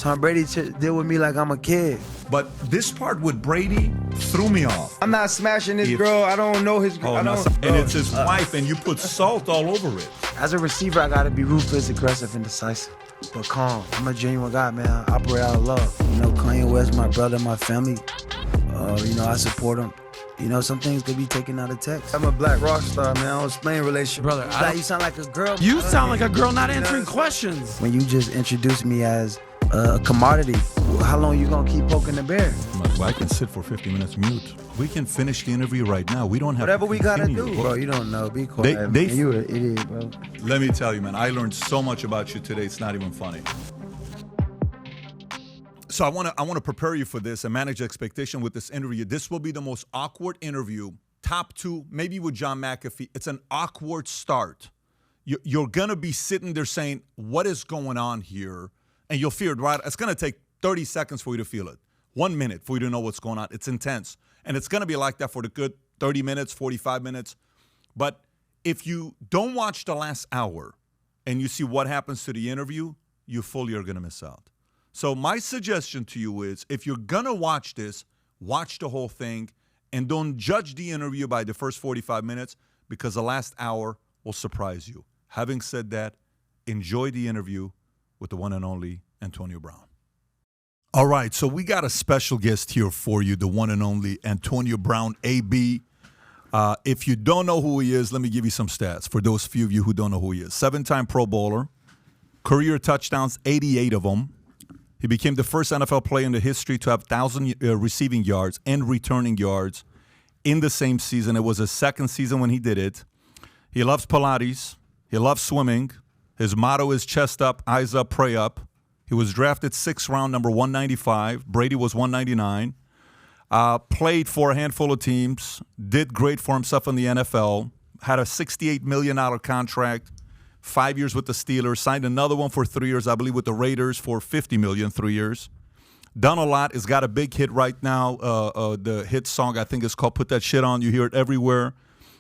Tom Brady deal with me like I'm a kid. But this part with Brady threw me off. I'm not smashing this girl. I don't know his girl. And it's his wife, and you put salt all over it. As a receiver, I gotta be ruthless, aggressive, and decisive, but calm. I'm a genuine guy, man. I operate out of love. You know, Kanye West, my brother, my family. You know, I support him. You know, some things could be taken out of text. I'm a black rock star, man. I don't explain relationship. Brother, you sound like a girl. You sound like a girl not answering questions. When you just introduced me as a commodity, how long you gonna keep poking the bear? I can sit for 50 minutes mute. We can finish the interview right now. We don't have whatever to we gotta do, bro. You don't know. Be quiet. You an idiot, bro. Let me tell you, man. I learned so much about you today. It's not even funny. So I want to prepare you for this and manage expectation with this interview. This will be the most awkward interview. Top two, maybe with John McAfee. It's an awkward start. You're gonna be sitting there saying, "What is going on here?" And you'll feel it, right? It's gonna take 30 seconds for you to feel it. 1 minute for you to know what's going on. It's intense. And it's going to be like that for the good 30 minutes, 45 minutes. But if you don't watch the last hour and you see what happens to the interview, you fully are going to miss out. So my suggestion to you is, if you're going to watch this, watch the whole thing and don't judge the interview by the first 45 minutes, because the last hour will surprise you. Having said that, enjoy the interview with the one and only Antonio Brown. All right, so we got a special guest here for you, the one and only Antonio Brown, AB. If you don't know who he is, let me give you some stats for those few of you who don't know who he is. 7-time Pro Bowler, career touchdowns, 88 of them. He became the first NFL player in the history to have 1,000 receiving yards and returning yards in the same season. It was his second season when he did it. He loves Pilates. He loves swimming. His motto is chest up, eyes up, pray up. He was drafted 6th round, number 195. Brady was 199. Played for a handful of teams. Did great for himself in the NFL. Had a $68 million contract, 5 years with the Steelers. Signed another one for 3 years, I believe, with the Raiders for $50 million, 3 years. Done a lot. Has got a big hit right now. The hit song, I think, is called Put That Shit On. You hear it everywhere.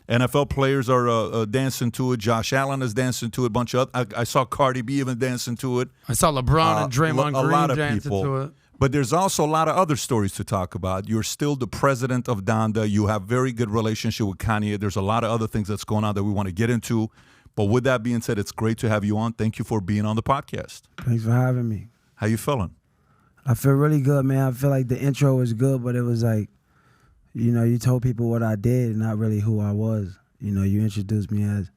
NFL players are dancing to it. Josh Allen is dancing to it. I saw Cardi B even dancing to it. I saw LeBron and Draymond Green a lot of dancing people. to it. But there's also a lot of other stories to talk about. You're still the president of Donda. You have very good relationship with Kanye. There's a lot of other things that's going on that we want to get into. But with that being said, it's great to have you on. Thank you for being on the podcast. Thanks for having me. How you feeling? I feel really good, man. I feel like the intro was good, but it was like, you know, you told people what I did and not really who I was. You know, you introduced me as,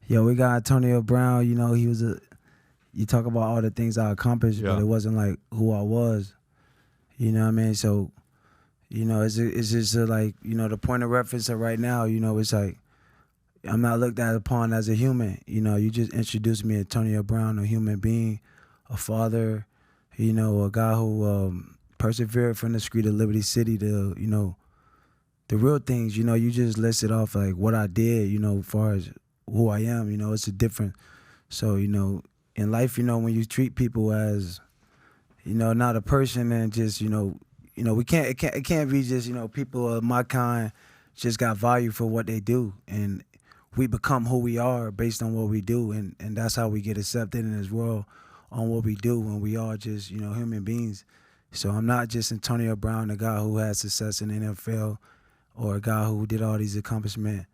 we got Antonio Brown. You know, you talk about all the things I accomplished, but it wasn't like who I was. You know what I mean? So, you know, it's just like, you know, the point of reference of right now, you know, it's like, I'm not looked at upon as a human. You know, you just introduced me, Antonio Brown, a human being, a father, you know, a guy who persevered from the street of Liberty City to, you know, the real things. You know, you just listed off like what I did, you know, as far as who I am, you know, it's a different. So, you know, in life, you know, when you treat people as, you know, not a person and just, you know, it can't be just, you know, people of my kind just got value for what they do. And we become who we are based on what we do. And that's how we get accepted in this world, on what we do when we are just, you know, human beings. So I'm not just Antonio Brown, the guy who had success in the NFL or a guy who did all these accomplishments.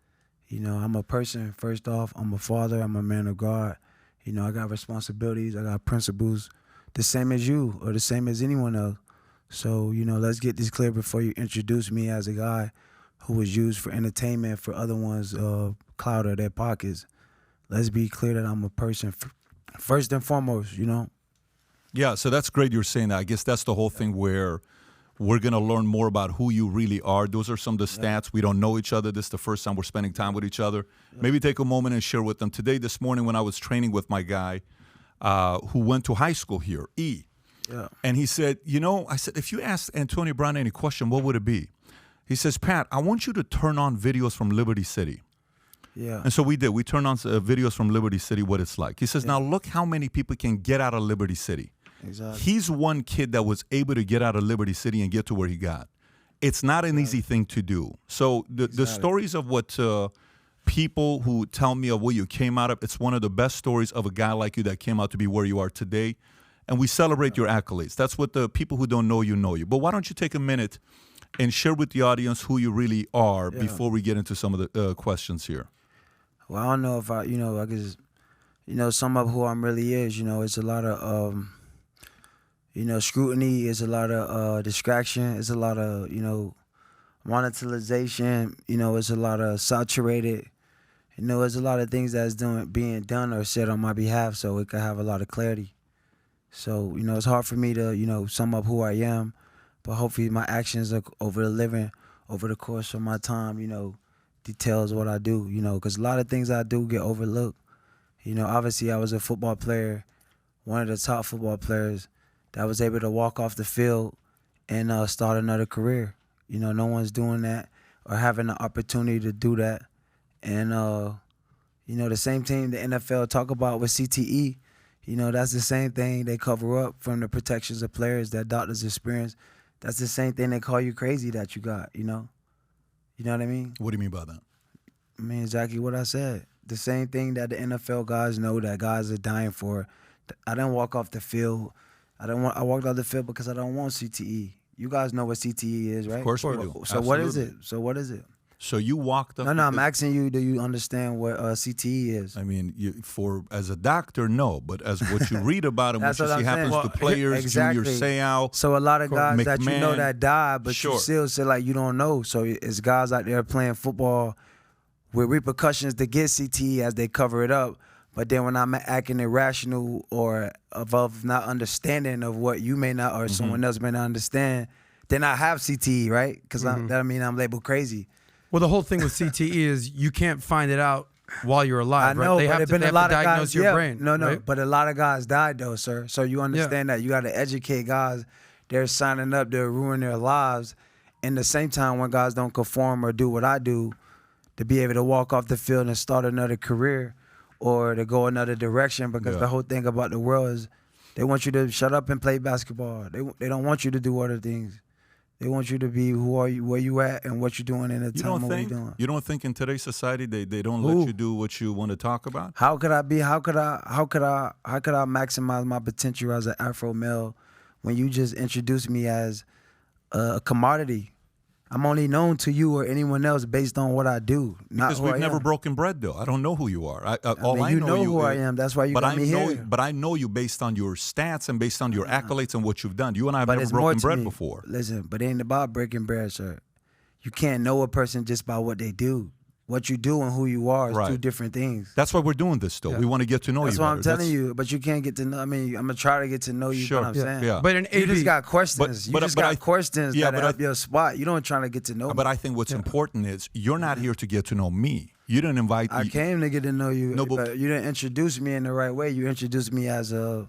You know, I'm a person, first off. I'm a father. I'm a man of God. You know, I got responsibilities. I got principles, the same as you or the same as anyone else. So, you know, let's get this clear before you introduce me as a guy who was used for entertainment for other ones' clout or their pockets. Let's be clear that I'm a person first and foremost, you know? Yeah, so that's great you're saying that. I guess that's the whole thing where we're going to learn more about who you really are. Those are some of the stats. We don't know each other. This is the first time we're spending time with each other. Maybe take a moment and share with them. Today, this morning, when I was training with my guy who went to high school here, and he said, you know, I said, if you asked Antonio Brown any question, what would it be? He says, Pat, I want you to turn on videos from Liberty City. Yeah. And so we did. We turned on videos from Liberty City, what it's like. He says, now look how many people can get out of Liberty City. Exactly. He's one kid that was able to get out of Liberty City and get to where he got. It's not an easy thing to do. So the stories of what people who tell me of where you came out of, it's one of the best stories of a guy like you that came out to be where you are today. and we celebrate your accolades. That's what the people who don't know you know you. But why don't you take a minute and share with the audience who you really are before we get into some of the questions here? Well, I don't know if I could just, sum up who I'm really is. It's a lot of, scrutiny. It's a lot of distraction. It's a lot of, monetization. It's a lot of saturated. There's a lot of things that's being done or said on my behalf, so it could have a lot of clarity. So, it's hard for me to, sum up who I am, but hopefully my actions over the course of my time, details what I do, because a lot of things I do get overlooked. Obviously I was a football player, one of the top football players that was able to walk off the field and start another career. No one's doing that or having the opportunity to do that. And, the same thing the NFL talk about with CTE, that's the same thing they cover up from the protections of players that doctors experience. That's the same thing they call you crazy that you got, You know what I mean? What do you mean by that? I mean, exactly what I said. The same thing that the NFL guys know that guys are dying for. I didn't walk off the field. I walked off the field because I don't want CTE. You guys know what CTE is, right? Of course we do. So what is it? So you walked up. No, I'm asking you, do you understand what CTE is? I mean, as a doctor, no, but as what you read about and what you see happens to players, exactly. Junior Seau. So a lot of guys McMahon, that you know that died, but you still say like you don't know. So it's guys out there playing football with repercussions to get CTE as they cover it up. But then when I'm acting irrational or of not understanding of what you may not or someone else may not understand, then I have CTE, right? Because that means I'm labeled crazy. Well, the whole thing with CTE is you can't find it out while you're alive. I know, right? but they have to diagnose your brain. No, right? But a lot of guys died though, sir. So you understand that you got to educate guys. They're signing up to ruin their lives. In the same time, when guys don't conform or do what I do, to be able to walk off the field and start another career or to go another direction, because the whole thing about the world is they want you to shut up and play basketball. They don't want you to do other things. They want you to be where you at and what you're doing in the time of what you're doing. You don't think in today's society they don't let you do what you want to talk about? How could I maximize my potential as an Afro male when you just introduced me as a commodity? I'm only known to you or anyone else based on what I do. Because we've never broken bread, though. I don't know who you are. You know who I am. That's why you got me here. But I know you based on your stats and based on your accolades and what you've done. You and I have never broken bread before. Listen, but it ain't about breaking bread, sir. You can't know a person just by what they do. What you do and who you are is two different things. That's why we're doing this, though. Yeah. We want to get to know you. That's what I'm telling you. But you can't get to know. I mean, I'm gonna try to get to know you. Sure. You know what I'm saying? Yeah. But you just got questions. You just got questions that help your spot. You don't try to get to know me. But I think what's important is you're not here to get to know me. You didn't invite me. I came to get to know you. No, but you didn't introduce me in the right way. You introduced me as a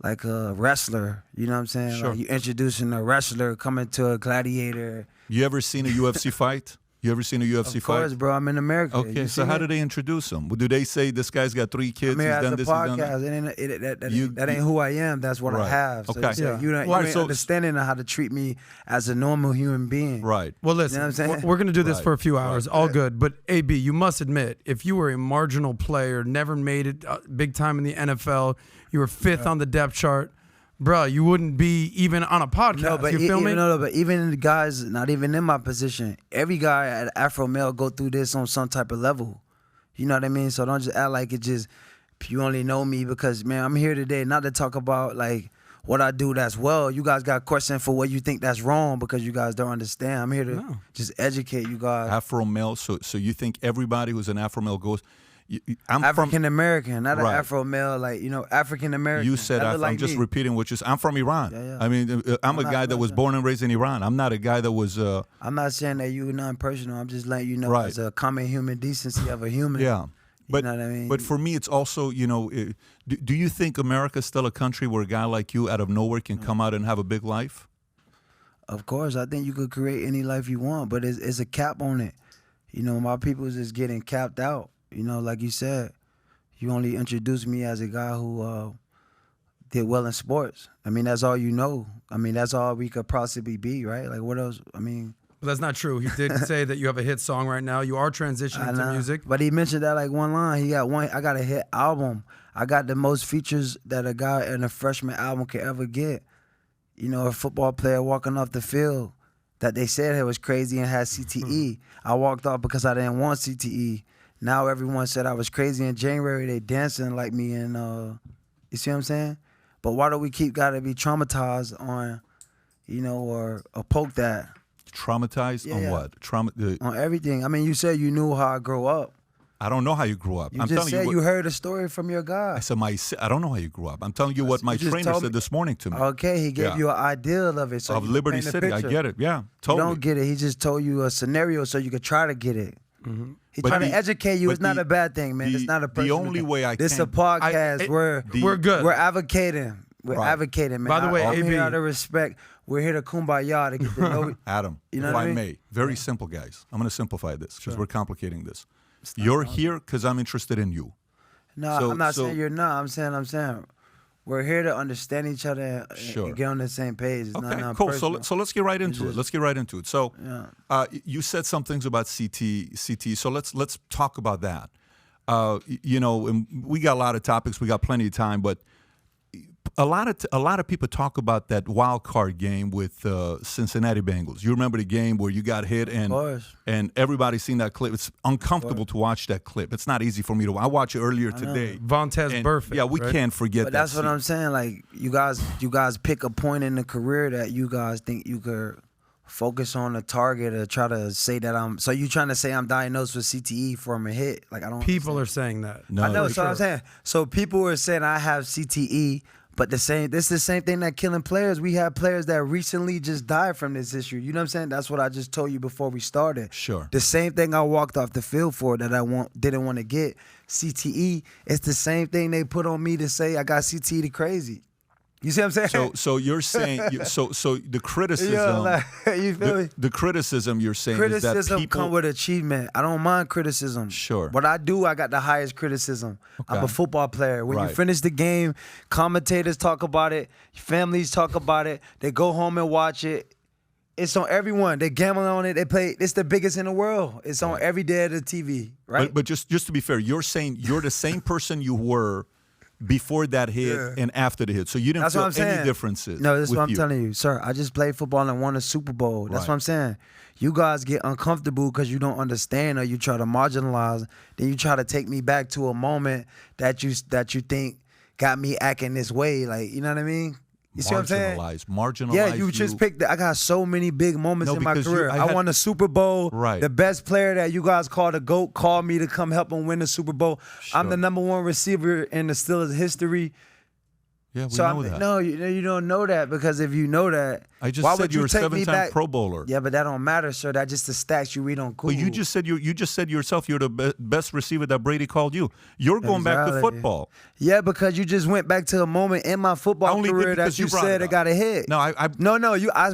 wrestler. You know what I'm saying? Sure. Like you introducing a wrestler coming to a gladiator. You ever seen a UFC fight? You ever seen a UFC fight? Of course, bro. I'm in America. Okay, so how do they introduce him? Do they say this guy's got 3 kids? I mean, he's as done a this, podcast, that ain't who I am. That's what I have. So okay. You ain't understanding how to treat me as a normal human being. Right. Well, listen, you know what I'm saying? We're going to do this for a few hours. All good. But, AB, you must admit, if you were a marginal player, never made it big time in the NFL, you were 5th on the depth chart, bro, you wouldn't be even on a podcast. No, but you feel me? But even the guys not even in my position, every guy at Afro male go through this on some type of level. You know what I mean? So don't just act like it just you only know me because, man, I'm here today not to talk about like what I do that's well. You guys got questions for what you think that's wrong because you guys don't understand. I'm here to just educate you guys. Afro male. So you think everybody who's an Afro male goes? I'm African American, not an Afro male, like African American. You said I'm just repeating what you said. I'm from Iran. Yeah. I mean, I'm a guy that was born and raised in Iran. I'm not a guy that was. I'm not saying that you're non-personal. I'm just letting you know as a common human decency of a human. Yeah, but you know what I mean? But for me, it's also do you think America's still a country where a guy like you out of nowhere can come out and have a big life? Of course, I think you could create any life you want, but it's a cap on it. My people is just getting capped out. Like you said, you only introduced me as a guy who did well in sports. I mean, that's all you know. I mean, that's all we could possibly be, right? Like, what else? I mean... But that's not true. He did say that you have a hit song right now. You are transitioning to music. But he mentioned that like one line. I got a hit album. I got the most features that a guy in a freshman album could ever get. You know, a football player walking off the field that they said it was crazy and had CTE. I walked off because I didn't want CTE. Now everyone said I was crazy in January. They dancing like me, and you see what I'm saying? But why do we gotta be traumatized on, or poke that? Traumatized on what? On everything. I mean, you said you knew how I grew up. I don't know how you grew up. I'm just saying you heard a story from your guy. I said I don't know how you grew up. I'm telling you what my trainer said this morning to me. Okay, he gave you an ideal of it. So of Liberty City. I get it. Yeah, totally. You don't get it. He just told you a scenario so you could try to get it. Mm-hmm. He's trying to educate you. It's not a bad thing, man. It's not a personal The only way I This can. This is a podcast. We're good. We're advocating. We're advocating, man. By the way, I'm AB, here out of respect. We're here to kumbaya to get to know. Adam, you know if what I I mean? may, very simple, guys. I'm going to simplify this because we're complicating this. You're here because I'm interested in you. No, I'm not saying you're not. I'm saying we're here to understand each other and get on the same page. It's not cool. personal. So let's get right into it. So you said some things about CT. So let's talk about that. And we got a lot of topics. We got plenty of time, but a lot of people talk about that wild card game with Cincinnati Bengals. You remember the game where you got hit and everybody's seen that clip. It's uncomfortable to watch that clip. It's not easy for me to. I watched it earlier today. Vontez Burfict. Yeah, we can't forget but that. That's what I'm saying. Like you guys pick a point in the career that you guys think you could focus on a target or try to say that I'm. So you trying to say I'm diagnosed with CTE from a hit? Like I don't. People are saying that. No, I know. So I'm saying. So people are saying I have CTE. But this is the same thing that killing players. We have players that recently just died from this issue. You know what I'm saying? That's what I just told you before we started. Sure. The same thing I walked off the field for that I didn't want to get, CTE, it's the same thing they put on me to say I got CTE to crazy. You see what I'm saying? So you're saying so the criticism. You feel me? The criticism you're saying is that criticism people come with achievement. I don't mind criticism. Sure. What I do, I got the highest criticism. Okay. I'm a football player. When you finish the game, commentators talk about it, families talk about it, they go home and watch it. It's on everyone. They gamble on it. They play. It's the biggest in the world. It's on every day of the TV, right? But just to be fair, you're saying you're the same person you were before that hit and after the hit. So you didn't feel any differences. No, that's what I'm telling you, sir. I just played football and won a Super Bowl. That's what I'm saying. You guys get uncomfortable because you don't understand or you try to marginalize. Then you try to take me back to a moment that you think got me acting this way. Like, you know what I mean? You see what I'm saying? Marginalize. Yeah, you just picked. I got so many big moments in my career. I won a Super Bowl. Right. The best player that you guys call the GOAT called me to come help him win the Super Bowl. Sure. I'm the #1 receiver in the Steelers history. Yeah, we know that. No, you don't know that because if you know that, I just why said would you're a take me 7-time back? Pro Bowler. Yeah, but that don't matter, sir. That's just the stats you read on Google. But you just said yourself you're the best receiver that Brady called you. You're going back to football. Yeah, because you just went back to a moment in my football career that you said I got a hit. No, I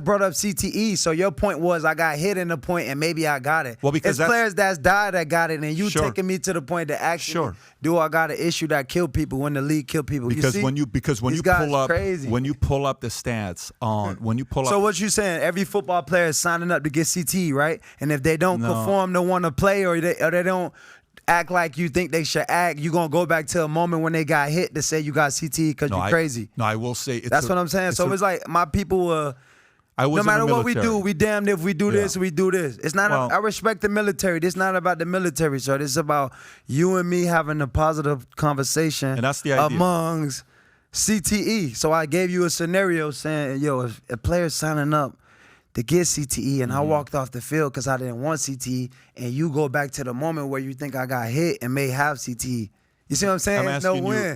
brought up CTE. So your point was I got hit in the point and maybe I got it. Well, because it's players that's died that got it, and you taking me to the point that actually do I got an issue that kill people when the league kill people? Because you see? when you pull up the stats on So what you saying? Every football player is signing up to get CTE, right? And if they don't perform, they want to play, or they don't act like you think they should act, you gonna go back to a moment when they got hit to say you got CTE because you're crazy. No, I will say that's what I'm saying. So it's like my people. No matter what we do, we damned if we do this, we do this. It's not. I respect the military. This is not about the military, sir. This is about you and me having a positive conversation. And that's the idea. Amongst CTE. So I gave you a scenario saying, yo, if a player's signing up to get CTE and I walked off the field because I didn't want CTE, and you go back to the moment where you think I got hit and may have CTE. You see what I'm saying?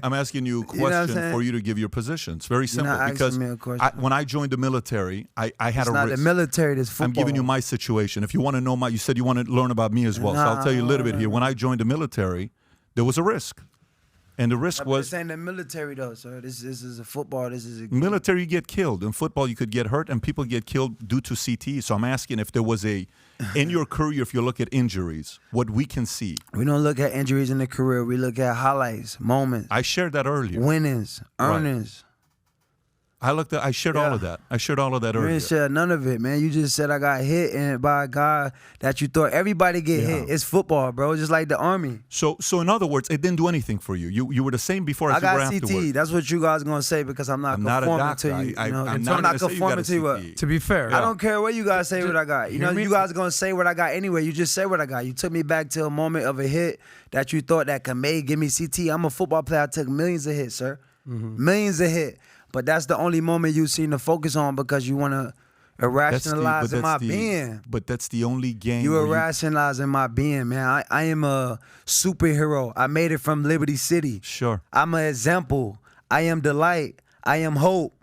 I'm asking you a question for you to give your position. It's very simple because when I joined the military, I had a risk. It's not the military, it's football. I'm giving you my situation. If you want to know you said you want to learn about me as well, so I'll tell you a little bit here. When I joined the military, there was a risk. And the risk was... This ain't the military, though, sir. This is a football. This is a... Military, you get killed. In football, you could get hurt, and people get killed due to CTE. So I'm asking if there was in your career, if you look at injuries, what we can see. We don't look at injuries in the career. We look at highlights, moments. I shared that earlier. Winnings, earnings. I shared all of that. I shared all of that You earlier. didn't share none of it, man. You just said I got hit and by a guy that you thought everybody get hit. It's football, bro. Just like the Army. So in other words, it didn't do anything for you. You were the same before as you were I got CTE. afterward. That's what you guys gonna say because I'm not conforming to you. I'm not conforming to you. To be fair, I don't care what you guys say what I got. You know, me? you guys gonna say what I got anyway. You just say what I got. You took me back to a moment of a hit that you thought that may give me CTE. I'm a football player. I took millions of hits, sir. Millions of hits. But that's the only moment you seem to focus on because you want to irrationalize my being. But that's the only game. You irrationalizing my being, man. I am a superhero. I made it from Liberty City. Sure. I'm an example. I am delight. I am hope.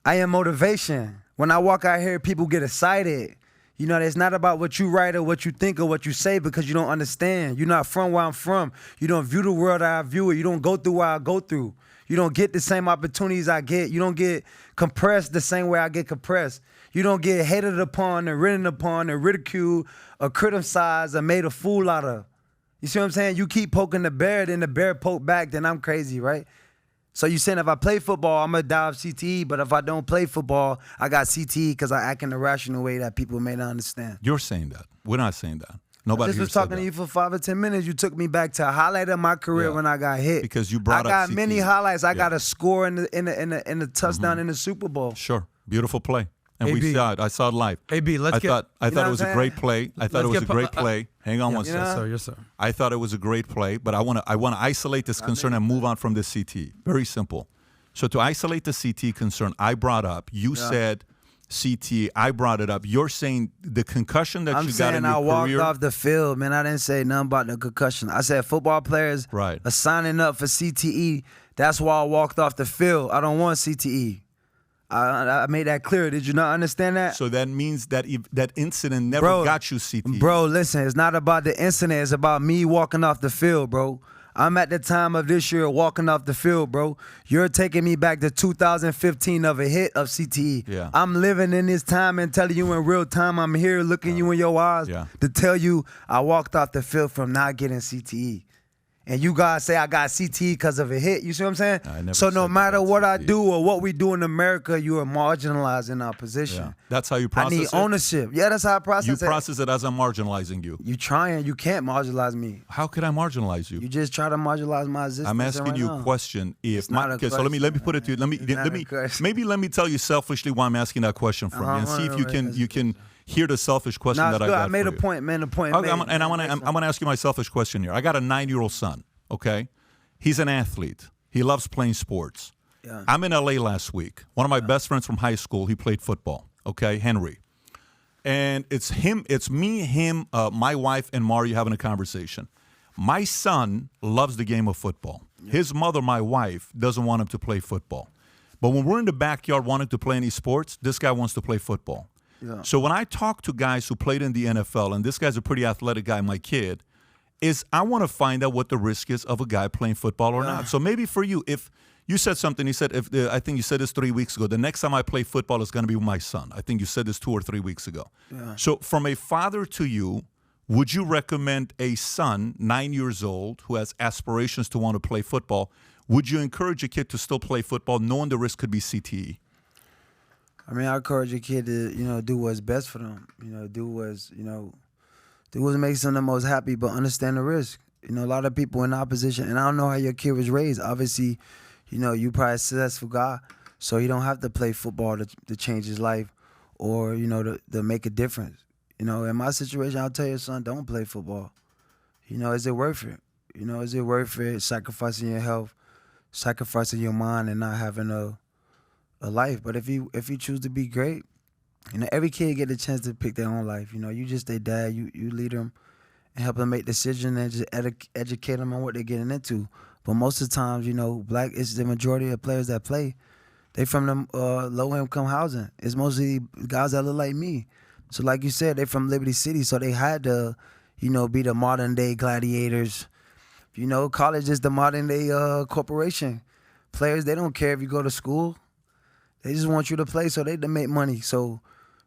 I am motivation. When I walk out here, people get excited. You know, it's not about what you write or what you think or what you say because you don't understand. You're not from where I'm from. You don't view the world how I view it. You don't go through what I go through. You don't get the same opportunities I get. You don't get compressed the same way I get compressed. You don't get hated upon and written upon and ridiculed or criticized or made a fool out of. You see what I'm saying? You keep poking the bear, then the bear poke back, then I'm crazy, right? So you saying if I play football, I'm going to die of CTE, but if I don't play football, I got CTE because I act in a rational way that people may not understand. You're saying that. We're not saying that. Nobody I just was talking to you for 5 or 10 minutes. You took me back to a highlight of my career when I got hit. Because you brought up I got CTE. many highlights. I got a score in the touchdown in the Super Bowl. Sure. Beautiful play. And AB. we saw it. I saw it live. AB, I thought it was a great play. I thought it was a great saying? play. Hang on one second. Yes, sir. Yes, sir. I thought it was a great play, but I want to isolate this concern and move on from this CT. Very simple. So to isolate the CT concern, I brought up. You said CT. I brought it up. You're saying the concussion that you got in your career. I'm saying I walked off the field, man. I didn't say nothing about the concussion. I said football players are signing up for CTE. That's why I walked off the field. I don't want CTE. I made that clear. Did you not understand that? So that means that that incident never got you CTE. Bro, listen, it's not about the incident. It's about me walking off the field, bro. I'm at the time of this year walking off the field, bro. You're taking me back to 2015 of a hit of CTE. Yeah. I'm living in this time and telling you in real time. I'm here looking you in your eyes to tell you I walked off the field from not getting CTE. And you guys say I got CTE because of a hit. You see what I'm saying? So no matter what I do or what we do in America, you are marginalizing our position. Yeah. That's how you process it? I need ownership. Yeah, that's how I process it. You process it as I'm marginalizing you. You trying. You can't marginalize me. How could I marginalize you? You just try to marginalize my existence. I'm asking you a question. If my, okay, so let me put it to you. Let me tell you selfishly why I'm asking that question from you, and see if you can hear the selfish question that I got. I made for a you. point, man. The point. Okay, and I'm gonna ask you my selfish question here. I got a 9-year-old son. Okay, he's an athlete. He loves playing sports. Yeah. I'm in LA last week. One of my best friends from high school. He played football. Okay, Henry. And it's me, him, my wife, and Mario having a conversation. My son loves the game of football. His mother, my wife, doesn't want him to play football. But when we're in the backyard wanting to play any sports, this guy wants to play football. Yeah. So when I talk to guys who played in the NFL, and this guy's a pretty athletic guy, my kid, I want to find out what the risk is of a guy playing football or not. So maybe for you, if you said something, you said, I think you said this 3 weeks ago, the next time I play football is going to be with my son. I think you said this 2 or 3 weeks ago. Yeah. So from a father to you, would you recommend a son, 9 years old, who has aspirations to want to play football, would you encourage a kid to still play football knowing the risk could be CTE? I mean, I encourage a kid to, do what's best for them. Do what makes them the most happy, but understand the risk. A lot of people in opposition, and I don't know how your kid was raised. Obviously, you probably a successful guy, so you don't have to play football to change his life or, to make a difference. In my situation, I'll tell your son, don't play football. Is it worth it? Is it worth it sacrificing your health, sacrificing your mind, and not having a life? But if you choose to be great, every kid get a chance to pick their own life. You just their dad. You lead them and help them make decisions and just educate them on what they're getting into. But most of the times, black is the majority of players that play. They from the low-income housing. It's mostly guys that look like me. So like you said, they from Liberty City, so they had to, be the modern-day gladiators. College is the modern-day corporation. Players, they don't care if you go to school. They just want you to play so they can make money. So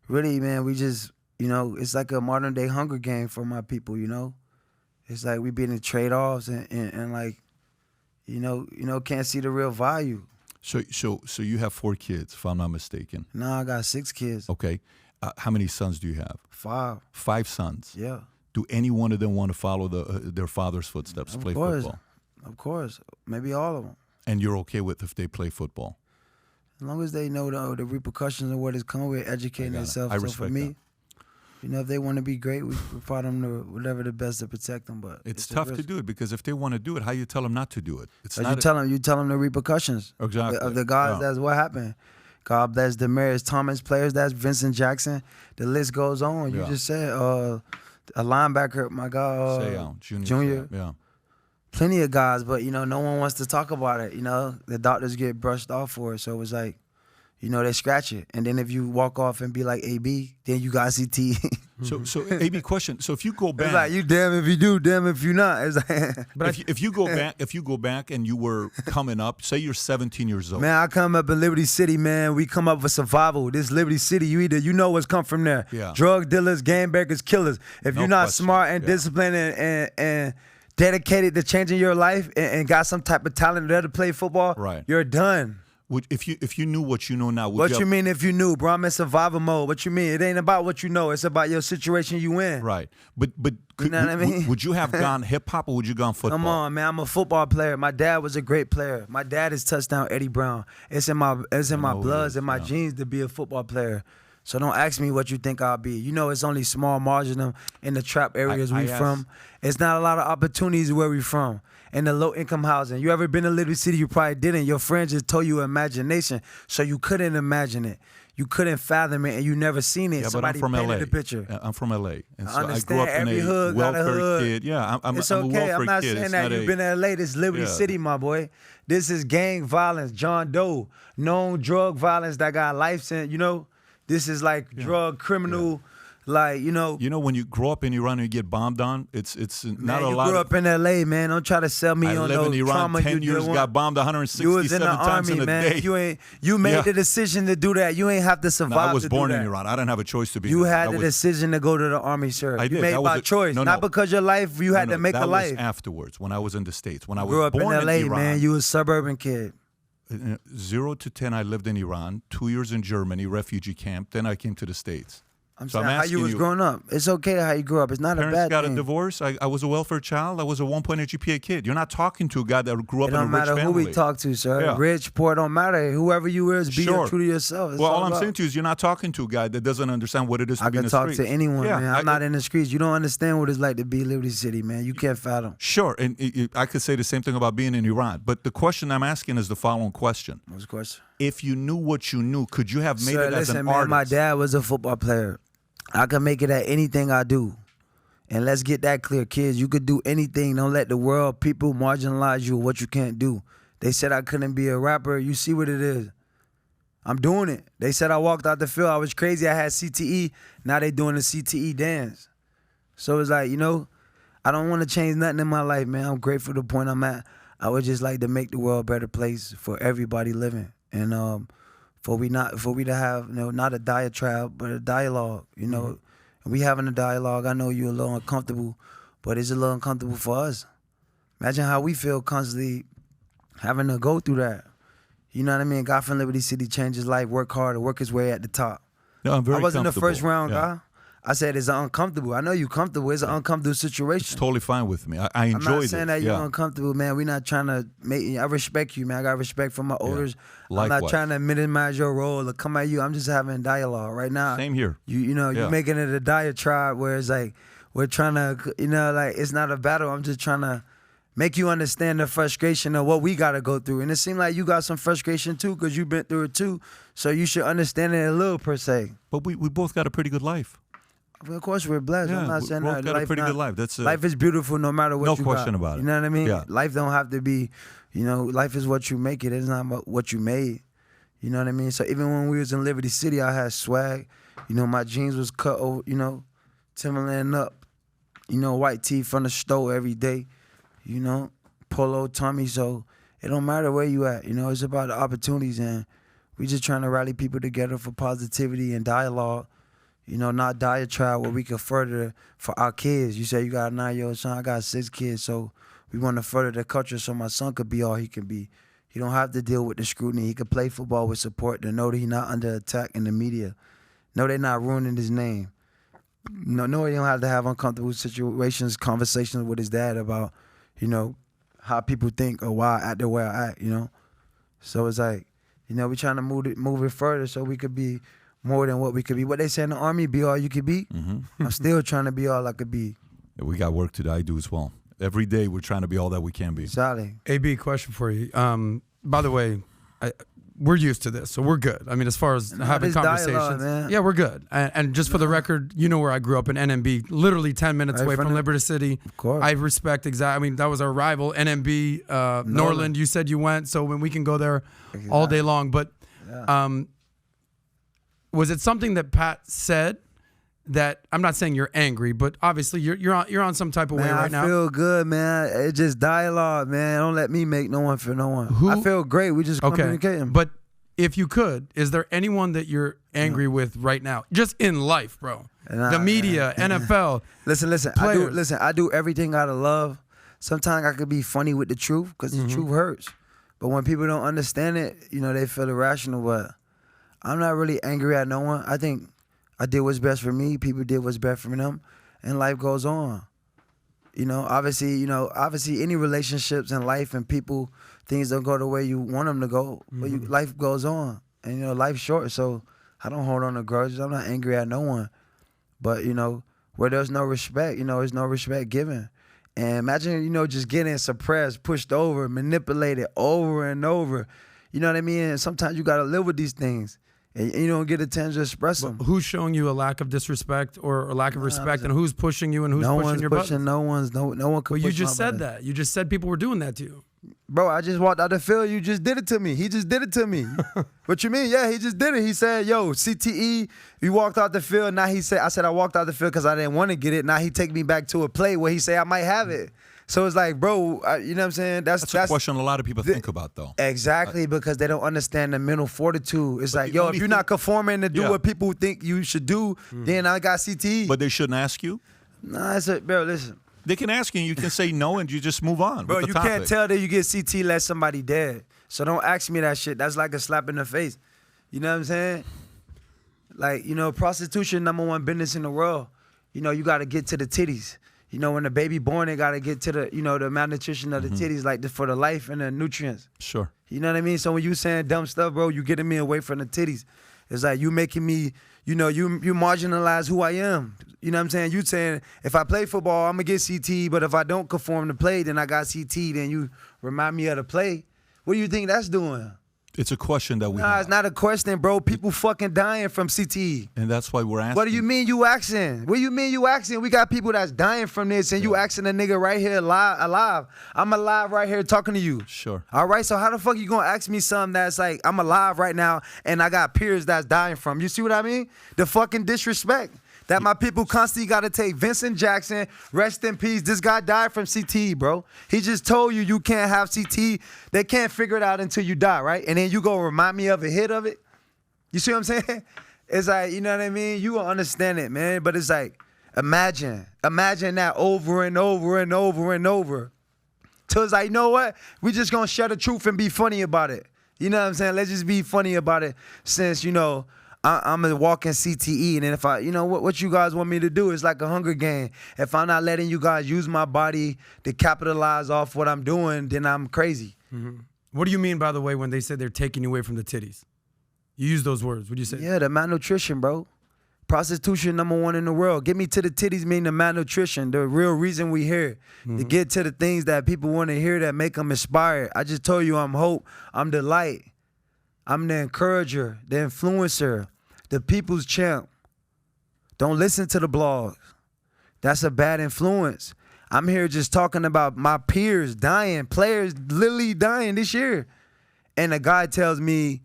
really, man, we just, it's like a modern-day Hunger Game for my people, It's like we been in trade-offs and like, can't see the real value. So you have 4 kids, if I'm not mistaken. No, I got 6 kids. Okay. How many sons do you have? 5. 5 sons. Yeah. Do any one of them want to follow their father's footsteps, play football? Of course. Maybe all of them. And you're okay with if they play football? As long as they know the repercussions of what is coming with educating themselves. I So respect for me, that. you know, if they want to be great, we provide them whatever the best to protect them. But It's tough to do it because if they want to do it, how you tell them not to do it? It's not. You tell them the repercussions Exactly. of the guys. Yeah. That's what happened. God bless Demaryius Thomas players. That's Vincent Jackson. The list goes on. You Yeah. just said a linebacker. My God, Seau, Junior. Yeah. Plenty of guys, but you know, no one wants to talk about it. You know, the doctors get brushed off for it, so it was like, you know, they scratch it, and then if you walk off and be like AB, then you got CT. So AB question. So if you go back, It's like you damn if you do, damn if you not. It's like, but if you go back and you were coming up, say you're 17 years old. man, I come up in Liberty City, man. We come up for survival. This Liberty City, you know what's come from there. Yeah. Drug dealers, game bangers, killers. If No you're not question. smart and Yeah. disciplined and dedicated to changing your life and got some type of talent there to play football, Right. you're done. If you knew what you know now, would What you mean if you knew, bro? I'm in survival mode. What you mean? It ain't about what you know. It's about your situation you in. Right. But You know what I mean? would you have gone hip hop or would you gone football? Come on, man. I'm a football player. My dad was a great player. My dad is touchdown Eddie Brown. It's in my know blood, it it's is, in my yeah. genes to be a football player. So don't ask me what you think I'll be. You know, it's only small margin in the trap areas I we asked- from. It's not a lot of opportunities where we from. In the low income housing. You ever been to Liberty City? You probably didn't. Your friends just told you imagination, so you couldn't imagine it. You couldn't fathom it, and you never seen it. Yeah, but Somebody I'm from painted LA. the picture. I'm from LA, and so I grew understand. up in Every a hood got a welfare hood. kid. Yeah, I'm It's a okay. welfare I'm not kid. saying It's that not you've a- been to LA. This is Liberty Yeah. City, my boy. This is gang violence, John Doe, known drug violence that got life sentence. You know, this is like drug criminal, like you know. You know, when you grow up in Iran and you get bombed on, it's not Man, a you lot. grew up in LA, man. Don't try to sell me I on live no in Iran trauma 10 you years, did. got bombed You was 167 in the times army, in a man. day. You made Yeah. the decision to do that. You ain't have to survive. No, I was to born do in that. Iran. I didn't have a choice to be. You there. had That the was- decision to go to the army, sir. I You did. made That by was choice, no, not no. because your life. You had No, to make that a was life. afterwards when I was in the States. When I was Grew up in born LA, Iran, man. You was a suburban kid. 0 to 10, I lived in Iran. 2 years in Germany, refugee camp. Then I came to the States. I'm So I'm saying how you asking was you- growing up. It's okay how you grew up. It's not a Parents bad got thing. a divorce. I was a welfare child. I was a 1.8 GPA kid. You're not talking to a guy that grew up It in a don't rich matter family. who we talk to, sir. Yeah. Rich, poor, don't matter. Whoever you is, be Sure. true to yourself. It's Well, all I'm about- saying to you is you're not talking to a guy that doesn't understand what it is to I be in can the talk streets. to anyone, Yeah, man. I'm not in the streets. You don't understand what it's like to be Liberty City, man. You can't fathom. Sure, and I could say the same thing about being in Iran. But the question I'm asking is the following question. What's the question? If you knew what you knew, could you have made Sir, it as listen, an man, artist? my dad was a football player. I can make it at anything I do. And let's get that clear, kids. You could do anything. Don't let the world, people marginalize you or what you can't do. They said I couldn't be a rapper. You see what it is. I'm doing it. They said I walked out the field. I was crazy. I had CTE. Now they doing the CTE dance. So it's like, you know, I don't want to change nothing in my life, man. I'm grateful for the point I'm at. I would just like to make the world a better place for everybody living. And for we to have, you know, not a diatribe, but a dialogue, you know. And we having a dialogue. I know you're a little uncomfortable, but it's a little uncomfortable for us. Imagine how we feel constantly having to go through that. You know what I mean? God from Liberty City changed his life, work hard, and work his way at the top. No, I'm very I wasn't the comfortable. first round Yeah. guy. I said it's uncomfortable. I know you comfortable. It's an uncomfortable situation. It's totally fine with me. I I'm enjoy not saying this. that you're Yeah. uncomfortable, man. We're not trying to make. I respect you, man. I got respect for my elders. I'm not Likewise. trying to minimize your role or come at you. I'm just having dialogue right now. Same here. You know, Yeah. you're making it a diatribe where it's like we're trying to, you know, like it's not a battle. I'm just trying to make you understand the frustration of what we got to go through. And it seemed like you got some frustration too because you've been through it too. So you should understand it a little per se. But we both got a pretty good life. Of course, we're blessed. Yeah, I'm not we saying both that got a life pretty not- good life. That's life is beautiful no matter what no you question got. about it. You know what I mean? Yeah. Life don't have to be, you know, life is what you make it. It's not about what you made. You know what I mean? So even when we was in Liberty City, I had swag. You know, my jeans was cut over, you know, Timberland up. You know, white tee from the store every day. You know, polo Tommy. So it don't matter where you at. You know, it's about the opportunities, and we just trying to rally people together for positivity and dialogue. You know, not diatribe where we can further for our kids. You say you got a 9-year-old son, I got 6 kids, so we want to further the culture so my son could be all he can be. He don't have to deal with the scrutiny. He could play football with support to know that he's not under attack in the media. Know they're not ruining his name. No, he don't have to have uncomfortable situations, conversations with his dad about, how people think or why I act the way I act, So it's like, we're trying to move it further so we could be more than what we could be. What they say in the Army, be all you could be. Mm-hmm. I'm still trying to be all I could be. Yeah, we got work to do. I do as well. Every day we're trying to be all that we can be. Solid. AB, question for you. By the way, we're used to this, so we're good. I mean, as far as having conversations, dialogue, man. Yeah, we're good. And just for the record, you know where I grew up in NMB, literally 10 minutes away from Liberty City. Of course. I respect I mean, that was our rival, NMB, Norland. You said you went, so when we can go there all day long. But was it something that Pat said that, I'm not saying you're angry, but obviously you're on some type of way right now? I feel good, man. It's just dialogue, man. Don't let me make no one feel no one. I feel great. We just communicating. But if you could, is there anyone that you're angry with right now? Just in life, bro. The media, NFL. Listen. I do everything out of love. Sometimes I could be funny with the truth because the truth hurts. But when people don't understand it, they feel irrational. But I'm not really angry at no one. I think I did what's best for me. People did what's best for them, and life goes on. Obviously, any relationships in life and people, things don't go the way you want them to go. But life goes on, and life's short. So I don't hold on to grudges. I'm not angry at no one. But where there's no respect, there's no respect given. And imagine, just getting suppressed, pushed over, manipulated over and over. You know what I mean? And sometimes you gotta live with these things. And you don't get a chance to express them. Who's showing you a lack of disrespect or a lack of respect, and who's pushing you and who's pushing your buttons? No one can push. But you just said that. You just said people were doing that to you. Bro, I just walked out the field. You just did it to me. He just did it to me. What you mean? Yeah, he just did it. He said, yo, CTE, you walked out the field. Now I said I walked out the field because I didn't want to get it. Now he take me back to a play where he say I might have it. So it's like, bro, you know what I'm saying? That's a question a lot of people think about, though. Exactly, because they don't understand the mental fortitude. It's like, yo, if you're not conforming to do what people think you should do, then I got CTE. But they shouldn't ask you? Nah, bro, listen. They can ask you, and you can say no, and you just move on. Bro, with the you topic. can't tell that you get CTE let somebody dead. So don't ask me that shit. That's like a slap in the face. You know what I'm saying? Like, prostitution, #1 business in the world. You got to get to the titties. When the baby born, they got to get to the, the malnutrition of the titties, like for the life and the nutrients. Sure. You know what I mean? So when you saying dumb stuff, bro, you getting me away from the titties. It's like you making me, you marginalize who I am. You know what I'm saying? You saying if I play football, I'm going to get CT, but if I don't conform to play, then I got CT, then you remind me of the play. What do you think that's doing? It's a question that we have. It's not a question, bro. People fucking dying from CTE. And that's why we're asking. What do you mean you asking? What do you mean you asking? We got people that's dying from this, and you asking a nigga right here alive. I'm alive right here talking to you. Sure. All right, so how the fuck you gonna ask me something that's like, I'm alive right now, and I got peers that's dying from? You see what I mean? The fucking disrespect. That my people constantly got to take. Vincent Jackson, rest in peace. This guy died from CTE, bro. He just told you can't have CTE. They can't figure it out until you die, right? And then you go remind me of a hit of it. You see what I'm saying? It's like, you know what I mean? You will understand it, man. But it's like, imagine that over and over and over and over. So it's like, you know what? We just going to share the truth and be funny about it. You know what I'm saying? Let's just be funny about it since, I'm a walking CTE, and then if I, what you guys want me to do is like a Hunger Game. If I'm not letting you guys use my body to capitalize off what I'm doing, then I'm crazy. Mm-hmm. What do you mean, by the way, when they say they're taking you away from the titties? You use those words. What do you say? Yeah, the malnutrition, bro. Prostitution, #1 in the world. Get me to the titties mean the malnutrition, the real reason we here. To get to the things that people want to hear that make them inspired. I just told you I'm hope. I'm the light. I'm the encourager, the influencer, the people's champ. Don't listen to the blogs. That's a bad influence. I'm here just talking about my peers dying, players literally dying this year. And the guy tells me,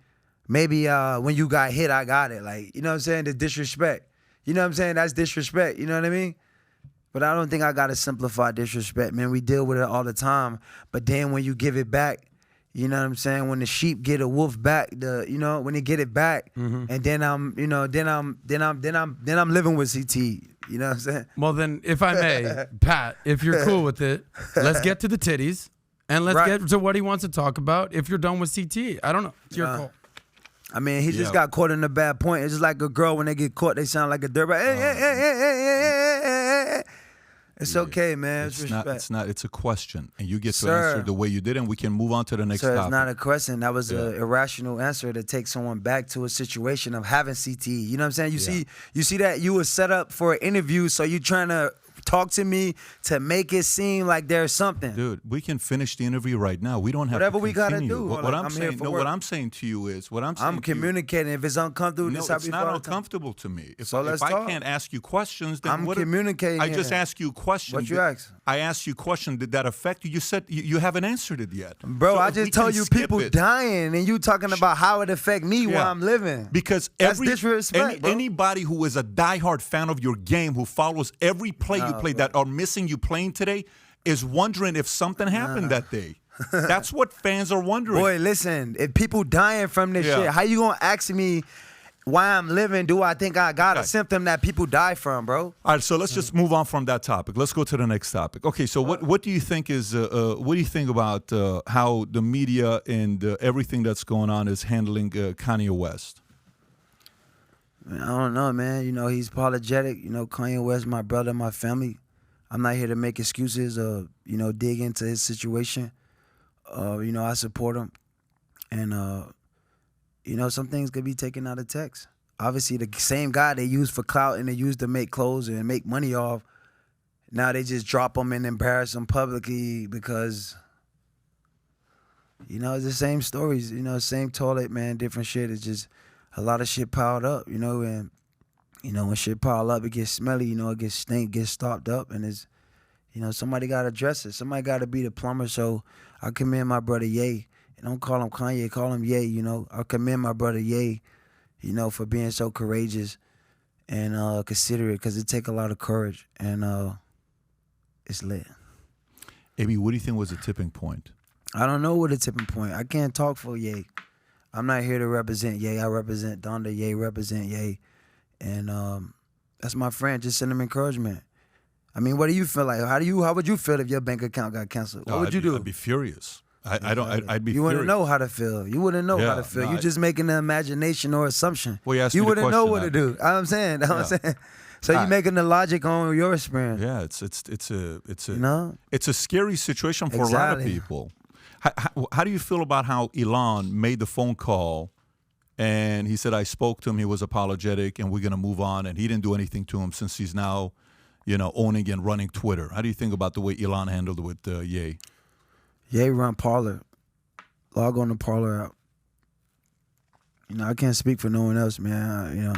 maybe when you got hit, I got it. Like, you know what I'm saying? The disrespect. You know what I'm saying? That's disrespect. You know what I mean? But I don't think I got to simplify disrespect, man. We deal with it all the time. But then when you give it back, you know what I'm saying? When the sheep get a wolf back, when they get it back, and then I'm living with CT. You know what I'm saying? Well, then, if I may, Pat, if you're cool with it, let's get to the titties, And let's get to what he wants to talk about if you're done with CTE. I don't know. It's your call. I mean, he just got caught in a bad point. It's just like a girl when they get caught, they sound like a dirtbag. Hey. It's okay, man. It's not. It's a question, and you get to answer the way you did, and we can move on to the next topic. It's not a question. That was an irrational answer to take someone back to a situation of having CTE. You know what I'm saying? You see that you were set up for an interview, so you trying to talk to me to make it seem like there's something. Dude, we can finish the interview right now. We don't have whatever to we gotta do. What I'm saying to you is I'm communicating. If it's uncomfortable, no, it's not uncomfortable to me. If I can't ask you questions, then I'm communicating. I just ask you a question. What you ask? I asked you a question. Did that affect you? You said you haven't answered it yet, bro. So I just told you people dying, and you talking about how it affect me while I'm living. Because that's disrespect, bro. Anybody who is a diehard fan of your game, who follows every play you play, that are missing you playing today, is wondering if something happened that day. That's what fans are wondering. Boy, listen, if people dying from this shit, how you gonna ask me why I'm living? Do I think I got a symptom that people die from, bro? All right, so let's just move on from that topic. Let's go to the next topic. Okay, so what do you think is what do you think about how the media and everything that's going on is handling Kanye West? I don't know, man. You know, he's apologetic. You know, Kanye West, my brother, my family. I'm not here to make excuses or, you know, dig into his situation. You know, I support him. And, you know, some things could be taken out of text. Obviously, the same guy they use for clout and they use to make clothes and make money off, now they just drop him and embarrass him publicly because, you know, it's the same stories. You know, same toilet, man, different shit. It's just a lot of shit piled up, you know, and you know, when shit pile up, it gets smelly, you know, it gets stink, gets stopped up, and it's, you know, somebody got to address it. Somebody got to be the plumber, so I commend my brother Ye. And don't call him Kanye, call him Ye, you know. I commend my brother Ye, you know, for being so courageous and considerate, because it take a lot of courage, and it's lit. AB, what do you think was the tipping point? I don't know what the tipping point. I can't talk for Ye. I'm not here to represent Ye. I represent Donda. Ye represent Ye. And that's my friend. Just send him encouragement. I mean, what do you feel like? How would you feel if your bank account got canceled? What would you do? I'd be furious. I'd be furious. You wouldn't know how to feel. You wouldn't know how to feel. You're just making an imagination or assumption. Well, you wouldn't know what to do. You know what I'm saying. So you're making the logic on your experience. Yeah, it's a scary situation for a lot of people. How do you feel about how Elon made the phone call? And he said, I spoke to him, he was apologetic, and we're going to move on. And he didn't do anything to him since he's now, you know, owning and running Twitter. How do you think about the way Elon handled it with Ye? Ye run Parler. Log on the Parler app. You know, I can't speak for no one else, man. You know.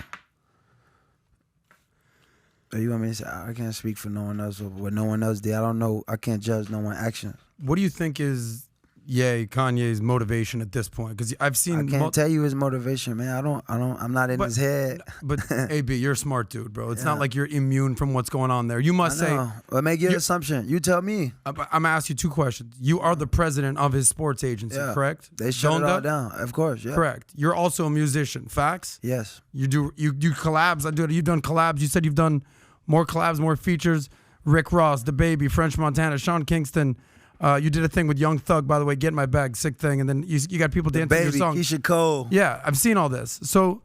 You want me to say, I can't speak for no one else or what no one else did. I don't know. I can't judge no one's actions. What do you think is Kanye's motivation at this point? Because I've seen. I can't tell you his motivation, man. I'm not in his head. But AB, you're a smart dude, bro. It's not like you're immune from what's going on there. You must say. Well, make your assumption. You tell me. I'm gonna ask you two questions. You are the president of his sports agency, correct? They shut it all down. Of course, yeah. Correct. You're also a musician. Facts? Yes. You do collabs. You've done collabs. You said you've done more collabs, more features. Rick Ross, The Baby, French Montana, Sean Kingston. You did a thing with Young Thug, by the way, Get in My Bag, sick thing, and then you got people dancing your song. Keisha Cole. Yeah, I've seen all this. So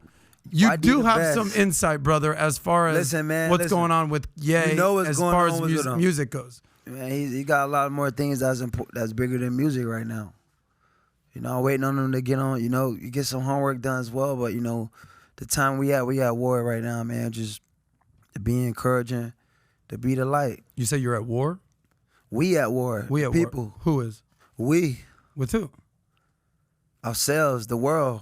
you do have some insight, brother, as far as what's going on with Ye, as far as music goes. Man, he got a lot more things that's bigger than music right now. You know, I'm waiting on him to get on. You know, you get some homework done as well, but you know, the time we at war right now, man. Just to be encouraging, to be the light. You say you're at war? We at war. We at people. War. Who is? We. With who? Ourselves, the world.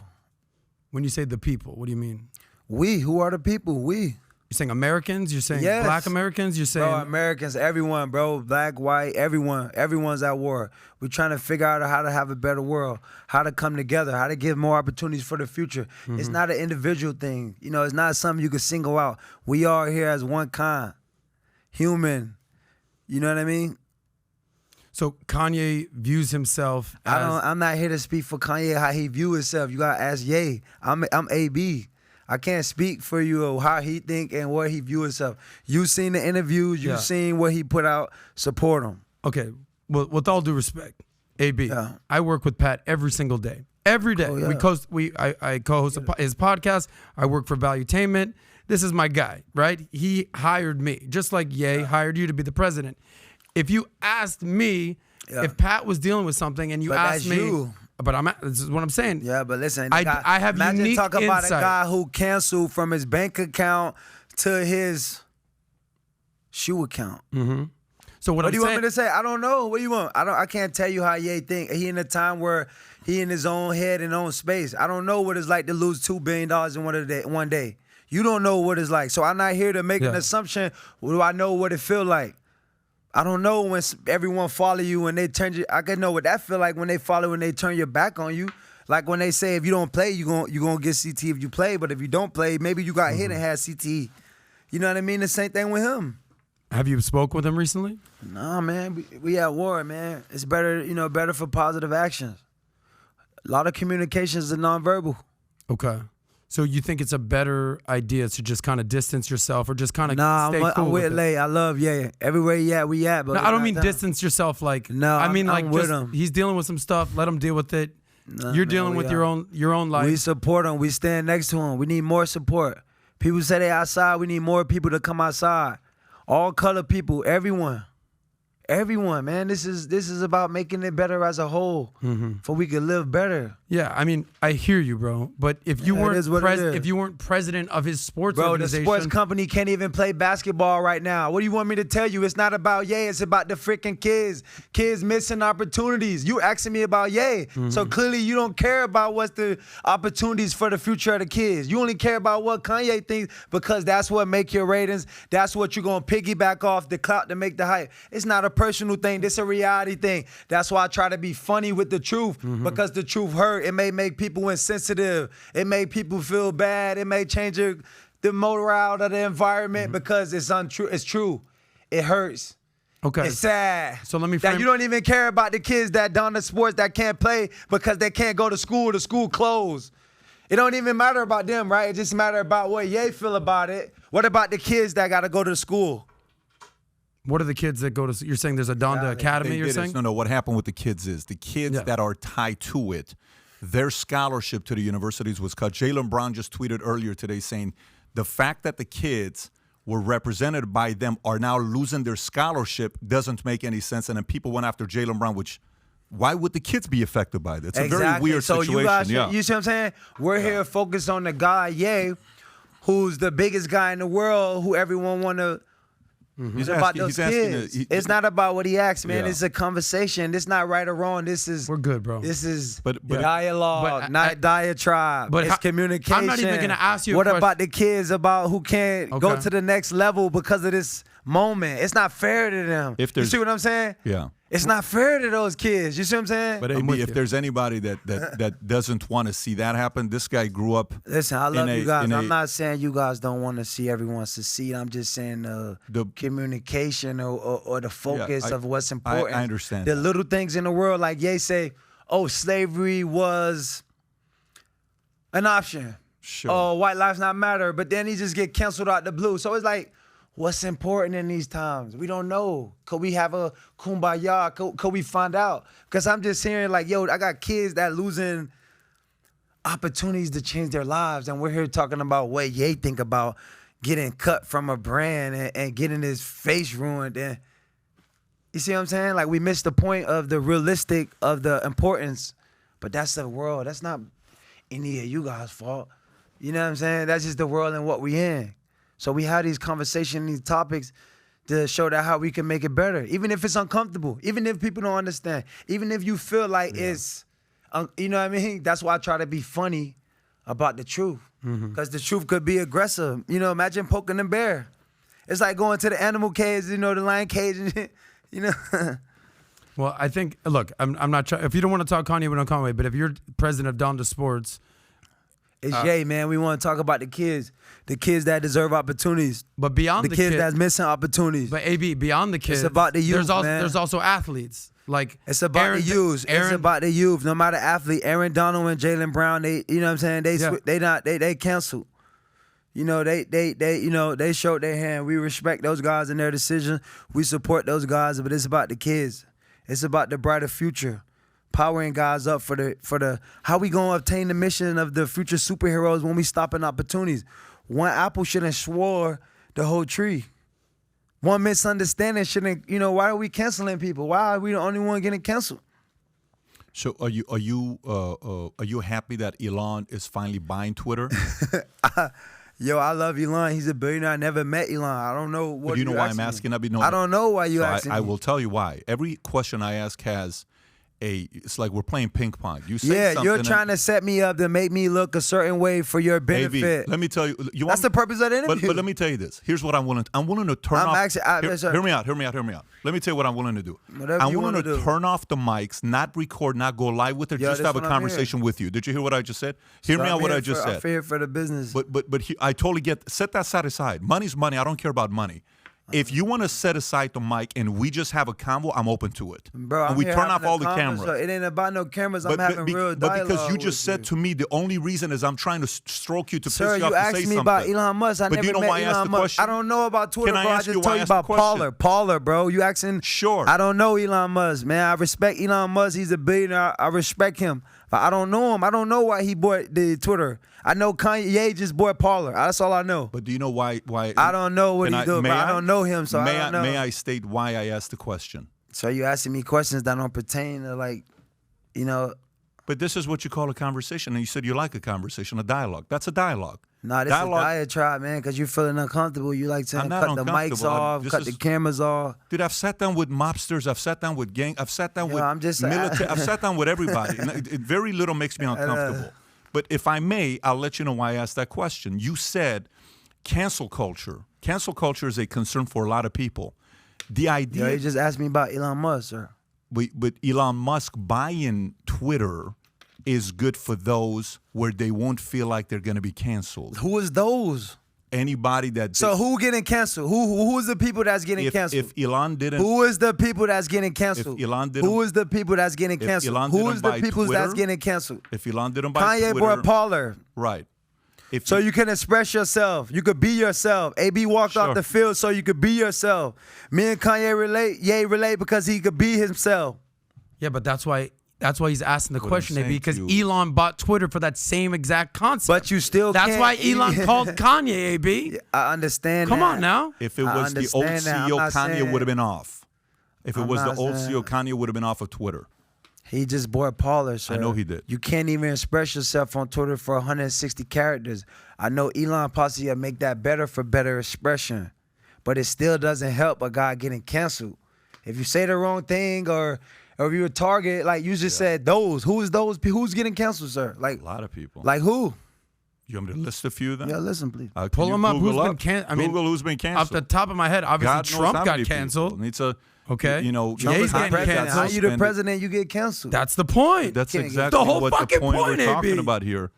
When you say the people, what do you mean? We. Who are the people? We. You're saying Americans? You're saying black Americans? You're saying... Bro, Americans, everyone, bro. Black, white, everyone. Everyone's at war. We're trying to figure out how to have a better world, how to come together, how to give more opportunities for the future. Mm-hmm. It's not an individual thing. You know, it's not something you can single out. We are here as one kind. Human. You know what I mean? So Kanye views himself as... I'm not here to speak for Kanye how he views himself. You got to ask Ye. I'm AB. I can't speak for you of how he think and what he views himself. You seen the interviews. You seen what he put out. Support him. Okay. Well, with all due respect, AB, Yeah. I work with Pat every single day. Every day. Oh, yeah. I co-host his podcast. I work for Valuetainment. This is my guy, right? He hired me, just like Ye hired you to be the president. If you asked me if Pat was dealing with something and you asked me, this is what I'm saying. Yeah, but listen, I have imagine unique talk about insight. a guy who canceled from his bank account to his shoe account. Mm-hmm. So what do you want me to say? I don't know. What do you want? I can't tell you how Ye think. He in a time where he in his own head and own space. I don't know what it's like to lose $2 billion in one day. You don't know what it's like. So I'm not here to make an assumption. Do I know what it feel like? I don't know when everyone follow you and they turn you. I can know what that feel like when they follow and they turn your back on you. Like when they say if you don't play, you gonna get CT if you play. But if you don't play, maybe you got hit and had CT. You know what I mean? The same thing with him. Have you spoke with him recently? Nah, man. We at war, man. It's better, better for positive actions. A lot of communications are nonverbal. Okay. So you think it's a better idea to just kind of distance yourself or just kind of stay cool I'm with it? Lay. I love Everywhere he at, we at. But No, I don't mean distance yourself like. No, I mean I'm like with just him. he's dealing with some stuff. Let him deal with it. Nah, You're man, dealing with your own life. We support him. We stand next to him. We need more support. People say they outside. We need more people to come outside. All color people, everyone. Everyone, man. This is about making it better as a whole, for we could live better. Yeah, I mean, I hear you, bro. But if you weren't president of his sports organization, the sports company can't even play basketball right now. What do you want me to tell you? It's not about Ye. It's about the freaking kids. Kids missing opportunities. You asking me about Ye. So clearly you don't care about what's the opportunities for the future of the kids. You only care about what Kanye thinks because that's what make your ratings. That's what you're going to piggyback off the clout to make the hype. It's not a personal thing. This is a reality thing. That's why I try to be funny with the truth because the truth hurt. It may make people insensitive. It may people feel bad. It may change the morale of the environment because it's untrue. It's true. It hurts. okay, It's sad. So let me that frame- you don't even care about the kids that done the sports that can't play because they can't go to school. The school closed. It don't even matter about them, right? It just matter about what Ye feel about it. What about the kids that got to go to school? What are the kids that go to? You're saying there's a Donda Academy. You're saying No. What happened with the kids is the kids that are tied to it, their scholarship to the universities was cut. Jalen Brown just tweeted earlier today saying the fact that the kids were represented by them are now losing their scholarship doesn't make any sense. And then people went after Jalen Brown, which why would the kids be affected by this? It's a very weird situation. You guys, you see what I'm saying? We're here focused on the guy, Ye, who's the biggest guy in the world, who everyone want to. It's about those kids. It's not about what he asked, man. It's a conversation. It's not right or wrong. We're good, bro. This is but dialogue, not diatribe. But it's communication. I'm not even going to ask you. What about the kids about who can't go Okay. to the next level because of this moment? It's not fair to them. You see what I'm saying? Yeah. It's not fair to those kids. You see what I'm saying? But AB, if there's anybody that doesn't want to see that happen, this guy grew up. Listen, I love you guys. I'm not saying you guys don't want to see everyone succeed. I'm just saying the communication or the focus of what's important. I understand. The little things in the world, like Ye say, oh, slavery was an option. Sure. Oh, white lives not matter. But then he just get canceled out the blue. So it's like, what's important in these times? We don't know. Could we have a kumbaya? Could we find out? Because I'm just hearing like, yo, I got kids that losing opportunities to change their lives. And we're here talking about what Ye think about getting cut from a brand and getting his face ruined. And you see what I'm saying? Like we missed the point of the realistic of the importance. But that's the world. That's not any of you guys' fault. You know what I'm saying? That's just the world and what we in. So we have these conversations, these topics to show that how we can make it better, even if it's uncomfortable, even if people don't understand, even if you feel like it's, you know what I mean? That's why I try to be funny about the truth, because the truth could be aggressive. You know, imagine poking a bear. It's like going to the animal cage, the lion cage, and shit, Well, I think, look, I'm not trying. If you don't want to talk Kanye, we don't Kanye. But if you're president of Donda Sports, it's Ye, man. We want to talk about the kids that deserve opportunities. But beyond the kids that's missing opportunities. But AB, beyond the kids, it's about the youth, there's also athletes. Like it's about the youth. It's about the youth. No matter athlete, Aaron Donald and Jalen Brown, they, you know what I'm saying? They canceled. They showed their hand. We respect those guys and their decision. We support those guys, but it's about the kids. It's about the brighter future. powering guys up for the how we gonna obtain the mission of the future superheroes when we stopping opportunities. One apple shouldn't swore the whole tree. One misunderstanding shouldn't, why are we canceling people? Why are we the only one getting canceled? So are you happy that Elon is finally buying Twitter? Yo, I love Elon. He's a billionaire. I never met Elon. I don't know what. Do you know why I'm asking? I don't know why you asking. I will tell you why. Every question I ask has it's like we're playing ping pong. You say something. You're trying to set me up to make me look a certain way for your benefit. AB, let me tell you. That's the purpose of the interview. But let me tell you this. Here's what I'm willing to turn off. Hear me out. Let me tell you what I'm willing to do. I'm willing to turn off the mics, not record, not go live with it, just have a conversation with you. Did you hear what I just said? Hear me out what I just said. I'm here for the business. But I totally set that side aside. Money's money. I don't care about money. If you want to set aside the mic and we just have a convo, I'm open to it. Bro, and we turn off all the cameras. So it ain't about no cameras. I'm having real dialogue. But because you just said to me, the only reason is I'm trying to stroke you to piss you off to say something. Sir, you asked me about Elon Musk. But do you know why I asked the question? I don't know about Twitter, bro. I just told you about Parler, bro. You asking? Sure. I don't know Elon Musk, man. I respect Elon Musk. He's a billionaire. I respect him. But I don't know him. I don't know why he bought the Twitter. I know Kanye just bought Parler. That's all I know. But do you know why? I don't know what he's doing, but I don't know him, so I don't know. May I state why I asked the question? So you asking me questions that don't pertain to But this is what you call a conversation, and you said you like a conversation, a dialogue. That's a dialogue. Nah, this is a diatribe, man, because you're feeling uncomfortable. You like saying cut the mics off, cut the cameras off. Dude, I've sat down with mobsters. I've sat down with gang. I've sat down with military. I've sat down with everybody. Very little makes me uncomfortable. But if I may, I'll let you know why I asked that question. You said cancel culture. Cancel culture is a concern for a lot of people. The idea. Yeah, you just asked me about Elon Musk, sir. But Elon Musk buying Twitter is good for those where they won't feel like they're going to be canceled. Who is those? Anybody that. So who getting canceled? Who's the people that's getting canceled? If Elon didn't. Who is the people that's getting canceled? If Elon didn't. Who is the people that's getting canceled? Who is the people that's getting canceled? If Elon didn't buy Twitter. Kanye bought Parler. Right. So you can express yourself. You could be yourself. AB walked off the field so you could be yourself. Me and Kanye relate because he could be himself. Yeah, but that's why he's asking the question, AB, because Elon bought Twitter for that same exact concept. But you still That's why Elon called Kanye, AB. I understand Come on now. If it was the old CEO, Kanye would have been off. If it was the old CEO, Kanye would have been off of Twitter. He just bought Parler, sir. I know he did. You can't even express yourself on Twitter for 160 characters. I know Elon possibly make that better for better expression, but it still doesn't help a guy getting canceled. If you say the wrong thing or if you're a target, like you just said, who is those? Who's getting canceled, sir? Like a lot of people. Like who? You want me to list a few then? Yeah, listen, please. Pull them up. Google who's been canceled. Off the top of my head, obviously Trump got canceled. Okay. Jay's getting canceled. How you the president, you get canceled? That's the point. That's exactly the whole what fucking the point we're talking AB. about here.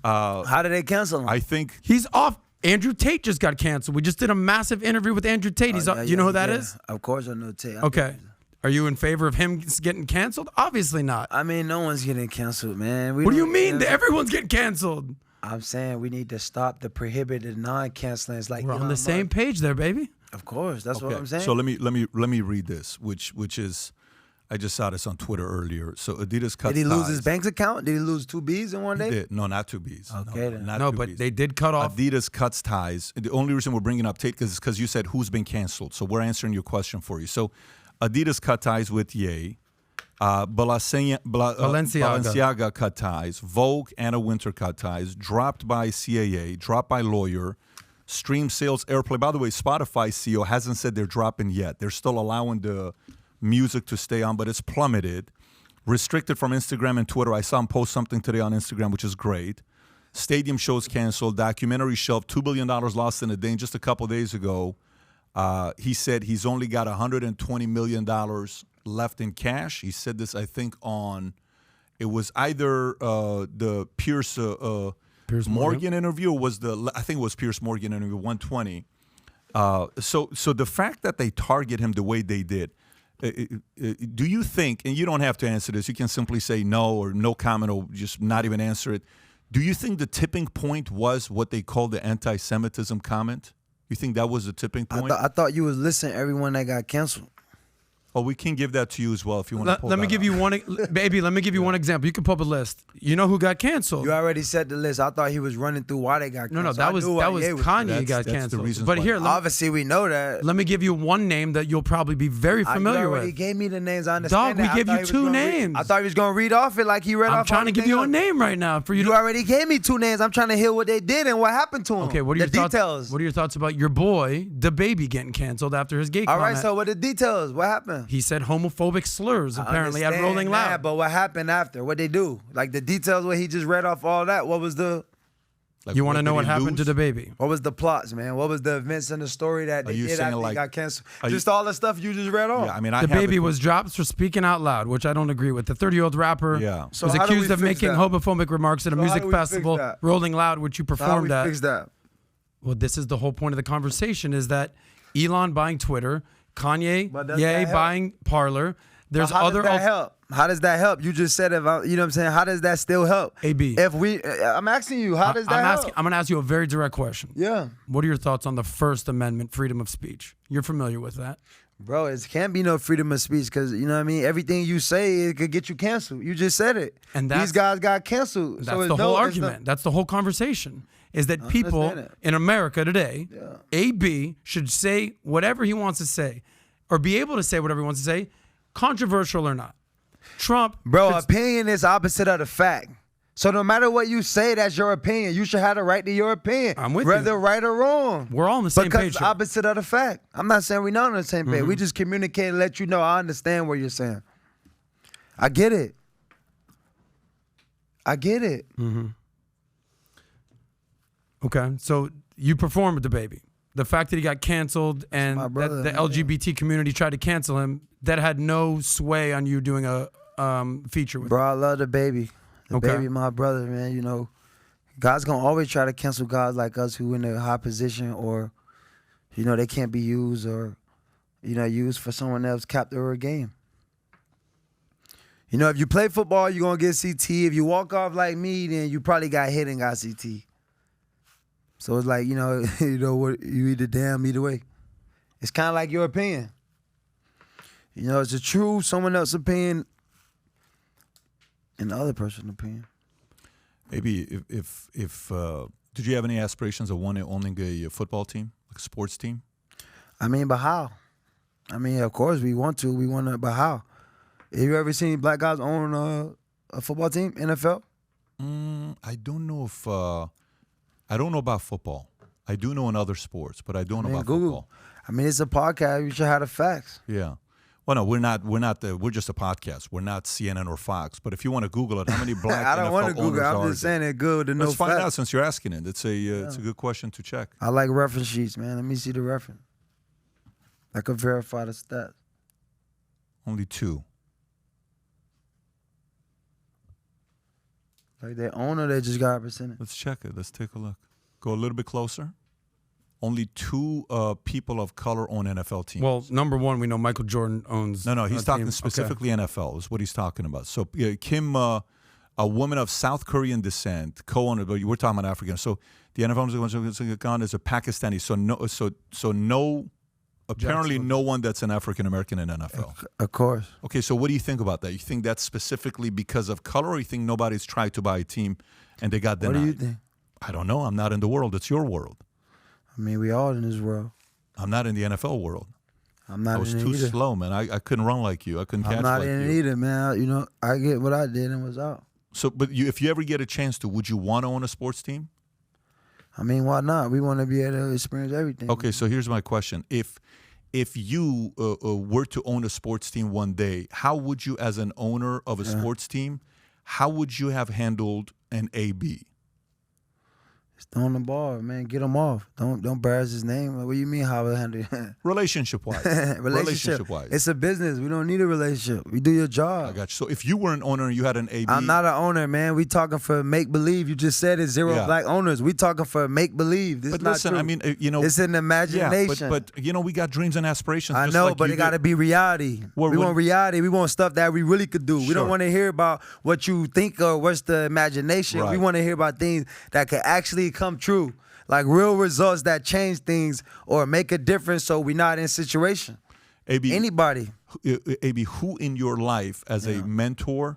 How did they cancel him? I think he's off. Andrew Tate just got canceled. We just did a massive interview with Andrew Tate. He's you know who that is? Of course I know Tate. Okay. Are you in favor of him getting canceled? Obviously not. I mean, no one's getting canceled, man. What do you mean? Everyone's getting canceled. I'm saying we need to stop the prohibited non-canceling. It's like we're on the same page there, baby. Of course, that's what I'm saying. So let me read this, which is, I just saw this on Twitter earlier. So Adidas cut. Did he lose his bank account? Did he lose 2 Bs in one day? He did. No, not 2 Bs. Okay, no, but Bs. They did cut off. Adidas cuts ties. The only reason we're bringing up Tate is because you said who's been canceled. So we're answering your question for you. So Adidas cut ties with Ye. Balenciaga cut ties. Vogue, Anna Wintour cut ties. Dropped by CAA. Dropped by Lawyer. Stream sales, airplay. By the way, Spotify CEO hasn't said they're dropping yet. They're still allowing the music to stay on, but it's plummeted. Restricted from Instagram and Twitter. I saw him post something today on Instagram, which is great. Stadium shows canceled. Documentary shelved. $2 billion lost in a day. And just a couple days ago, he said he's only got $120 million left in cash. He said this, I think, it was either the Pierce Morgan interview or I think it was Pierce Morgan interview, 120. So the fact that they target him the way they did, do you think, and you don't have to answer this, you can simply say no or no comment or just not even answer it. Do you think the tipping point was what they call the anti-Semitism comment? You think that was the tipping point? I thought you was listening to everyone that got canceled. Oh, we can give that to you as well if you want to pull Let me that give out. you one, baby. Let me give you one example. You can pull up a list. You know who got canceled? You already said the list. I thought he was running through why they got canceled. No, that was Kanye got that's the canceled. reasons But why. here, Obviously, we know that. let me give you one name that you'll probably be very familiar You already with. gave me the names. I understand Dog, we that. give you two names. I thought he was going to read off it like he read off. I'm trying to give you a name right now for you. You already gave me two names. I'm trying to hear what they did and what happened to them. Okay, what are your thoughts? details? What are your thoughts about your boy, the baby, getting canceled after his gay All comment? right, so what are the details? What happened? He said homophobic slurs apparently at I Rolling understand Loud. that, but what happened after? What they do? Like the details where he just read off all that. What was the You want to know did what he happened to lose? the baby? What was the plots, man? What was the events in the story that they you did saying after he like- got canceled? are Just you- all the stuff you just read off. Yeah, I mean, I The have baby it. was dropped for speaking out loud, which I don't agree with. The 30-year-old rapper Yeah. So was how do we accused of fix making that? homophobic remarks at a So how music do we fix festival, that? Rolling Loud, which you So how we performed at. fix that? Well, this is the whole point of the conversation: is that Elon buying Twitter, Kanye, But does that help? buying Parler. There's How other does that help? How does that help? You just said you know what I'm saying? How does that still help? AB. If we, I'm asking you, how does that help? I'm going to ask you a very direct question. Yeah. What are your thoughts on the First Amendment, freedom of speech? You're familiar with that. Bro, it can't be no freedom of speech because, you know what I mean? Everything you say, it could get you canceled. You just said it. And these guys got canceled. That's so it's the whole it's argument. That's the whole conversation. Is that people understand it. in America today, Yeah. AB should say whatever he wants to say, or be able to say whatever he wants to say, controversial or not. Trump, Bro, should- opinion is opposite of the fact. So no matter what you say, that's your opinion. You should have the right to your opinion. I'm with whether you. right or wrong. We're all on the same because page it's here. opposite of the fact. I'm not saying we're not on the same page. We just communicate and let you know I understand what you're saying. I get it. I get it. Okay, so you performed with the baby. The fact that he got canceled and my brother, that the LGBT community tried to cancel him, that had no sway on you doing a feature with him. Bro, I love the baby. The Okay. baby, my brother, man. You know, God's going to always try to cancel guys like us who in a high position or, you know, they can't be used or, you know, used for someone else capture a game. You know, if you play football, you're going to get CT. If you walk off like me, then you probably got hit and got CT. So it's like, you know what, you either damn either way. It's kind of like your opinion. You know, it's a true someone else's opinion and the other person's opinion. Maybe if did you have any aspirations of owning a football team, like a sports team? I mean, but how? I mean, of course we want to. We want to, but how? Have you ever seen black guys own a football team, NFL? I don't know if I don't know about football. I do know in other sports, but I don't know Man, about Google. football. I mean, it's a podcast. You should have the facts. Yeah. Well, no, we're not. We're just a podcast. We're not CNN or Fox. But if you want to Google it, how many black I don't NFL want to Google. owners I'm are just there? saying it good to know Let's find out facts. since you're asking it. It's a good question to check. I like reference sheets, man. Let me see the reference. I could verify the stats. Only 2. Like their owner, they just got represented. Let's check it. Let's take a look. Go a little bit closer. Only 2 people of color own NFL teams. Well, number one, we know Michael Jordan owns. No, he's a talking team. specifically NFL is what he's talking about. So Kim, a woman of South Korean descent, co-owner, but we're talking about African. So the NFL is a Pakistani. So no, apparently no one that's an African American in NFL. Of course. Okay, so what do you think about that? You think that's specifically because of color, or you think nobody's tried to buy a team and they got denied? What do you think? I don't know. I'm not in the world. It's your world. I mean, we all in this world. I'm not in the NFL world. I'm not I was in it too either. slow, man. I couldn't run like you. I couldn't catch I'm not like in you. it either, man. You know, I get what I did and was out. So, but if you ever get a chance to, would you want to own a sports team? I mean, why not? We want to be able to experience everything. Okay, so here's my question: If you were to own a sports team one day, how would you, as an owner of a sports team, how would you have handled an AB? Just throwing the ball, man. Get him off. Don't embarrass his name. What do you mean how I handle it? Relationship-wise. Relationship-wise. It's a business. We don't need a relationship. We do your job. I got you. So if you were an owner and you had an AB, I'm not an owner, man. We talking for make believe. You just said it's zero Yeah. black owners. We talking for make believe. This But is not listen, true. I mean, it's an yeah, imagination. but we got dreams and aspirations. I just know, like but you it got to did. be reality. Well, we when- want reality. We want stuff that we really could do. We Sure. don't want to hear about what you think or what's the imagination. We Right. want to hear about things that could actually come true, like real results that change things or make a difference so we're not in situation. AB, Anybody. AB, who in your life as a mentor,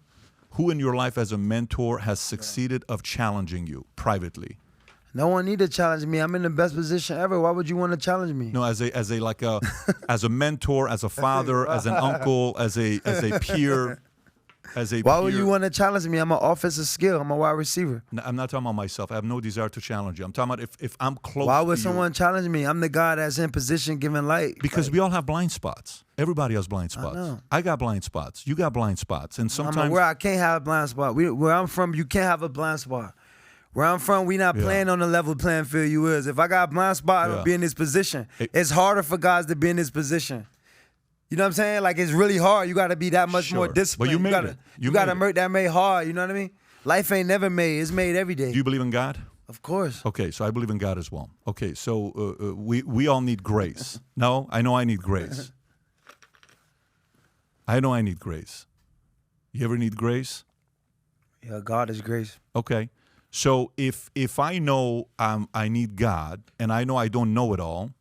has succeeded of challenging you privately? No one need to challenge me. I'm in the best position ever. Why would you want to challenge me? No, as a as a mentor, as a father, as an uncle, as a peer, Why would you want to challenge me? I'm an offensive skill. I'm a wide receiver. No, I'm not talking about myself. I have no desire to challenge you. I'm talking about if I'm close. Why would to someone challenge me? I'm the guy that's in position giving light. Because we all have blind spots. Everybody has blind spots. I got blind spots. You got blind spots, and sometimes where I can't have a blind spot. Where I'm from, you can't have a blind spot. Where I'm from, we not playing on the level playing field you is. If I got a blind spot, I would be in this position. It's harder for guys to be in this position. You know what I'm saying? Like, it's really hard. You got to be that much more disciplined. But you made it. You got to make that made hard. You know what I mean? Life ain't never made. It's made every day. Do you believe in God? Of course. Okay, so I believe in God as well. Okay, so we all need grace. No, I know I need grace. I know I need grace. You ever need grace? Yeah, God is grace. Okay. So if I know I need God and I know I don't know it all,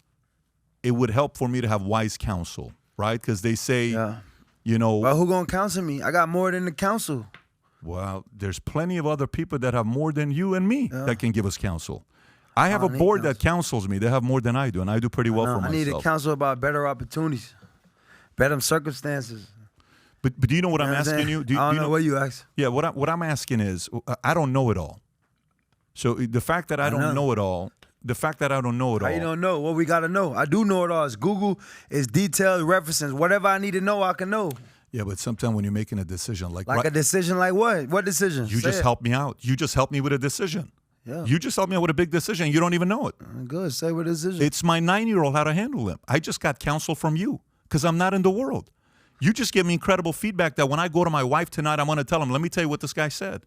it would help for me to have wise counsel, right? Because they say, you know. Well, who gonna counsel me? I got more than the counsel. Well, there's plenty of other people that have more than you and me that can give us counsel. I have a board that counsels me. They have more than I do, and I do pretty well for myself. I need a counsel about better opportunities, better circumstances. But do you know what I'm asking you? I don't know what you ask. Yeah, what I'm asking is, I don't know it all. So the fact that I don't know it all, How you don't know? What we got to know? I do know it all. It's Google. It's detailed references. Whatever I need to know, I can know. Yeah, but sometimes when you're making a decision, like a decision like what? What decision? You just help me out. You just help me with a decision. Yeah. You just help me out with a big decision. You don't even know it. Good. Say what decision. It's my 9-year-old how to handle them. I just got counsel from you because I'm not in the world. You just give me incredible feedback that when I go to my wife tonight, I'm going to tell him, let me tell you what this guy said.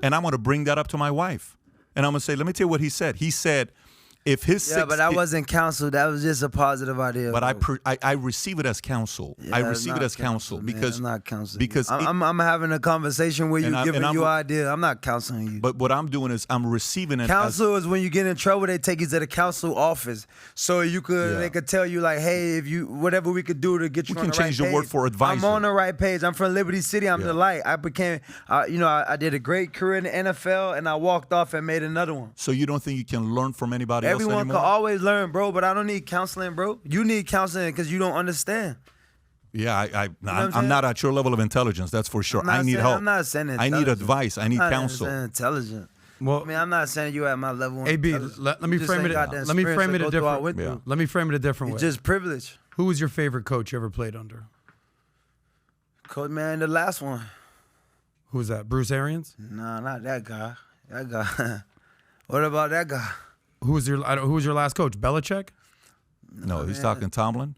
And I'm going to bring that up to my wife. And I'm going to say, let me tell you what he said. He said, if his but that wasn't counsel. That was just a positive idea. But I receive it as counsel. I receive it as counsel because I'm not counseling. Because I'm having a conversation where you're giving your idea. I'm not counseling you. But what I'm doing is I'm receiving it. Counsel is when you get in trouble, they take you to the counsel office, so you could they could tell you like, hey, if you whatever we could do to get you on the right page. We can change the word for advisor. I'm on the right page. I'm from Liberty City. I'm the light. I became, I did a great career in the NFL, and I walked off and made another one. So you don't think you can learn from anybody else anymore? Everyone can always learn, bro, but I don't need counseling, bro. You need counseling because you don't understand. Yeah, I'm not at your level of intelligence, that's for sure. I need help. I'm not saying I need advice. I need counsel. I'm not intelligent. Well, I mean, I'm not saying you at my level. AB, let me frame it. Let me frame it a different. Let me frame it a different way. It's just privilege. Who was your favorite coach you ever played under? Coach, man, the last one. Who was that? Bruce Arians? Nah, not that guy. That guy. What about that guy? Who was your last coach? Belichick? No, he's talking Tomlin.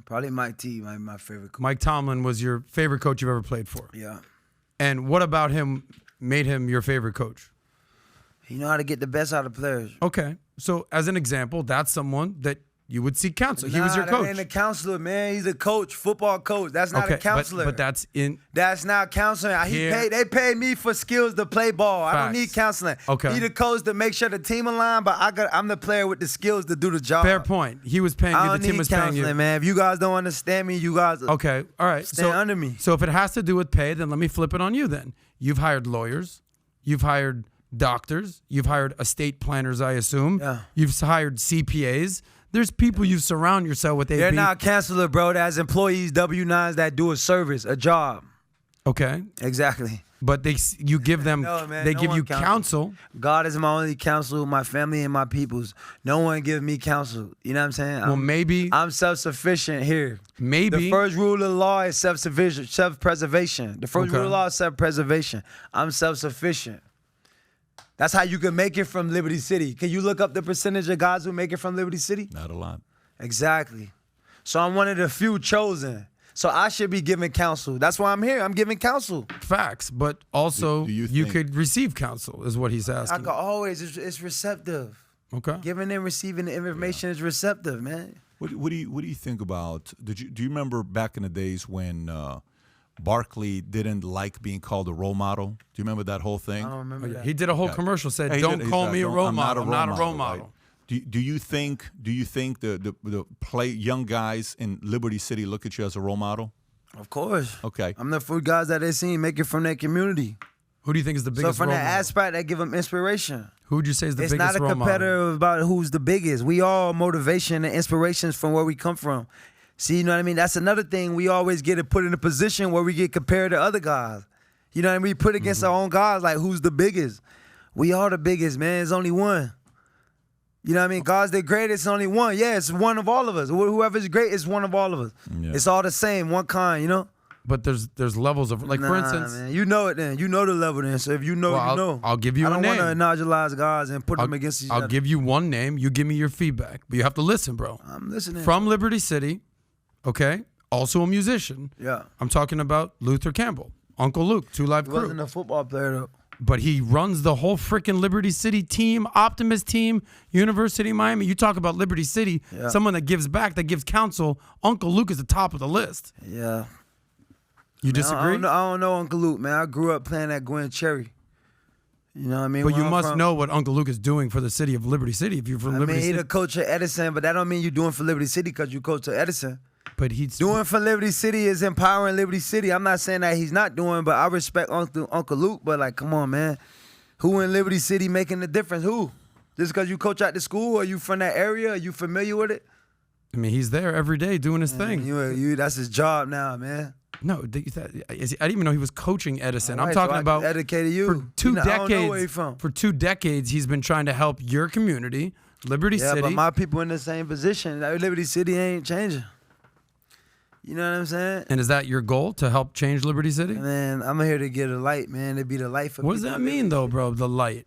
Probably Mike T, my favorite coach. Mike Tomlin was your favorite coach you've ever played for. Yeah. And what about him made him your favorite coach? He know how to get the best out of players. Okay. So as an example, that's someone that you would seek counsel. He was your coach. That ain't a counselor, man. He's a coach, football coach. That's not a counselor. But that's in. That's not counseling. They paid me for skills to play ball. Facts. I don't need counseling. Okay. He the coach to make sure the team aligned, but I'm the player with the skills to do the job. Fair point. He was paying you. The team was paying you. Man. If you guys don't understand me, you guys. Okay. All right. Stand under me. So if it has to do with pay, then let me flip it on you. Then you've hired lawyers, you've hired doctors, you've hired estate planners, I assume. Yeah. You've hired CPAs. There's people you surround yourself with. They're not counselor, bro. That's employees, W-9s that do a service, a job. Okay. Exactly. But you give them, they give you counsel. God is my only counsel, my family and my peoples. No one gives me counsel. You know what I'm saying? Well, maybe. I'm self-sufficient here. Maybe. The first rule of law is self-preservation. The first rule of law is self-preservation. I'm self-sufficient. That's how you can make it from Liberty City. Can you look up the percentage of guys who make it from Liberty City? Not a lot. Exactly. So I'm one of the few chosen. So I should be giving counsel. That's why I'm here. I'm giving counsel. Facts. But also, you could receive counsel, is what he's asking. I can always. It's receptive. Okay. Giving and receiving the information is receptive, man. What do you think about? Do you remember back in the days when Barkley didn't like being called a role model? Do you remember that whole thing? I don't remember that. He did a whole commercial said, "Don't call me a role model. I'm not a role model." Right? Do you think the young guys in Liberty City look at you as a role model? Of course. Okay. I'm the first guys that they seen make it from their community. Who do you think is the So biggest from role that model? aspect, that give them inspiration. Who would you say is the It's biggest not a role model? competitor about who's the biggest. We all motivation and inspirations from where we come from. See, you know what I mean? That's another thing. We always get it put in a position where we get compared to other guys. You know what I mean? We put against our own guys, like who's the biggest? We are the biggest, man. There's only one. You know what I mean? God's the greatest, only one. Yeah, it's one of all of us. Whoever's great is one of all of us. Yeah. It's all the same, one kind, you know? But there's levels of, like, for instance, man, you know it then. You know the level then. So if you know, Well, you know. I'll give you I a don't name. want to analogize guys and put them against each other. I'll give you one name. You give me your feedback, but you have to listen, bro. I'm listening. From Liberty City, okay? Also a musician. Yeah. I'm talking about Luther Campbell, Uncle Luke, Two Live He Crew. wasn't a football player, though. But he runs the whole freaking Liberty City team, Optimist team, University of Miami. You talk about Liberty City, Yeah. someone that gives back, that gives counsel. Uncle Luke is the top of the list. Yeah. You Man, disagree? I don't know Uncle Luke, man. I grew up playing at Gwen Cherry. You know what I mean? But Where you I'm must from. know what Uncle Luke is doing for the city of Liberty City. If you're from I Liberty mean, he City, the coach at Edison, but that don't mean you're doing for Liberty City because you coach at Edison. but he's Doing for Liberty City is empowering Liberty City. I'm not saying that he's not doing, but I respect Uncle Luke. But like, come on, man. Who in Liberty City making the difference? Who? Just because you coach at the school or you from that area? Are you familiar with it? I mean, he's there every day doing his thing. You, that's his job now, man. No, I didn't even know he was coaching Edison. All I'm right, talking so I about educated you. for 2 You know, I don't know where he decades. from. For 2 decades, he's been trying to help your community, Liberty Yeah, City. but my people in the same position. Like, Liberty City ain't changing. You know what I'm saying? And is that your goal, to help change Liberty City? Man, I'm here to get a light, man. To be the light for What does people that in mean, though, bro? The light.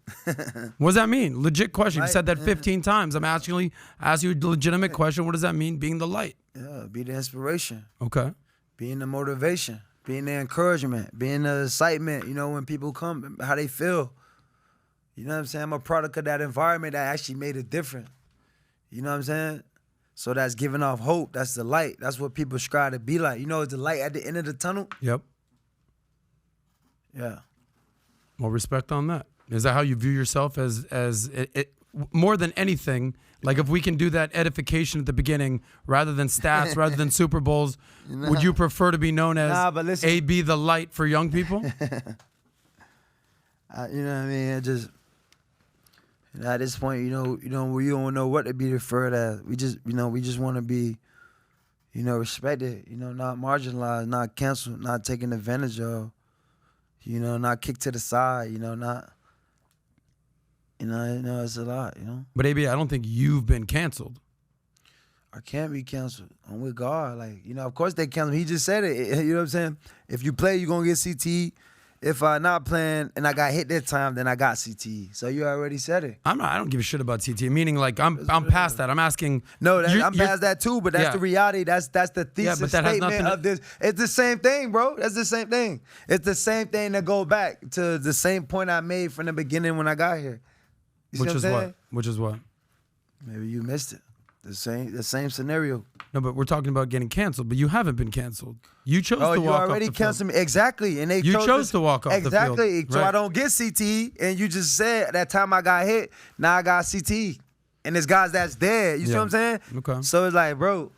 What does that mean? Legit question. You Light, said that man. 15 times. I'm asking you a legitimate question. What does that mean, being the light? Yeah, be the inspiration, Okay. being the motivation, being the encouragement, being the excitement, you know, when people come, how they feel. You know what I'm saying? I'm a product of that environment that actually made a difference. You know what I'm saying? So that's giving off hope. That's the light. That's what people strive to be like. You know, it's the light at the end of the tunnel. Yep. Yeah. Well, respect on that. Is that how you view yourself as more than anything? Like, if we can do that edification at the beginning, rather than stats, rather than Super Bowls, would you prefer to be known as Nah, but listen. AB the light for young people? You know what I mean? It just at this point, we don't know what to be referred as. We just want to be, respected. Not marginalized, not canceled, not taken advantage of. Not kicked to the side. Not. It's a lot. But AB, I don't think you've been canceled. I can't be canceled. I'm with God. Of course they cancel me. He just said it. You know what I'm saying? If you play, you're gonna get CTE. If I'm not playing and I got hit that time, then I got CTE. So you already said it. I don't give a shit about CTE. Meaning, like, I'm past that. I'm asking. No, you're- I'm you're- past that too, but that's Yeah. the reality. That's the thesis but that has statement nothing to- of this. It's the same thing, bro. That's the same thing. It's the same thing that go back to the same point I made from the beginning when I got here. You see Which is I'm what? saying? Which is what? Maybe you missed it. The same scenario. No, but we're talking about getting canceled. But you haven't been canceled. You chose Oh, to you walk already off the field. canceled me. Exactly. And they You chose to walk off the field. Exactly. So Right. I don't get CTE. And you just said that time I got hit, now I got CTE. And there's guys that's dead. You see Yeah. what I'm saying? Okay. So it's like, bro,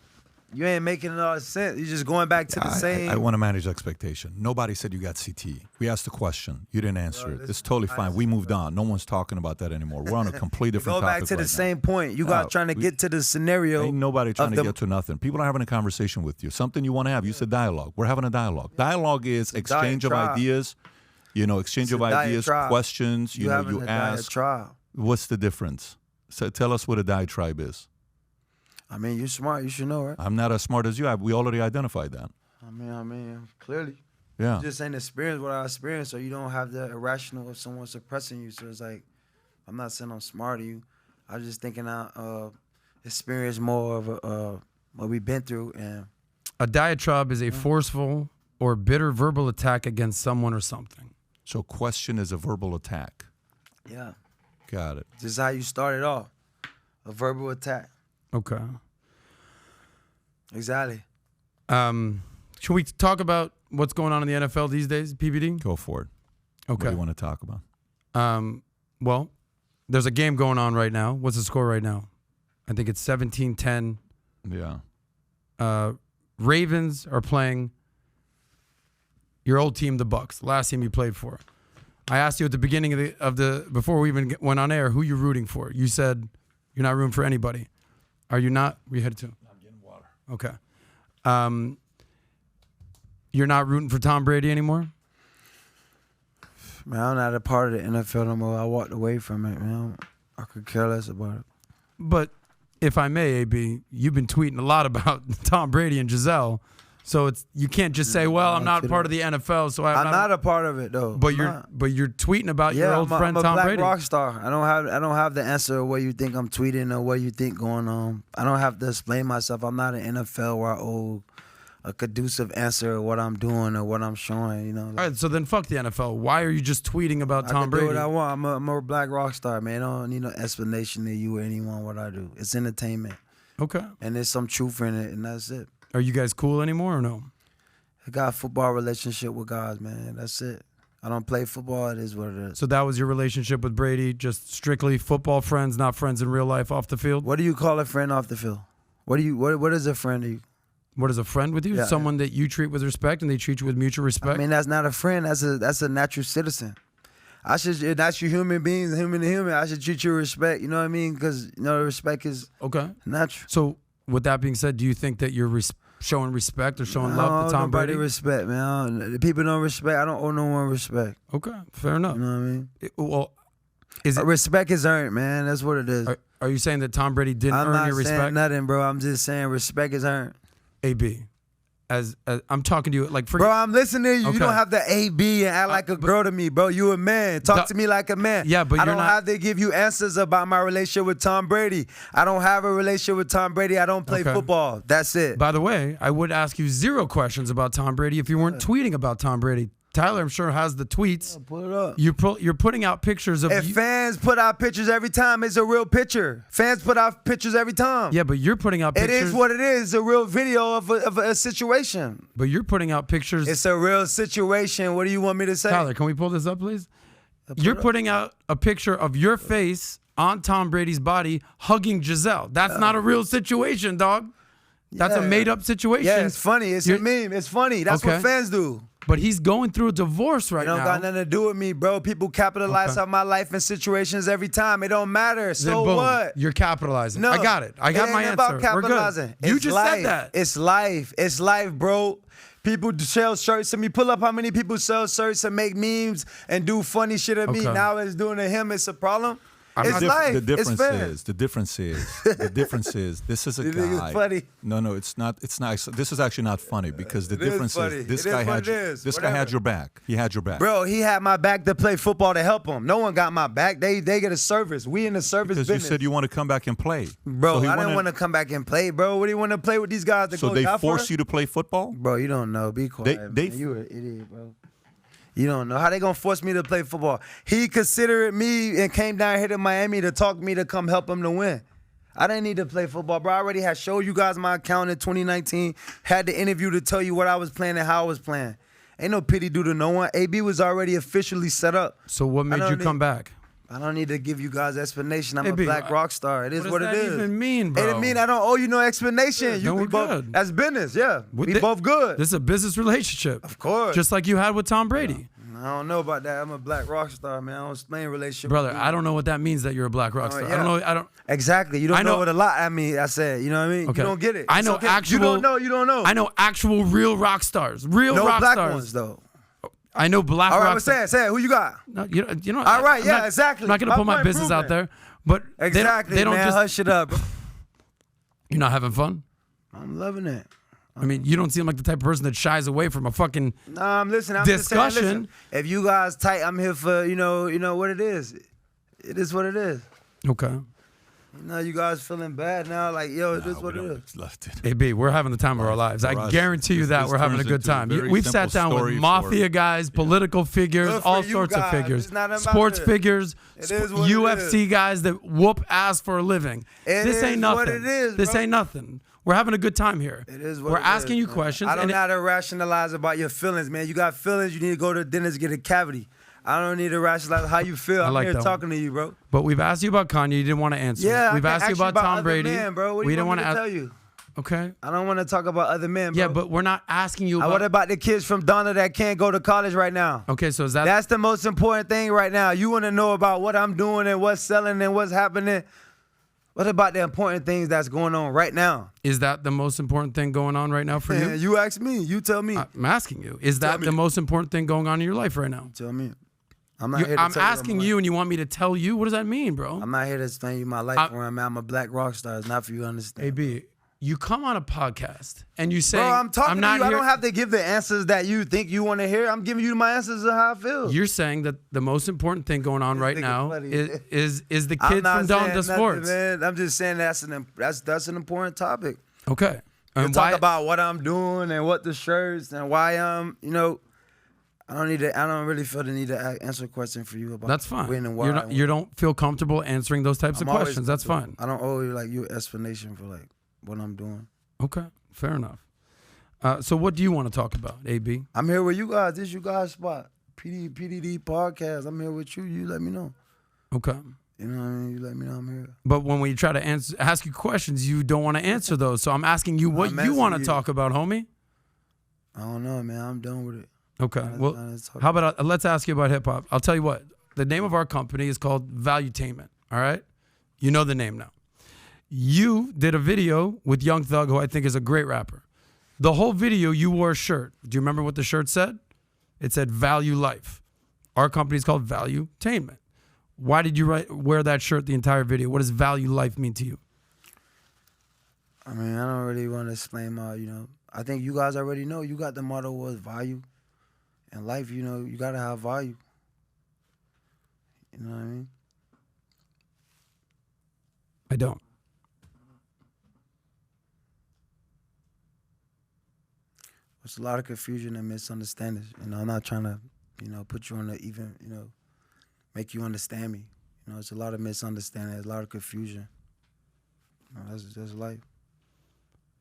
you ain't making it all sense. You're just going back to the same. I want to manage expectation. Nobody said you got CT. We asked the question. You didn't answer it. It's totally fine. We moved on. No one's talking about that anymore. We're on a complete different Go topic back to the right now. same point. You got trying to get to the scenario. Ain't nobody trying of to the- get to nothing. People are having a conversation with you. Something you want to have. You said dialogue. We're having a dialogue. Dialogue is exchange of diatribe. ideas. Exchange It's of a ideas, diatribe. questions. You having You a ask. diatribe. What's the difference? So tell us what a diatribe is. I mean, you're smart. You should know, right? I'm not as smart as you. We already identified that. I mean, clearly. Yeah. You just ain't experienced what I experienced, so you don't have the irrational of someone suppressing you. So it's like, I'm not saying I'm smarter than you. I'm just thinking I experience more of what we've been through. And A diatribe is a forceful or bitter verbal attack against someone or something. So question is a verbal attack. yeah, Got it. this is how you started off. A verbal attack. Okay. Exactly. Should we talk about what's going on in the NFL these days, PBD? Go for it. What do Okay. you want to talk about? Well, there's a game going on right now. What's the score right now? I think it's 17-10. Yeah. Ravens are playing your old team, the Bucks, last team you played for. I asked you at the beginning of the before we even went on air, who you're rooting for. You said you're not rooting for anybody. Are you not? Where you headed to? I'm getting water. Okay. You're not rooting for Tom Brady anymore? Man, I'm not a part of the NFL no more. I walked away from it, man. I could care less about it. But if I may, AB, you've been tweeting a lot about Tom Brady and Giselle. So you can't just say, "Well, I'm not part of the NFL, so I'm not a part of it though." But you're tweeting about your old friend Tom Brady. I'm a black rock star. I don't have the answer of what you think I'm tweeting or what you think going on. I don't have to explain myself. I'm not an NFL where I owe a conducive answer of what I'm doing or what I'm showing. You know. All right, so then fuck the NFL. Why are you just tweeting about Tom Brady? I can do what I want. I'm a black rock star, man. I don't need no explanation to you or anyone what I do. It's entertainment. Okay. And there's some truth in it, and that's it. Are you guys cool anymore or no? I got a football relationship with guys, man. That's it. I don't play football. It is what it is. So that was your relationship with Brady, just strictly football friends, not friends in real life off the field? What do you call a friend off the field? What is a friend to you? What is a friend with you? Yeah, Someone that you treat with respect and they treat you with mutual respect? I mean, that's not a friend. That's a natural citizen. That's your human beings, human to human. I should treat you with respect. You know what I mean? Because respect is natural. So with that being said, do you think that you're showing respect or showing love to Tom Brady? Respect, man. The people don't respect. I don't owe no one respect. Okay, fair enough. You know what I mean? Is respect is earned, man. That's what it is. Are you saying that Tom Brady didn't earn your respect? I'm not saying nothing, bro. I'm just saying respect is earned. AB, as I'm talking to you, like, bro, I'm listening to you. Okay. You don't have to AB and act like a girl to me, bro. You a man. Talk to me like a man. Yeah, but I don't have to give you answers about my relationship with Tom Brady. I don't have a relationship with Tom Brady. I don't play football. That's it. By the way, I would ask you 0 questions about Tom Brady if you weren't tweeting about Tom Brady. Tyler, I'm sure, has the tweets. Yeah, pull it up. You're putting out pictures of. If fans put out pictures every time, it's a real picture. Fans put out pictures every time. Yeah, but you're putting out pictures. It is what it is. A real video of a situation. But you're putting out pictures. It's a real situation. What do you want me to say? Tyler, can we pull this up, please? You're putting out a picture of your face on Tom Brady's body hugging Giselle. That's not a real situation, dog. That's a made-up situation. Yeah, it's funny. It's a meme. It's funny. That's what fans do. But he's going through a divorce right now. It don't got nothing to do with me, bro. People capitalize on my life and situations every time. It don't matter. So boom, what? You're capitalizing. No, I got it. I got my answer. About capitalizing. We're good. You just said that. It's life. It's life, bro. People sell shirts to me. Pull up how many people sell shirts and make memes and do funny shit at me. Now it's doing to him. It's a problem. It's life. The difference is this is a guy. Funny. No, it's not. It's nice. This is actually not funny because the difference is this guy had your back. He had your back. Bro, he had my back to play football to help him. No one got my back. They get a service. We in the service business. Because you said you want to come back and play. Bro, I didn't want to come back and play, bro. What do you want to play with these guys? So they force you to play football? Bro, you don't know. Be quiet. You an idiot, bro. You don't know. How they going to force me to play football? He considered me and came down here to Miami to talk to me to come help him to win. I didn't need to play football, bro. I already had showed you guys my account in 2019. Had the interview to tell you what I was playing and how I was playing. Ain't no pity due to no one. AB was already officially set up. So what made you come back? I don't need to give you guys explanation. I'm a black rock star. It is what it is. What does that even mean, bro? It doesn't mean I don't owe you no explanation. Yeah, we're good. That's business, yeah. We both good. This is a business relationship. Of course. Just like you had with Tom Brady. I don't know about that. I'm a black rock star, man. I don't explain relationship. Brother, I don't know what that means that you're a black rock star. Yeah. I don't. Exactly. You don't know what a lot I mean. I said, you know what I mean? Okay. You don't get it. I know actual. You don't know. I know actual real rock stars. Real no rock black stars. Ones though. I know black rock stars. All right, say it. Who you got? No, you know. All right, exactly. I'm not gonna put my business out there, but exactly. They don't man, just hush it up. You're not having fun. I'm loving it. I mean, you don't seem like the type of person that shies away from a fucking I'm discussion. Just saying, listen, if you guys tight, I'm here for you know what it is. It is what it is. Okay. You guys feeling bad now? Like, yo, it is what it is. AB, we're having the time of our lives. I guarantee you that we're having a good time. We've sat down with mafia guys, political figures, all sorts of figures, sports figures, UFC guys that whoop ass for a living. This ain't nothing. What it is, this ain't nothing. We're having a good time here. It is what we're asking you questions. I don't know how to rationalize about your feelings, man. You got feelings, you need to go to the dentist, get a cavity. I don't need to rationalize how you feel. I'm like here that talking to you, bro. But we've asked you about Kanye. You didn't want to answer. Yeah, We've asked you about Tom Brady. Man, bro. What do we you didn't want me to to tell you? Okay. I don't want to talk about other men, bro. Yeah, but we're not asking you about. What about the kids from Donna that can't go to college right now? Okay, so is that. That's the most important thing right now. You want to know about what I'm doing and what's selling and what's happening. What about the important things that's going on right now? Is that the most important thing going on right now for you? You ask me. You tell me. I'm asking you. Is that the most important thing going on in your life right now? Tell me. I'm not here to I'm tell asking you, and you want me to tell you? What does that mean, bro? I'm not here to explain you my life where I'm at. I'm a black rock star. It's not for you to understand. AB, you come on a podcast and you say, bro, I'm talking to you. Here. I don't have to give the answers that you think you want to hear. I'm giving you my answers of how I feel. You're saying that the most important thing going on right now is the kids from Donda Sports. Man. I'm just saying that's an important topic. Okay. And talk about what I'm doing and what the shirts and why I'm, I don't really feel the need to answer a question for you about that's fine. When and why. You don't feel comfortable answering those types of questions. That's fine. I don't owe you an explanation for what I'm doing. Okay, fair enough. So what do you want to talk about, AB? I'm here with you guys. This is you guys' spot. PDD podcast. I'm here with you. You let me know. Okay. You know what I mean? You let me know I'm here. But when we try to ask you questions, you don't want to answer those. So I'm asking you what you want to talk about, homie. I don't know, man. I'm done with it. Okay. Well, how about let's ask you about hip hop. I'll tell you what. The name of our company is called Valuetainment. All right? You know the name now. You did a video with Young Thug, who I think is a great rapper. The whole video, you wore a shirt. Do you remember what the shirt said? It said Value Life. Our company is called Valuetainment. Why did you wear that shirt the entire video? What does Value Life mean to you? I mean, I don't really want to explain I think you guys already know. You got the motto was value. In life, you got to have value. You know what I mean? I don't. There's a lot of confusion and misunderstandings. I'm not trying to, put you on the even, make you understand me. It's a lot of misunderstanding. There's a lot of confusion. That's life.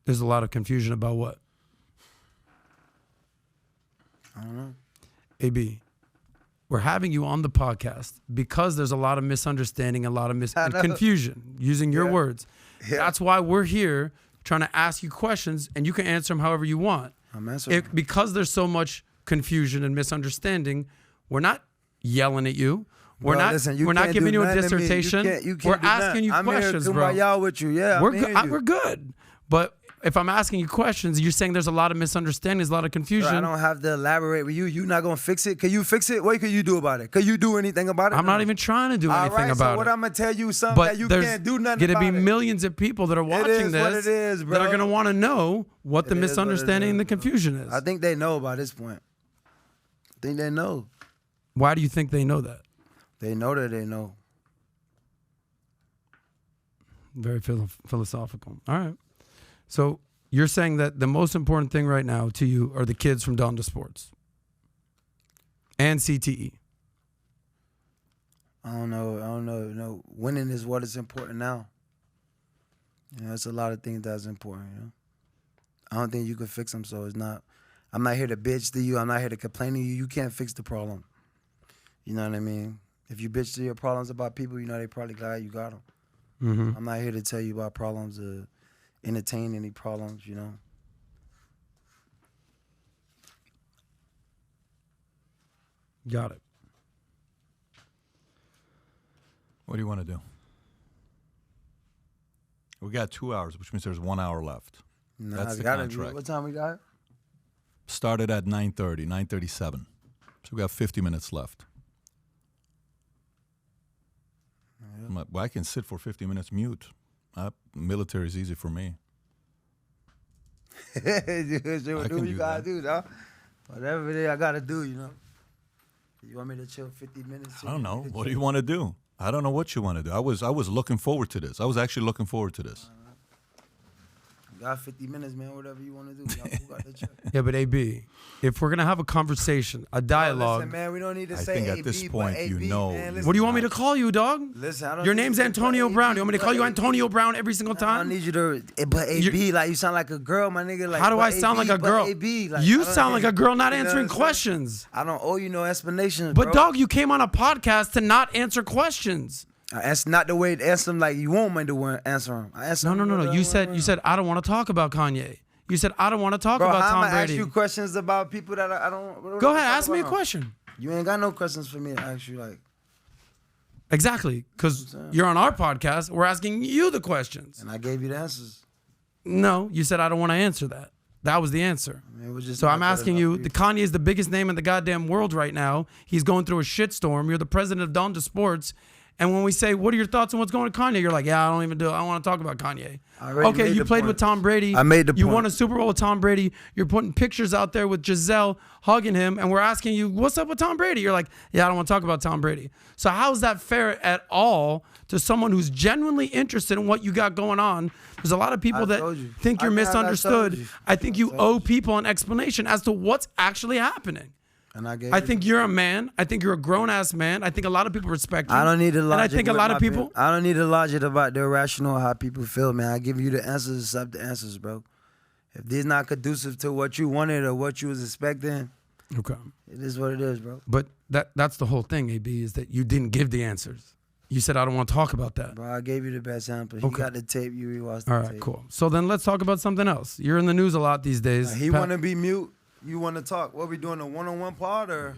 There's a lot of confusion about what? I don't know. AB, we're having you on the podcast because there's a lot of misunderstanding, a lot of confusion, using your words. Yeah. That's why we're here trying to ask you questions, and you can answer them however you want. I'm answering. Because there's so much confusion and misunderstanding, we're not yelling at you. We're not giving you a dissertation. We're asking you questions, bro. I'm here with you. Yeah, we're good. But if I'm asking you questions, you're saying there's a lot of misunderstandings, a lot of confusion. I don't have to elaborate with you. You're not going to fix it. Can you fix it? What can you do about it? Can you do anything about it? I'm not even trying to do anything about it. So what I'm going to tell you something that you can't do nothing about it. There's going to be millions of people that are watching this that are going to want to know what the misunderstanding and the confusion is. I think they know by this point. I think they know. Why do you think they know that? They know that they know. Very philosophical. All right. So you're saying that the most important thing right now to you are the kids from Donda Sports and CTE. I don't know. Winning is what is important now. It's a lot of things that's important. I don't think you can fix them, so it's not. I'm not here to bitch to you. I'm not here to complain to you. You can't fix the problem. You know what I mean? If you bitch to your problems about people, they probably glad you got them. Mm-hmm. I'm not here to tell you about problems or entertain any problems, Got it. What do you want to do? We got 2 hours, which means there's 1 hour left. That's the contract. What time we got? Started at 9:30, 9:37. So we got 50 minutes left. Yeah. Well, I can sit for 50 minutes mute. Military is easy for me. Do what you gotta do, dog. Whatever it is I gotta do, You want me to chill 50 minutes? I don't know. What do you want to do? I don't know what you want to do. I was looking forward to this. I was actually looking forward to this. got 50 minutes, man. Whatever you want to do. Y'all got the check. Yeah, but AB, if we're gonna have a conversation, a dialogue. Listen, man, we don't need to I say think AB, at this but point, AB, you know. man, listen, What do you want me to call you, dog? Listen, I don't Your need name's you to Antonio put Brown. AB, You want me to call you Antonio Brown every single I time? don't need you to, but AB, like you sound like a girl, my nigga. Like, How do but I sound AB, like a but girl? AB, like, You I don't- sound like a girl not you know answering what I'm saying? questions. I don't owe you no explanations, But bro. dog, you came on a podcast to not answer questions. That's not the way to answer them like you want me to answer them. I answer No, them no, no, no. whatever You I want. said I don't want to talk about Kanye. You said I don't want to talk Bro, about how Tom am I ask Brady. you questions about people that I don't? Go ahead, ask me a question. You ain't got no questions for me to ask you, like. Exactly, because you're on our podcast. We're asking you the questions. And I gave you the answers. No, you said I don't want to answer that. That was the answer. I mean, it was just So not I'm good asking enough you, for the Kanye is the biggest name in the goddamn world right now. He's going through a shitstorm. You're the president of Donda Sports. And when we say, what are your thoughts on what's going on with Kanye? You're like, yeah, I don't even do it. I don't want to talk about Kanye. I already Okay, made you the played point. with Tom Brady. I made the You point. won a Super Bowl with Tom Brady. You're putting pictures out there with Giselle hugging him. And we're asking you, what's up with Tom Brady? You're like, yeah, I don't want to talk about Tom Brady. So how is that fair at all to someone who's genuinely interested in what you got going on? There's a lot of people I that told you. think you're I told misunderstood. you. I think you owe people an explanation as to what's actually happening. And I gave I you- think you're a man. I think you're a grown ass man. I think a lot of people respect you. I don't need the logic. And I think a with lot my of people. I don't need the logic about the irrational how people feel, man. I give you the answers, accept the answers, bro. If these not conducive to what you wanted or what you was expecting, Okay. it is what it is, bro. But that's the whole thing, AB, is that you didn't give the answers. You said I don't want to talk about that. Bro, I gave you the best sample. You Okay. got the tape. You rewatched the All tape. right, cool. So then let's talk about something else. You're in the news a lot these days. He Pat- want to be mute. You want to talk. What we doing, a one-on-one pod or?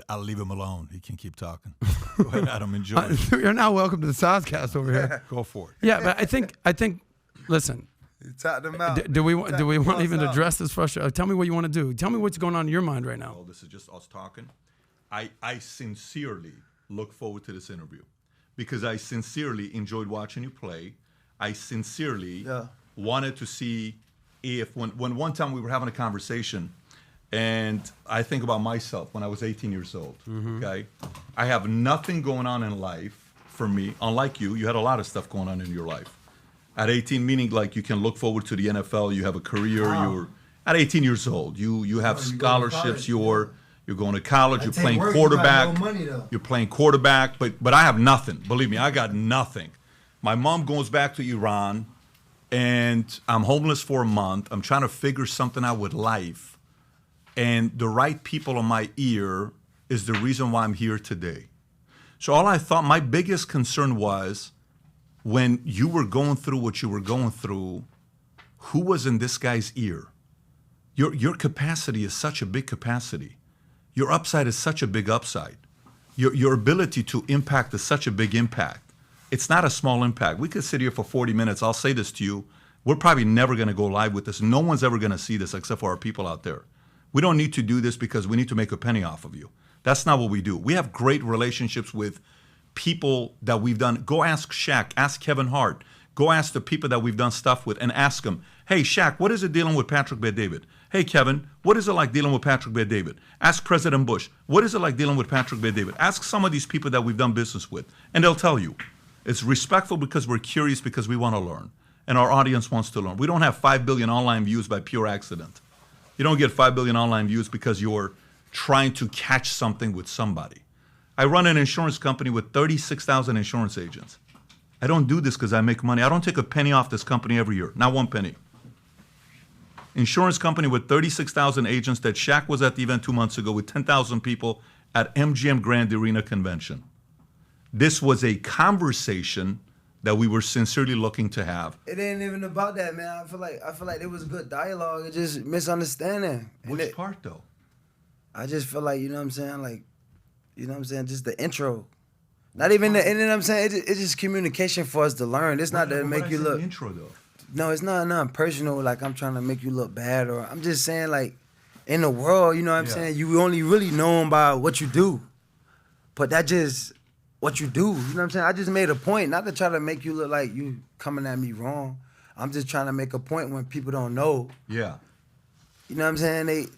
I'll leave him alone. He can keep talking. Go ahead, Adam. Enjoy. You're now welcome to the Sozcast over here. Go for it. Yeah, but I think. Listen, Tap them out. do we want to even out. address this frustration? Tell me what you want to do. Tell me what's going on in your mind right now. Well, this is just us talking. I sincerely look forward to this interview because I sincerely enjoyed watching you play. I sincerely wanted to see if when one time we were having a conversation and I think about myself when I was 18 years old, okay? I have nothing going on in life for me. Unlike you had a lot of stuff going on in your life. At 18, meaning like you can look forward to the NFL, you have a career, you're at 18 years old, you have scholarships, you're going to college, you're playing quarterback. You're playing quarterback, but I have nothing. Believe me, I got nothing. My mom goes back to Iran and I'm homeless for a month. I'm trying to figure something out with life. And the right people in my ear is the reason why I'm here today. So all I thought, my biggest concern was when you were going through what you were going through, who was in this guy's ear? Your capacity is such a big capacity. Your upside is such a big upside. Your ability to impact is such a big impact. It's not a small impact. We could sit here for 40 minutes. I'll say this to you. We're probably never going to go live with this. No one's ever going to see this except for our people out there. We don't need to do this because we need to make a penny off of you. That's not what we do. We have great relationships with people that we've done. Go ask Shaq, ask Kevin Hart. Go ask the people that we've done stuff with and ask them, hey, Shaq, what is it dealing with Patrick Bet-David? Hey, Kevin, what is it like dealing with Patrick Bet-David? Ask President Bush, what is it like dealing with Patrick Bet-David? Ask some of these people that we've done business with, and they'll tell you. It's respectful because we're curious because we want to learn, and our audience wants to learn. We don't have 5 billion online views by pure accident. You don't get 5 billion online views because you're trying to catch something with somebody. I run an insurance company with 36,000 insurance agents. I don't do this because I make money. I don't take a penny off this company every year, not one penny. Insurance company with 36,000 agents that Shaq was at the event 2 months ago with 10,000 people at MGM Grand Arena Convention. This was a conversation that we were sincerely looking to have. It ain't even about that, man. I feel like it was good dialogue. It's just misunderstanding. Which part though? I just feel like, you know what I'm saying? Like, you know what I'm saying? Just the intro. Not even the, you know what I'm saying? It's just communication for us to learn. It's not to make you look. Intro though. No, it's not personal. Like I'm trying to make you look bad, or I'm just saying like, in the world, you know what I'm saying? You only really known by what you do, but that just what you do. You know what I'm saying? I just made a point, not to try to make you look like you coming at me wrong. I'm just trying to make a point when people don't know. Yeah. You know what I'm saying?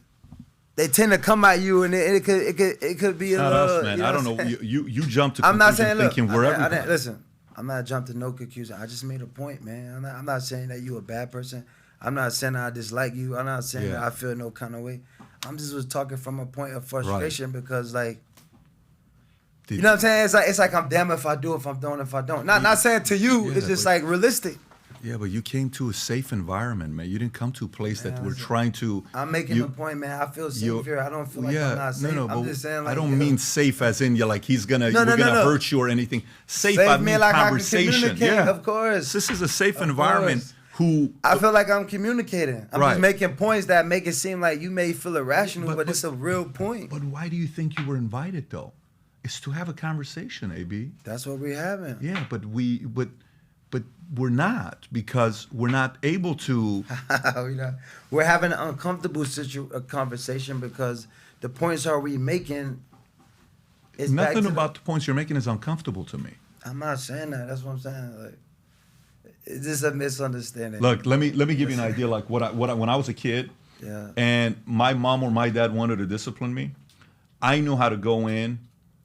They tend to come at you, and it could be a Not little. us, man. You know I don't what I'm know. saying? You jumped to I'm not conclusion saying look. thinking we're I everybody. didn't, listen, I'm not jumping to no conclusion. I just made a point, man. I'm not saying that you a bad person. I'm not saying I dislike you. I'm not saying Yeah. that I feel no kind of way. I'm just was talking from a point of frustration because like. You know what I'm saying? It's like I'm damn if I do, if I'm don't, if I don't. Not saying to you. Yeah, it's just like realistic. Yeah, but you came to a safe environment, man. You didn't come to a place that we're trying to. I'm making a point, man. I feel safe here. I don't feel like I'm not safe. No, I'm just saying, like, I don't mean safe as in you're like he's gonna No, hurt you or anything. Safe, I mean like conversation. I can communicate, of course. This is a safe environment. I feel like I'm communicating. I'm Right. just making points that make it seem like you may feel irrational, but it's a real point. But why do you think you were invited though? It's to have a conversation, AB. That's what we're having. Yeah, but we're not because we're not able to. We're having an uncomfortable conversation because the points are we making is Nothing about the points you're making is uncomfortable to me. I'm not saying that. That's what I'm saying. Like, it's just a misunderstanding. Look, let me give you an idea. Like when I was a kid, and my mom or my dad wanted to discipline me, I knew how to go in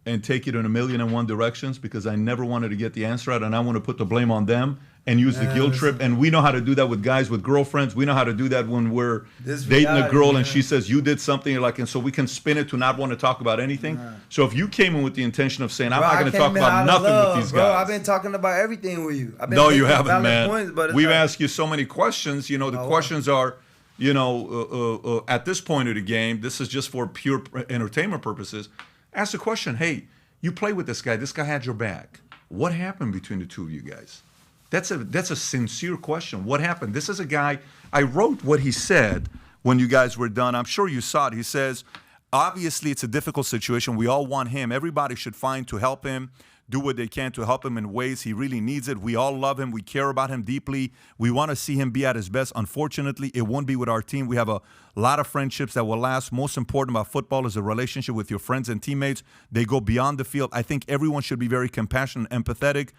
and take it in 1,000,001 directions because I never wanted to get the answer out, and I want to put the blame on them and use the guilt trip. And we know how to do that with guys, with girlfriends. We know how to do that when we're dating a girl and she says you did something, you're like, and so we can spin it to not want to talk about anything. So if you came in with the intention of saying I'm not going to talk about nothing with these guys, I've been talking about everything with you. No, you haven't, man. Points, We've asked you so many questions. You know, the questions are, you know, at this point of the game, this is just for pure entertainment purposes. Ask the question, hey, you play with this guy. This guy had your back. What happened between the two of you guys? That's a sincere question. What happened? This is a guy, I wrote what he said when you guys were done. I'm sure you saw it. He says, obviously it's a difficult situation. We all want him. Everybody should find to help him, do what they can to help him in ways he really needs it. We all love him. We care about him deeply. We want to see him be at his best. Unfortunately, it won't be with our team. We have a lot of friendships that will last. Most important about football is a relationship with your friends and teammates. They go beyond the field. I think everyone should be very compassionate and empathetic.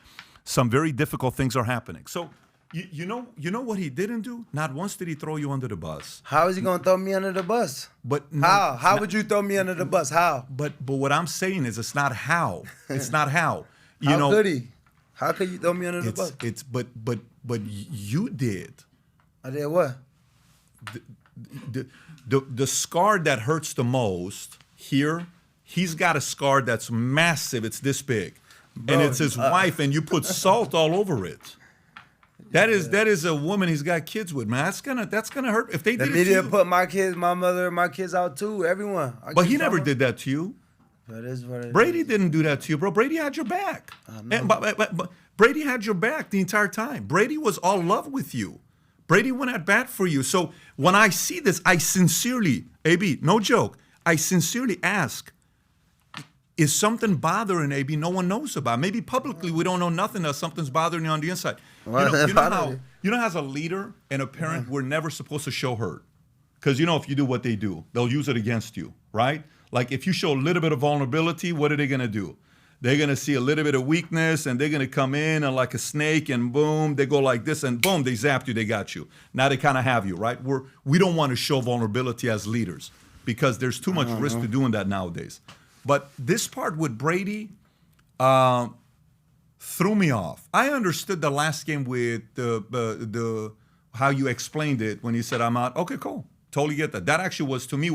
Some very difficult things are happening. So, you know what he didn't do? Not once did he throw you under the bus. How is he going to throw me under the bus? But how? How would you throw me under the bus? How? But what I'm saying is, it's not how. It's not how. You how know, could he? How could you throw me under the bus? But you did. I did what? The scar that hurts the most here. He's got a scar that's massive. It's this big. Bro, and it's his wife, and you put salt all over it. That is a woman he's got kids with, man. That's gonna hurt. If they did it to you, put my kids, my mother, my kids out too. Everyone. But he never did that to you. That is what it Brady is. didn't do that to you, bro. Brady had your back. But Brady had your back the entire time. Brady was all love with you. Brady went at bat for you. So when I see this, I sincerely, AB, no joke, I sincerely ask, is something bothering AB no one knows about? Maybe publicly we don't know nothing that something's bothering you on the inside. You know how as a leader and a parent, we're never supposed to show hurt. Because you know if you do what they do, they'll use it against you, right? Like if you show a little bit of vulnerability, what are they going to do? They're going to see a little bit of weakness and they're going to come in and like a snake and boom, they go like this and boom, they zapped you, they got you. Now they kind of have you, right? We don't want to show vulnerability as leaders because there's too much risk to doing that nowadays. But this part with Brady threw me off. I understood the last game with the how you explained it when you said I'm out. Okay, cool. Totally get that. That actually was, to me,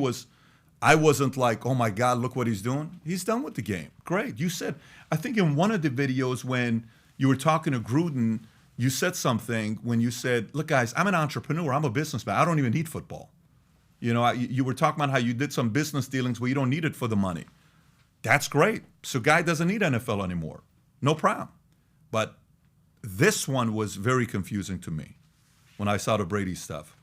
I wasn't like, oh my God, look what he's doing. He's done with the game. Great. You said, I think in one of the videos when you were talking to Gruden, you said something when you said, look, guys, I'm an entrepreneur. I'm a businessman. I don't even need football. You know, you were talking about how you did some business dealings where you don't need it for the money. That's great. So guy doesn't need NFL anymore. No problem. But this one was very confusing to me when I saw the Brady stuff.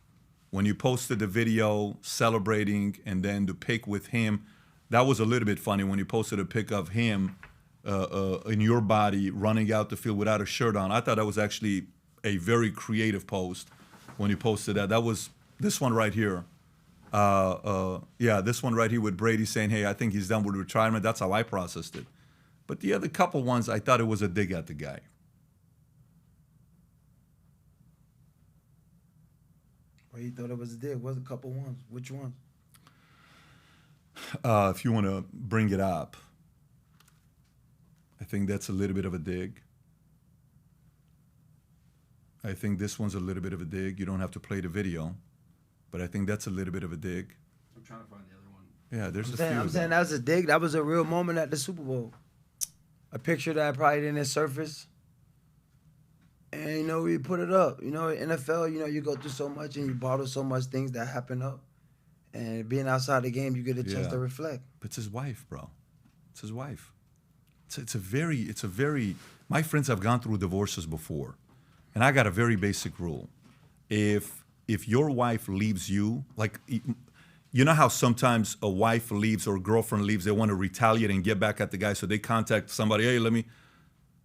When you posted the video celebrating and then the pic with him, that was a little bit funny when you posted a pic of him in your body running out the field without a shirt on. I thought that was actually a very creative post when you posted that. That was this one right here. This one right here with Brady saying, hey, I think he's done with retirement. That's how I processed it. But the other couple ones, I thought it was a dig at the guy. Well, you thought it was a dig. What's a couple ones? Which ones? If you want to bring it up, I think that's a little bit of a dig. I think this one's a little bit of a dig. You don't have to play the video, but I think that's a little bit of a dig. I'm trying to find the other one. Yeah, there's a I'm few. saying, I'm saying that was a dig. That was a real moment at the Super Bowl. A picture that probably didn't surface. And, you know, we put it up. You know, NFL, you know, you go through so much and you bottle so much things that happen up. And being outside the game, you get a chance to reflect. But it's his wife, bro. It's his wife. It's a very, my friends have gone through divorces before. And I got a very basic rule. If your wife leaves you, like, you know how sometimes a wife leaves or a girlfriend leaves, they want to retaliate and get back at the guy, so they contact somebody, hey, let me,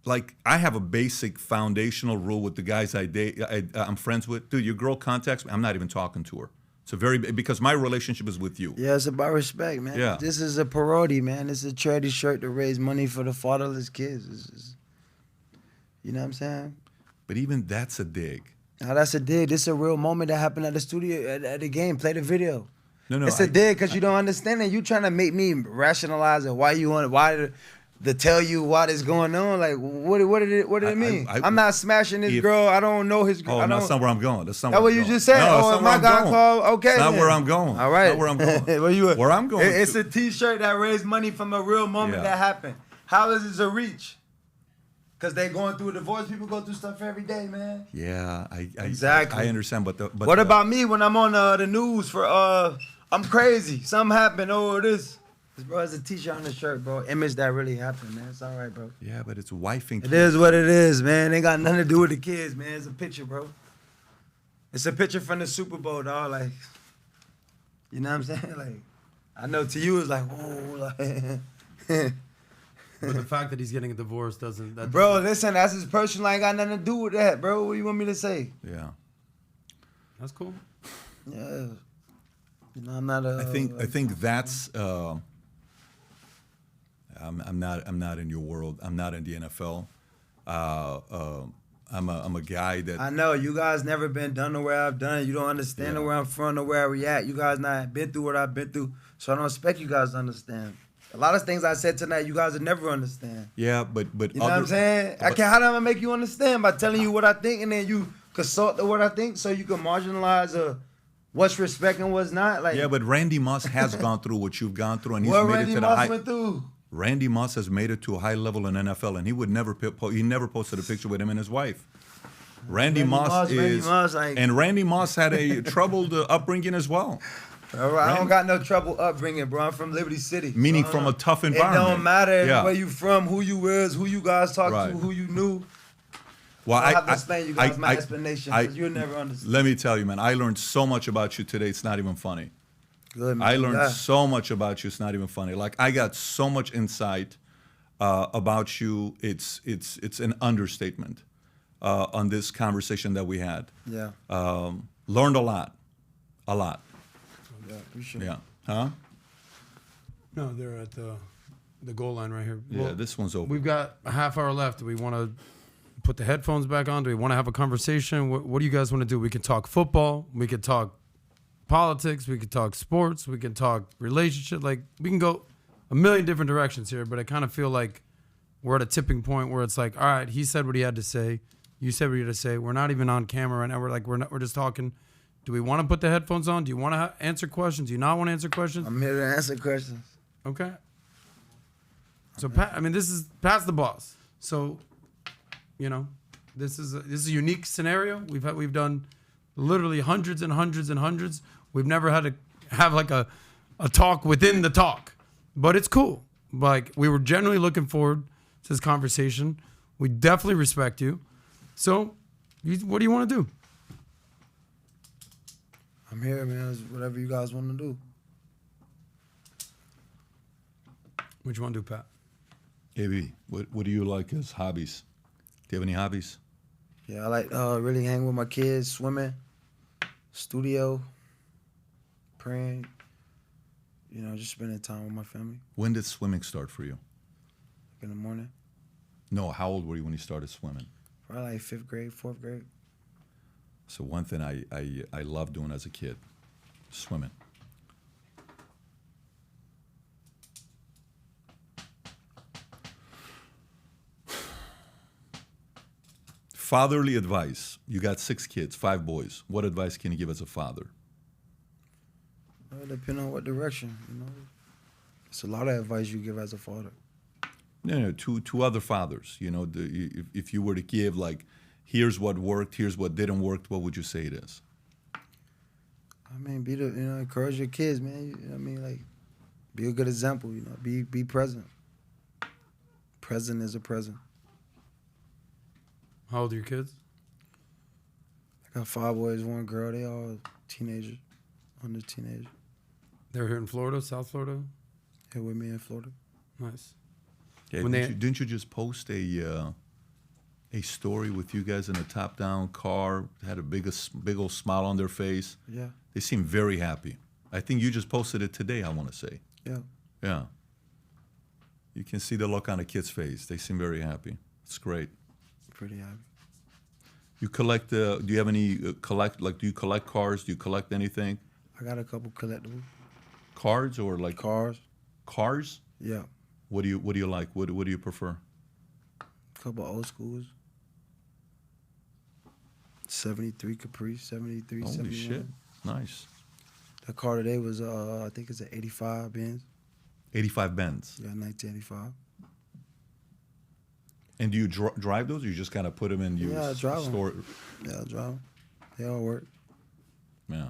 like, I have a basic foundational rule with the guys I'm friends with. Dude, your girl contacts me, I'm not even talking to her. It's a because my relationship is with you. Yeah, it's about respect, man. Yeah. This is a parody, man. It's a charity shirt to raise money for the fatherless kids. You know what I'm saying? But even that's a dig. Now, that's a dig. This is a real moment that happened at the studio, at the game. Play the video. No, It's a dig because you don't understand it. You trying to make me rationalize it. Why to tell you what is going on? Like, what did it mean? I'm not smashing this girl. I don't know his girl. Oh, that's not where I'm going. That's not what you just said. No, oh, my God called. Okay, that's not then. where I'm going. All right. That's not where I'm going. Where you at? Where I'm going. It's a T-shirt that raised money from a real moment that happened. How is this a reach? Because they going through a divorce. People go through stuff every day, man. Yeah, Exactly. I understand, but what about me when I'm on the news for I'm crazy. Something happened. Oh, this. Bro, it's a T-shirt on the shirt, bro. Image that really happened, man. It's all right, bro. Yeah, but it's wife and kids. It is what it is, man. Ain't got nothing to do with the kids, man. It's a picture, bro. It's a picture from the Super Bowl, dog. Like, you know what I'm saying? Like, I know to you it's like, whoa, like. But the fact that he's getting a divorce doesn't. Bro, listen, that's his personal. I ain't got nothing to do with that, bro. What do you want me to say? Yeah. That's cool. Yeah. You know, I'm not a. I think that's. I'm not in your world. I'm not in the NFL. I'm a guy that. I know you guys never been done the way I've done. You don't understand the way I'm from, the way I react. You guys not been through what I've been through, so I don't expect you guys to understand. A lot of things I said tonight, you guys will never understand. Yeah, but you know what I'm saying? How do I make you understand? By telling you what I think, and then you consult to what I think, so you can marginalize what's respect and what's not. Like, yeah, but Randy Moss has gone through what you've gone through, and he's what made Randy it to Moss the high. went through. Randy Moss has made it to a high level in NFL, and he would never he never posted a picture with him and his wife. Randy Moss, and Randy Moss had a troubled upbringing as well. I don't got no trouble upbringing, bro. I'm from Liberty City. Meaning from a tough environment. It don't matter where you from, who you is, who you guys talk to, who you knew. Well, I have to explain you guys my explanation because you'll never understand. Let me tell you, man, I learned so much about you today, it's not even funny. Good, man. I learned so much about you, it's not even funny. Like, I got so much insight about you, it's an understatement on this conversation that we had. Yeah. Learned a lot. A lot. Yeah, appreciate it. Huh? No, they're at the goal line right here. Yeah, this one's open. We've got a half hour left. Do we want to put the headphones back on? Do we want to have a conversation? What do you guys want to do? We can talk football. We could talk politics. We could talk sports. We can talk relationship. Like, we can go a million different directions here, but I kind of feel like we're at a tipping point where it's like, all right, he said what he had to say. You said what you had to say. We're not even on camera right now. We're just talking. Do we want to put the headphones on? Do you want to answer questions? Do you not want to answer questions? I'm here to answer questions. Okay. So, this is Pat's the boss. So, this is a unique scenario. We've done literally hundreds and hundreds and hundreds. We've never had to have like a talk within the talk, but it's cool. Like, we were genuinely looking forward to this conversation. We definitely respect you. So, what do you want to do? I'm here, man. It's whatever you guys want to do. What you want to do, Pat? AB, what do you like as hobbies? Do you have any hobbies? Yeah, I like really hang with my kids, swimming, studio, praying, just spending time with my family. When did swimming start for you? In the morning. No, how old were you when you started swimming? Probably like 5th grade, 4th grade. So one thing I loved doing as a kid, swimming. Fatherly advice. You got 6 kids, 5 boys. What advice can you give as a father? Well, depending on what direction, you know. It's a lot of advice you give as a father. No, to other fathers. You know, if you were to give, like, here's what worked, here's what didn't work, what would you say it is? I mean, encourage your kids, man. You know what I mean? Like, be a good example, you know. Be present. Present is a present. How old are your kids? I got 5 boys, 1 girl. They all teenagers, under teenagers. They're here in Florida, South Florida? Here with me in Florida. Nice. Yeah, didn't you just post a story with you guys in a top-down car? Had a big old smile on their face. Yeah. They seem very happy. I think you just posted it today, I want to say. Yeah. Yeah. You can see the look on a kid's face. They seem very happy. It's great. Pretty happy. You collect, do you have any do you collect cars? Do you collect anything? I got a couple collectibles. Cards or like? Cars. Cars? Yeah. What do you like? What do you prefer? A couple old schools. 73 Caprice, 73, Holy 71. shit. Nice. The car today was, I think it's an 85 Benz. 85 Benz. Yeah, 1985. And do you drive those, or you just kind of put them in your store? Yeah, I drive them. They all work. Yeah.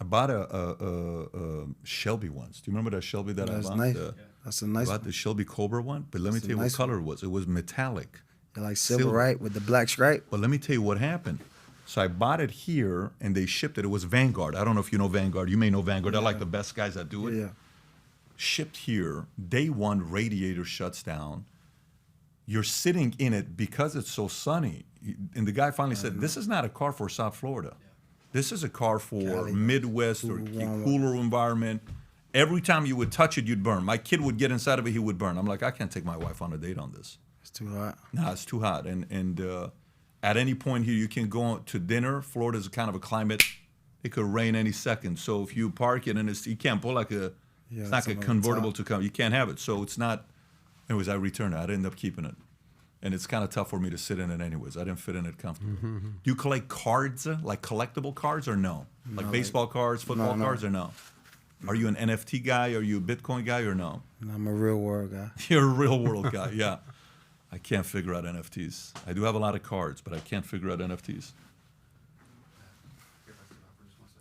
I bought a Shelby once. Do you remember that Shelby that I bought? Nice. That's a nice I bought one. the Shelby Cobra one, but let me tell you what color it was. It was metallic. They're like silver, right? With the black stripe. But let me tell you what happened. So I bought it here, and they shipped it. It was Vanguard. I don't know if you know Vanguard. You may know Vanguard. They're like the best guys that do it. Yeah. Shipped here. Day 1, radiator shuts down. You're sitting in it because it's so sunny. And the guy finally said, this is not a car for South Florida. This is a car for Cali. Midwest or cooler environment. Every time you would touch it, you'd burn. My kid would get inside of it, he would burn. I'm like, I can't take my wife on a date on this. It's too hot. No, it's too hot. And at any point here, you can go to dinner. Florida's kind of a climate. It could rain any second. So if you park it and you can't pull like it's not like a convertible to come. You can't have it. So it's not. Anyways, I returned it. I ended up keeping it. And it's kind of tough for me to sit in it anyways. I didn't fit in it comfortably. Do you collect cards, like collectible cards, or no? Like baseball cards, football cards, or no? Are you an NFT guy? Are you a Bitcoin guy, or no? I'm a real world guy. You're a real world guy, yeah. I can't figure out NFTs. I do have a lot of cards, but I can't figure out NFTs.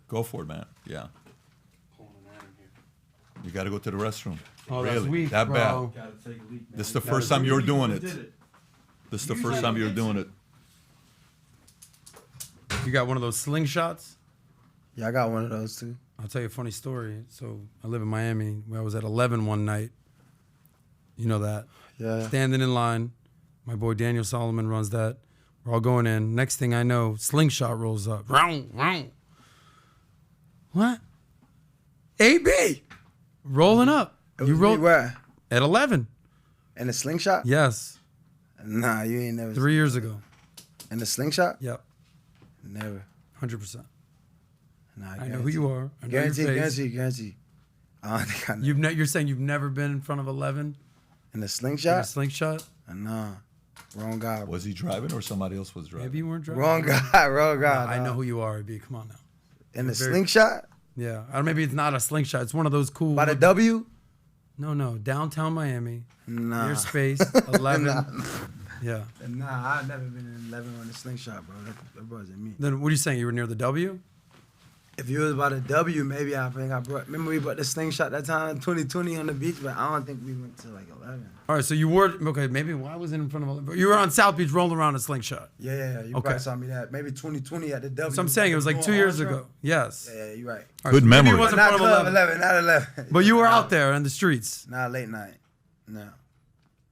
Go for it, man. Yeah. You got to go to the restroom. Oh, really? that's weak, that bro. bad? This is the first time you're doing it. This is the first time you're doing it. You got one of those slingshots? Yeah, I got one of those too. I'll tell you a funny story. So I live in Miami. I was at 11 one night. You know that. Yeah. Standing in line. My boy Daniel Solomon runs that. We're all going in. Next thing I know, slingshot rolls up. Round, round. What? AB. Rolling up. You rolled where? at 11. In the slingshot? Yes. Nah, you ain't never. 3 years ago. In the slingshot? Yep. Never. 100%. Nah, I know who you are. I know your face. Guarantee. I don't think I know. You're saying you've never been in front of 11? In the In slingshot? a slingshot? Nah. Wrong guy. Bro. Was he driving or somebody else was driving? Maybe you weren't driving. Wrong guy. Wrong guy. I know who you are, AB. Come on now. In the very- slingshot? Yeah. Or maybe it's not a slingshot. It's one of those cool. By the W? No. Downtown Miami. Nah. Near space. 11. Yeah. Nah, I've never been in 11 on the slingshot, bro. That wasn't me. Then what are you saying? You were near the W? If you was by the W, maybe I think I brought. Remember we brought the slingshot that time in 2020 on the beach, but I don't think we went to like 11. All right. So you were okay. Maybe why was it in front of 11? You were on South Beach rolling around a slingshot. Yeah. You Okay. probably saw me that. Maybe 2020 at the W. So I'm saying it was like 2 years ago. Yes. Yeah, you're right. All Good so maybe memory. It wasn't in Not front of club 11. 11, not 11. But you were out there in the streets. Not late night. No.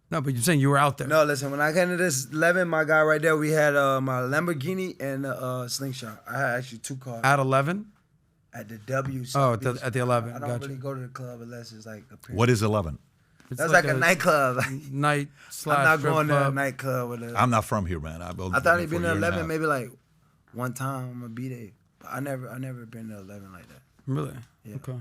No, but you're saying you were out there. No, listen, when I came to this 11, my guy right there, we had my Lamborghini and slingshot. I had actually 2 cars. At 11? At the W. Oh, South Beach. at the 11. I don't Gotcha. really go to the club unless it's like a What is 11? It's That's like a nightclub. night slash I'm not strip going to a club. nightclub with a. I'm not from here, man. I thought he'd been to 11 maybe like one time. I'm gonna be there. But I never been to 11 like that. Really? Yeah. Okay.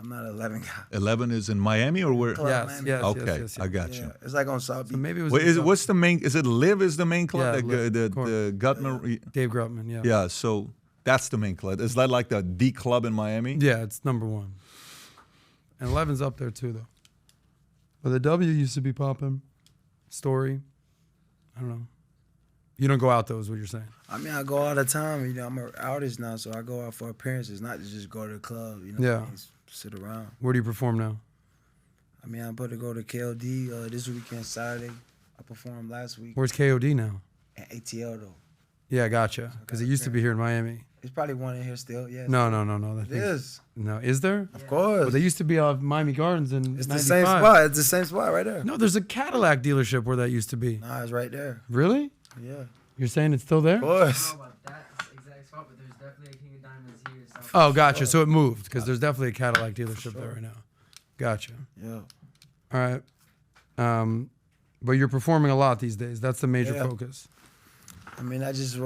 I'm not an 11 guy. 11 is in Miami or where? Club. Yes, Miami. yes, Okay, yes. I got you. Yeah, it's like on South Beach. So maybe it was. Wait, what's the main? Is it Live? Is the main club? Yeah, the Live, of course. the Gutman. Dave Grutman, yeah. Yeah, so that's the main club. Is that like the D club in Miami? Yeah, it's number 1. And 11's up there too, though. But the W used to be popping. Story. I don't know. You don't go out though, is what you're saying. I mean, I go all the time. You know, I'm an artist now, so I go out for appearances, not to just go to the club. You know, Yeah. and sit around. Where do you perform now? I mean, I'm about to go to KLD this weekend, Saturday. I performed last week Where's KOD now? at ATL though. Yeah, gotcha. Because it used to be here in Miami. There's probably one in here still. Yeah. No. It is. No, is there? Of course. But they used to be off Miami Gardens in It's 95. the same spot. It's the same spot right there. No, there's a Cadillac dealership where that used to be. Nah, it's right there. Really? Yeah. You're saying it's still there? Of course. I don't know about that exact spot, but there's definitely a King of Diamonds here. South Oh, gotcha. So it moved because there's definitely a Cadillac dealership there right now. Gotcha. Yeah. All right. But you're performing a lot these days. That's the major Yeah. focus. I mean, I just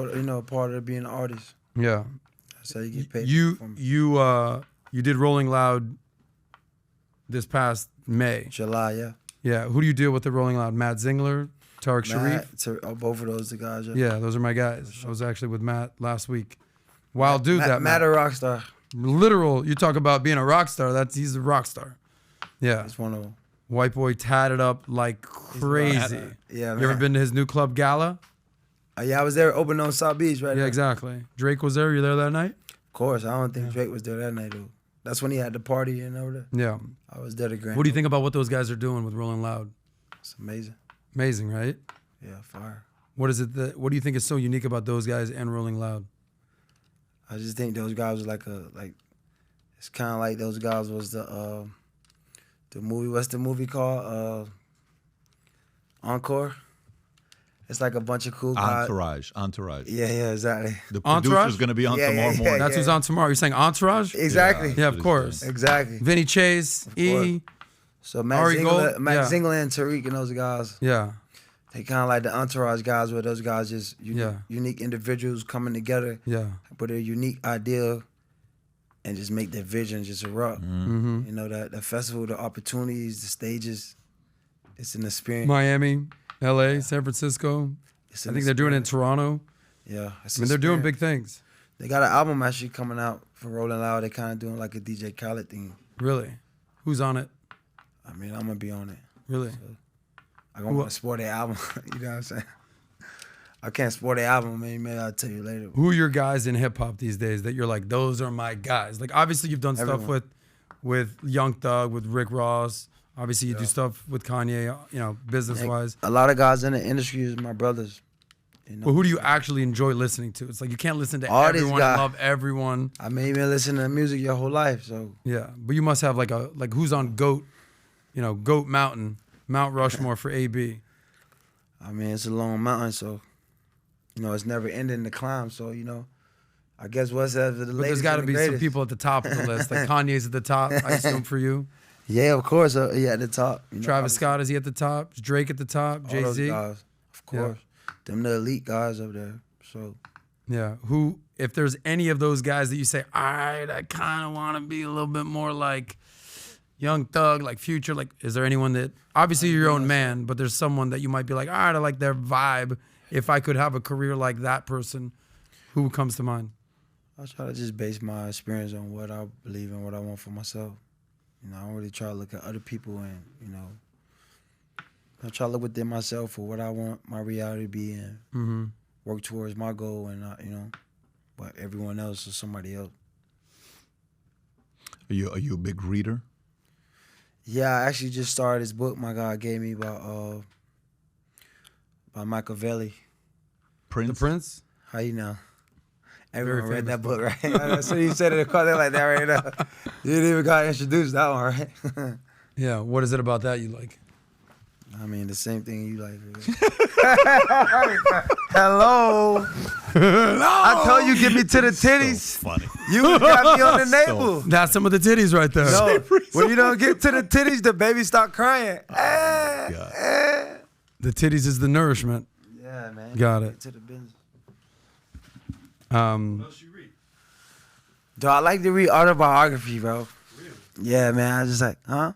part of being an artist. Yeah. That's how you get paid. You did Rolling Loud this past May. July, yeah. Yeah. Who do you deal with the Rolling Loud? Matt Zingler, Tariq Sharif. Both of those the guys. Yeah. Yeah, those are my guys. I was actually with Matt last week. Wild dude, that Matt a rock star. Literal. You talk about being a rock star. He's a rock star. Yeah. That's one of them. White boy tatted up like crazy. Yeah, man. You ever been to his new club gala? Yeah, I was there open on South Beach right Yeah, there. exactly. Drake was there. You there that night? Of course. I don't think Drake was there that night, though. That's when he had the party and over there. Yeah. I was there to grand. What do you think about what those guys are doing with Rolling Loud? It's amazing. Amazing, right? Yeah, fire. What is it what do you think is so unique about those guys and Rolling Loud? I just think those guys was it's kind of like those guys was the movie. What's the movie called? Encore. It's like a bunch of cool guys. Entourage. Yeah, exactly. The Entourage? producer's going to be on Yeah, tomorrow yeah, morning. That's who's on tomorrow. You're saying Entourage? Exactly. Yeah, of course. Exactly. Vinny Chase, E. So Matt Ari Gold, Zingler and Tariq and those guys, Yeah. they kind of like the Entourage guys, where those guys just unique individuals coming together, Yeah. with a unique idea, and just make their vision just erupt. Mm-hmm. You know, the festival, the opportunities, the stages, it's an experience. Miami, LA, San Francisco. I think they're doing it in Toronto. Yeah. I mean, they're doing big things. They got an album actually coming out for Rolling Loud. They're kind of doing like a DJ Khaled thing. Really? Who's on it? I mean, I'm going to be on it. Really? I don't want to spoil their album. You know what I'm saying? I can't spoil their album. Maybe I'll tell you later. Who are your guys in hip hop these days that you're like, those are my guys? Like, obviously, you've done stuff Everyone. with Young Thug, with Rick Ross. Obviously, you do stuff with Kanye, business wise. A lot of guys in the industry is my brothers. You know? But who do you actually enjoy listening to? It's like you can't listen to All these everyone, guys. love everyone. I mean, you've been listening to music your whole life, so Yeah, but you must have like who's on GOAT, GOAT Mountain, Mount Rushmore for AB. I mean, it's a long mountain, so it's never ending to climb. So I guess what's after the But latest. there's got to and the be some greatest. people at the top of the list. Like Kanye's at the top, I assume for you. Yeah, of course. Yeah, at the top. Travis Scott, is he at the top? Is Drake at the top? All those Jay-Z? guys, of course. Them the elite guys up there. So Yeah. Who, if there's any of those guys that you say, all right, I kind of want to be a little bit more like Young Thug, like Future, like, is there anyone that, obviously you're your own man, but there's someone that you might be like, all right, I like their vibe. If I could have a career like that person, who comes to mind? I try to just base my experience on what I believe in, what I want for myself. I don't really try to look at other people and, I try to look within myself for what I want my reality to be and work towards my goal and not, but everyone else is somebody else. Are you a big reader? Yeah, I actually just started this book my God gave me by Machiavelli. Prince? The Prince? How you know? Everyone read famous that book, right? So you said it like that right now. You didn't even got introduced that one, right? Yeah. What is it about that you like? I mean, the same thing you like. Hello. I told you, get me to the titties. So funny. You got me on the navel. That's some of the titties right there. No, when you don't get to the titties, the baby start crying. God. The titties is the nourishment. Yeah, man. Got it. Get to the business. Um, Do I like to read autobiography, bro? Yeah, man. I was just like, huh?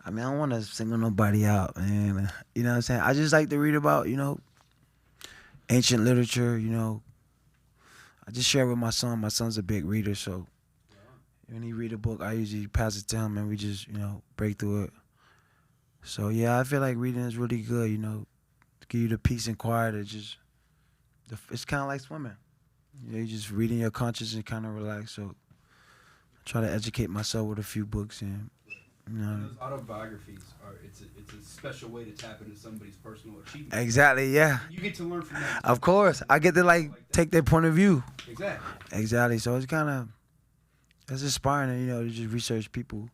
I mean, I don't want to single nobody out, man. You know what I'm saying? I just like to read about, ancient literature, I just share with my son. My son's a big reader, so when he read a book, I usually pass it to him and we just, break through it. So, yeah, I feel like reading is really good, to give you the peace and quiet. It's kind of like swimming. You just reading your conscience and kind of relax. So I try to educate myself with a few books and, Those autobiographies it's a special way to tap into somebody's personal achievement. Exactly, yeah. You get to learn from that. Of course. I get to take their point of view. Exactly. So it's inspiring, to just research people,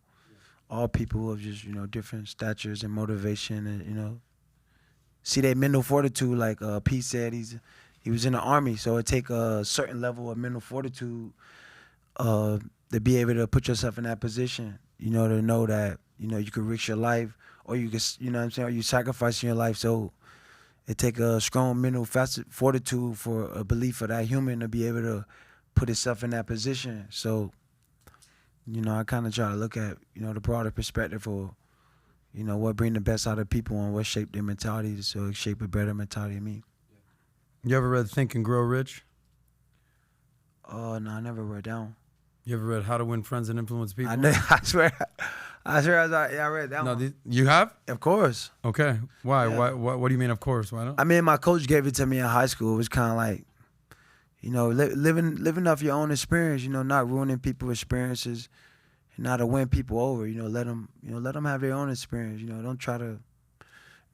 all people of just, different statures and motivation and, see their mental fortitude. Like Pete said, he was in the Army, so it take a certain level of mental fortitude to be able to put yourself in that position, to know that, you could risk your life or you could, or you sacrificing your life. So it take a strong mental fortitude for a belief of that human to be able to put itself in that position. So, I kind of try to look at, the broader perspective of, what bring the best out of people and what shape their mentality so it shape a better mentality in me. You ever read Think and Grow Rich? Oh, no, I never read that one. You ever read How to Win Friends and Influence People? I swear I read that one. You have? Of course. Okay. Why? Yeah. What do you mean, of course? Why not? I mean, my coach gave it to me in high school. It was kind of like, living off your own experience, not ruining people's experiences and not to win people over, let them have their own experience, don't try to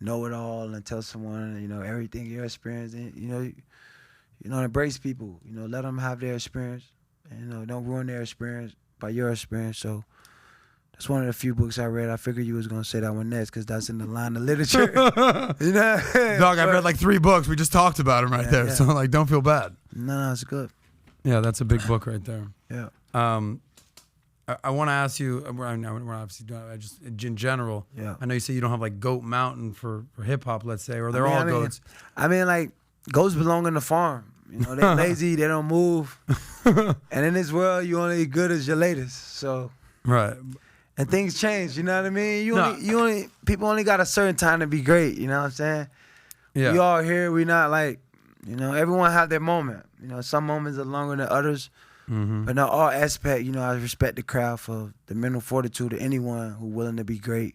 know it all and tell someone, everything your experience, embrace people, let them have their experience and, don't ruin their experience by your experience. So that's one of the few books I read. I figured you was going to say that one next because that's in the line of literature. Dog, I've read 3 books. We just talked about them right there. Yeah. So, don't feel bad. No, it's good. Yeah, that's a big book right there. Yeah. I want to ask you, we're obviously doing it, just in general. Yeah. I know you say you don't have Goat Mountain for hip hop, let's say, or they're all goats. Goats belong in the farm. They're lazy, they don't move. And in this world, you only good as your latest. So right. And things change, you know what I mean? People only got a certain time to be great, you know what I'm saying? Yeah. We all here, we not everyone have their moment. Some moments are longer than others. Mm-hmm. But in all aspect, I respect the crowd for the mental fortitude of anyone who willing to be great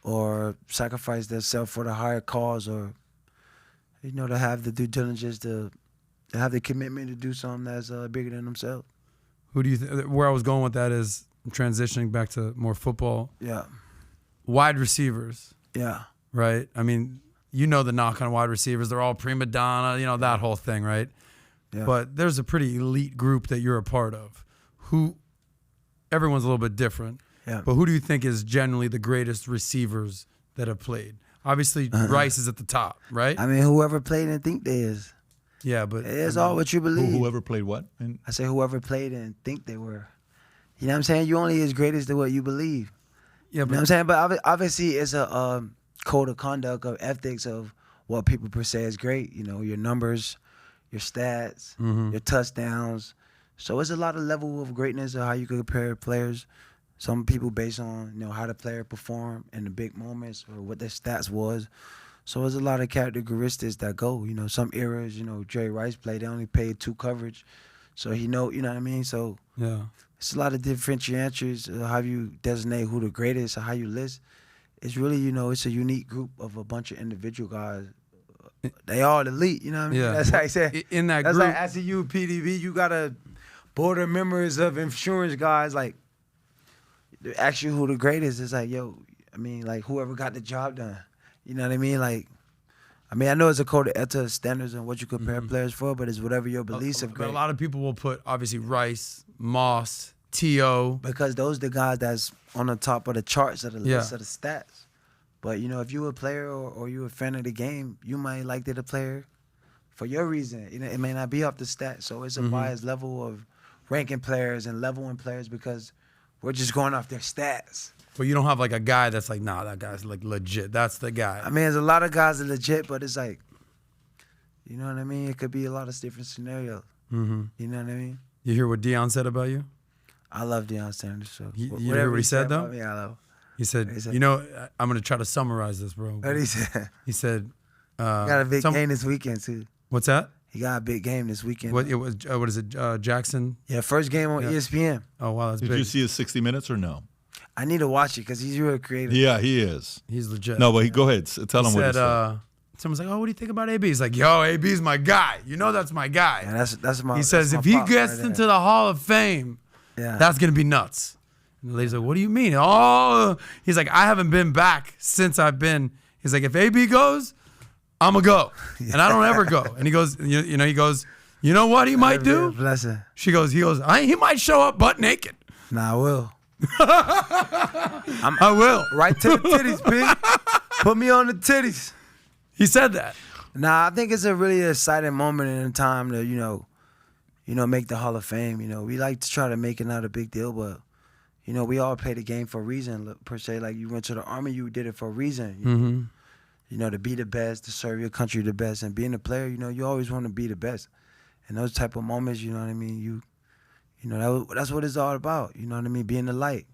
or sacrifice themselves for the higher cause or, to have the due diligence to have the commitment to do something that's bigger than themselves. Who do you where I was going with that is transitioning back to more football. Yeah. Wide receivers. Yeah. Right? I mean, the knock on wide receivers. They're all prima donna, that whole thing, right? Yeah. But there's a pretty elite group that you're a part of. Everyone's a little bit different. Yeah. But who do you think is generally the greatest receivers that have played? Obviously, Rice is at the top, right? I mean, whoever played and think they is. Yeah, but it's all what you believe. Whoever played what? I say whoever played and think they were. You know what I'm saying? You only as great as to what you believe. Yeah, you know what I'm saying? But obviously, it's a code of conduct of ethics of what people per se is great. Your numbers, your stats, your touchdowns. So it's a lot of level of greatness of how you can compare players. Some people based on how the player performed in the big moments or what their stats was. So there's a lot of characteristics that go. Some eras, Jerry Rice played, they only paid 2 coverage. So you know what I mean? So yeah, it's a lot of differentiators of how you designate who the greatest or how you list. It's really, it's a unique group of a bunch of individual guys. They all elite, you know what I mean? Yeah. That's how I said. In that that's group. That's like SEU, PDB, you got a board of members of insurance guys, they ask you who the greatest. It's whoever got the job done. You know what I mean? I know it's a code of ethics, standards, and what you compare players for, but it's whatever your beliefs of great. But a lot of people will put, obviously, Rice, Moss, T.O. Because those are the guys that's on the top of the charts of the list of the stats. But, if you're a player or you're a fan of the game, you might like the player for your reason. It may not be off the stats. So it's a biased level of ranking players and leveling players because we're just going off their stats. But you don't have a guy that's nah, that guy's legit. That's the guy. I mean, there's a lot of guys that are legit, but it's you know what I mean? It could be a lot of different scenarios. Mm-hmm. You know what I mean? You hear what Deion said about you? I love Deion Sanders. So You hear what he said though? about me, I love. He said, He said- you know, I'm gonna try to summarize this, bro. What he said? He said, He got a big game this weekend too. What's that? He got a big game this weekend. What it was? What is it? Jackson? Yeah, first game on ESPN. Oh wow, that's Did big. you see his 60 Minutes or no? I need to watch it because he's real creative. Yeah, he is. He's legit. No, but go ahead. Tell he him what he said. said. Someone's like, "Oh, what do you think about AB?" He's like, "Yo, AB's my guy. You know that's my guy." Yeah, that's my. He says that's if my he pop gets right into there. the Hall of Fame, Yeah. that's gonna be nuts. And the lady's like, "What do you mean?" Oh, he's like, "I haven't been back since I've been." He's like, "If AB goes, I'ma go, and I don't ever go." And he goes, he goes, "You know what he might do?" Blessing. He goes, he might show up butt naked. Nah, I will. I will. Right to the titties, pig. Put me on the titties. He said that. Nah, I think it's a really exciting moment in time to, make the Hall of Fame. We like to try to make it not a big deal, but, we all play the game for a reason, per se. Like, you went to the Army, you did it for a reason. To be the best, to serve your country the best. And being a player, you always want to be the best. And those type of moments, you know what I mean? That's what it's all about. You know what I mean? Being the light.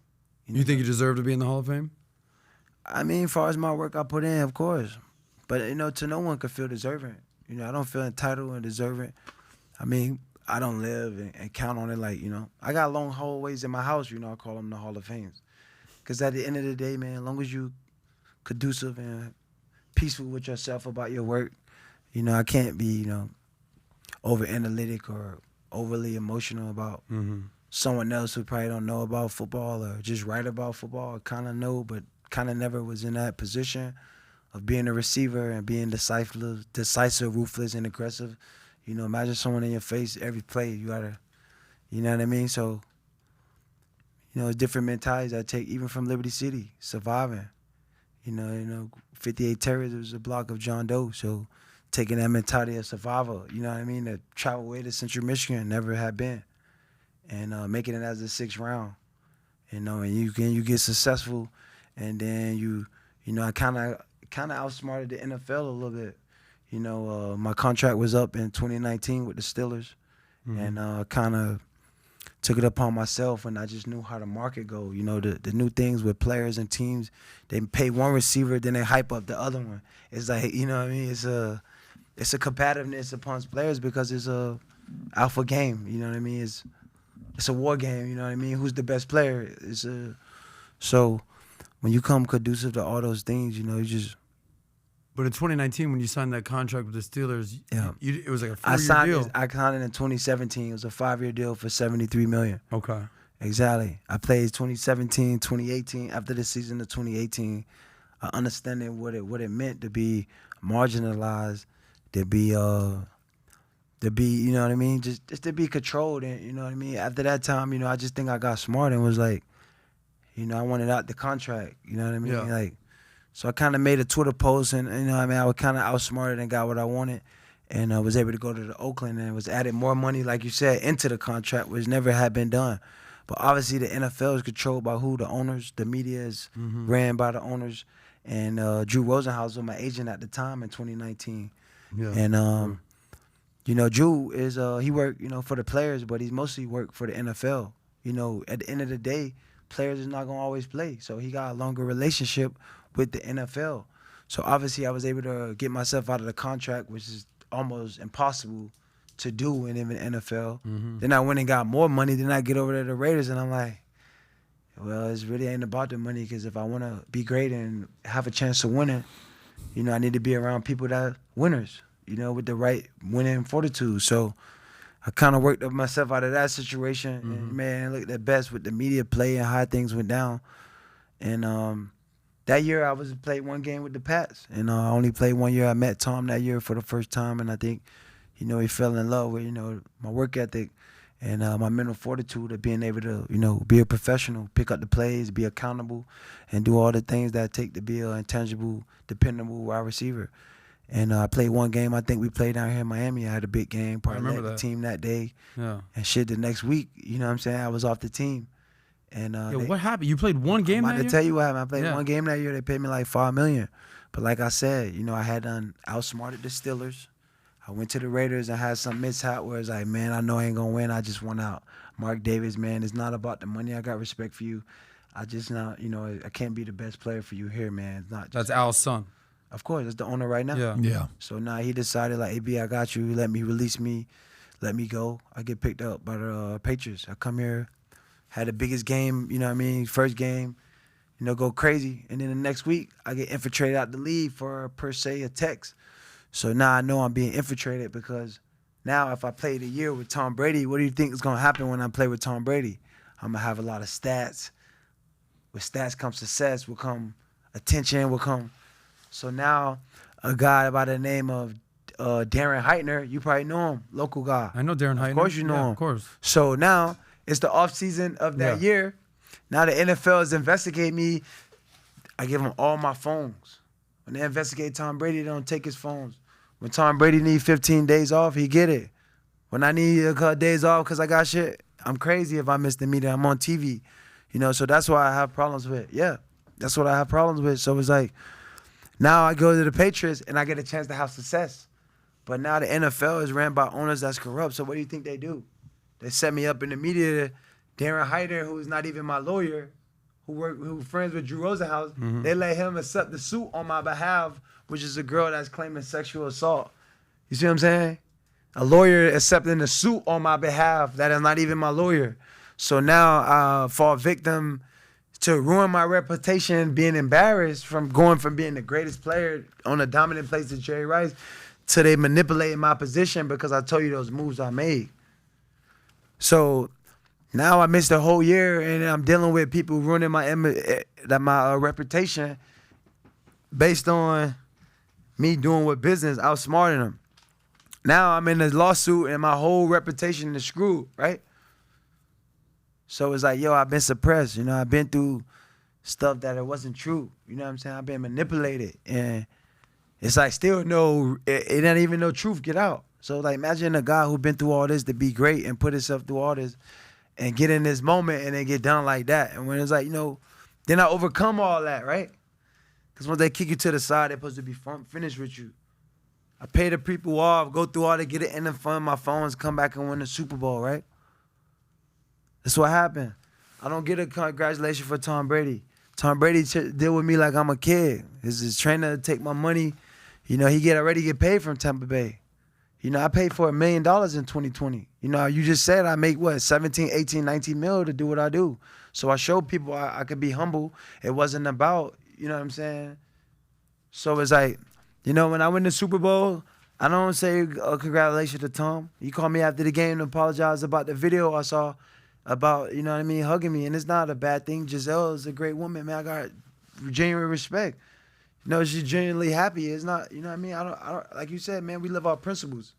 You think you deserve to be in the Hall of Fame? I mean, as far as my work I put in, of course. But, to no one could feel deserving. I don't feel entitled and deserving. I mean, I don't live and count on it like, I got long hallways in my house, I call them the Hall of Fames. Because at the end of the day, man, as long as you conducive and peaceful with yourself about your work, I can't be, over analytic or overly emotional about someone else who probably don't know about football or just write about football, kind of know, but kind of never was in that position of being a receiver and being decisive, ruthless, and aggressive. Imagine someone in your face every play. You gotta, you know what I mean? So, it's different mentalities I take even from Liberty City, surviving. 58 Terrace was a block of John Doe. So taking that mentality of survivor, you know what I mean? To travel away to Central Michigan, never had been. And making it as the 6th round. And you get successful, and then I kind of outsmarted the NFL a little bit. My contract was up in 2019 with the Steelers, and kind of took it upon myself, and I just knew how the market go. The new things with players and teams, they pay one receiver, then they hype up the other one. It's like, you know what I mean? It's a competitiveness upon players because it's a alpha game. You know what I mean? It's a war game. You know what I mean? Who's the best player? So when you come conducive to all those things, you just. But in 2019, when you signed that contract with the Steelers, Yeah. it was like a 4-year I signed deal. I signed it in 2017. It was a 5-year deal for $73 million. Okay. Exactly. I played 2017, 2018. After the season of 2018, understanding what it meant to be marginalized, to be you know what I mean, just to be controlled, and you know what I mean. After that time, I just think I got smart and was like, I wanted out the contract. You know what I mean? Yeah. Like. So I kind of made a Twitter post, and I was kind of outsmarted and got what I wanted, and I was able to go to the Oakland, and was added more money, like you said, into the contract, which never had been done. But obviously the NFL is controlled by who? The owners. The media is ran by the owners. And Drew Rosenhaus was my agent at the time in 2019. Yeah. And Drew is he worked for the players, but he's mostly worked for the NFL. At the end of the day, players is not gonna always play, so he got a longer relationship with the NFL. So obviously I was able to get myself out of the contract, which is almost impossible to do in the NFL. Then I went and got more money. Then I get over to the Raiders, and I'm like, well, it really ain't about the money, because if I want to be great and have a chance of winning, I need to be around people that are winners, with the right winning fortitude. So I kind of worked up myself out of that situation, and man, looked at best with the media play and how things went down. And that year I played one game with the Pats, and I only played 1 year. I met Tom that year for the first time, and I think, he fell in love with, my work ethic and my mental fortitude of being able to, be a professional, pick up the plays, be accountable, and do all the things that take to be an intangible, dependable wide receiver. And I played one game. I think we played down here in Miami. I had a big game. Probably led the team that day. Yeah. And shit, the next week, you know what I'm saying, I was off the team. And what happened? You played one game I'm that about year? to tell you what happened. I played one game that year. They paid me like $5 million. But like I said, I had outsmarted the Steelers. I went to the Raiders and had some mishap where it's like, man, I know I ain't gonna win. I just went out. Mark Davis, man, it's not about the money. I got respect for you. I just not, I can't be the best player for you here, man. It's not. Just, That's Al's son. of course, it's the owner right now. Yeah. So now he decided like, AB, I got you. Let me release me. Let me go. I get picked up by the Patriots. I come here, had the biggest game, first game, go crazy. And then the next week, I get infiltrated out the league for, per se, a text. So now I know I'm being infiltrated because now if I play the year with Tom Brady, what do you think is going to happen when I play with Tom Brady? I'm going to have a lot of stats. With stats comes success, will come attention, will come. So now a guy by the name of Darren Heitner, you probably know him, local guy. I know Darren Heitner. Of course you know him. Of course. So now it's the off season of that year. Now the NFL is investigating me. I give them all my phones. When they investigate Tom Brady, they don't take his phones. When Tom Brady need 15 days off, he get it. When I need a couple days off because I got shit, I'm crazy if I miss the meeting. I'm on TV. So that's why I have problems with. Yeah, that's what I have problems with. So it's like, now I go to the Patriots and I get a chance to have success. But now the NFL is ran by owners that's corrupt. So what do you think they do? They set me up in the media. Darren Heitner, who is not even my lawyer, who friends with Drew Rosenhaus, they let him accept the suit on my behalf, which is a girl that's claiming sexual assault. You see what I'm saying? A lawyer accepting the suit on my behalf that is not even my lawyer. So now I fall victim to ruin my reputation, being embarrassed from going from being the greatest player on a dominant place to Jerry Rice to they manipulating my position because I told you those moves I made. So now I missed a whole year and I'm dealing with people ruining my reputation based on me doing what business, outsmarting them. Now I'm in this lawsuit and my whole reputation is screwed, right? So it's like, I've been suppressed. I've been through stuff that it wasn't true. You know what I'm saying? I've been manipulated. And it's like still it ain't even no truth get out. So like imagine a guy who been through all this to be great and put himself through all this and get in this moment and then get done like that. And when it's like, then I overcome all that, right? Because when they kick you to the side, they're supposed to be finished with you. I pay the people off, go through all to get it in the fund, my phones, come back and win the Super Bowl, right? That's what happened. I don't get a congratulations for Tom Brady. Tom Brady deal with me like I'm a kid. His trainer take my money. He already get paid from Tampa Bay. I paid for $1 million in 2020. You just said I make 17, 18, 19 mil to do what I do. So I showed people I could be humble. It wasn't about, you know what I'm saying? So it's like, when I win the Super Bowl, I don't say congratulations to Tom. He called me after the game to apologize about the video I saw about, hugging me. And it's not a bad thing. Giselle is a great woman, man. I got genuine respect. She's genuinely happy. It's not, I don't, like you said, man, we live our principles.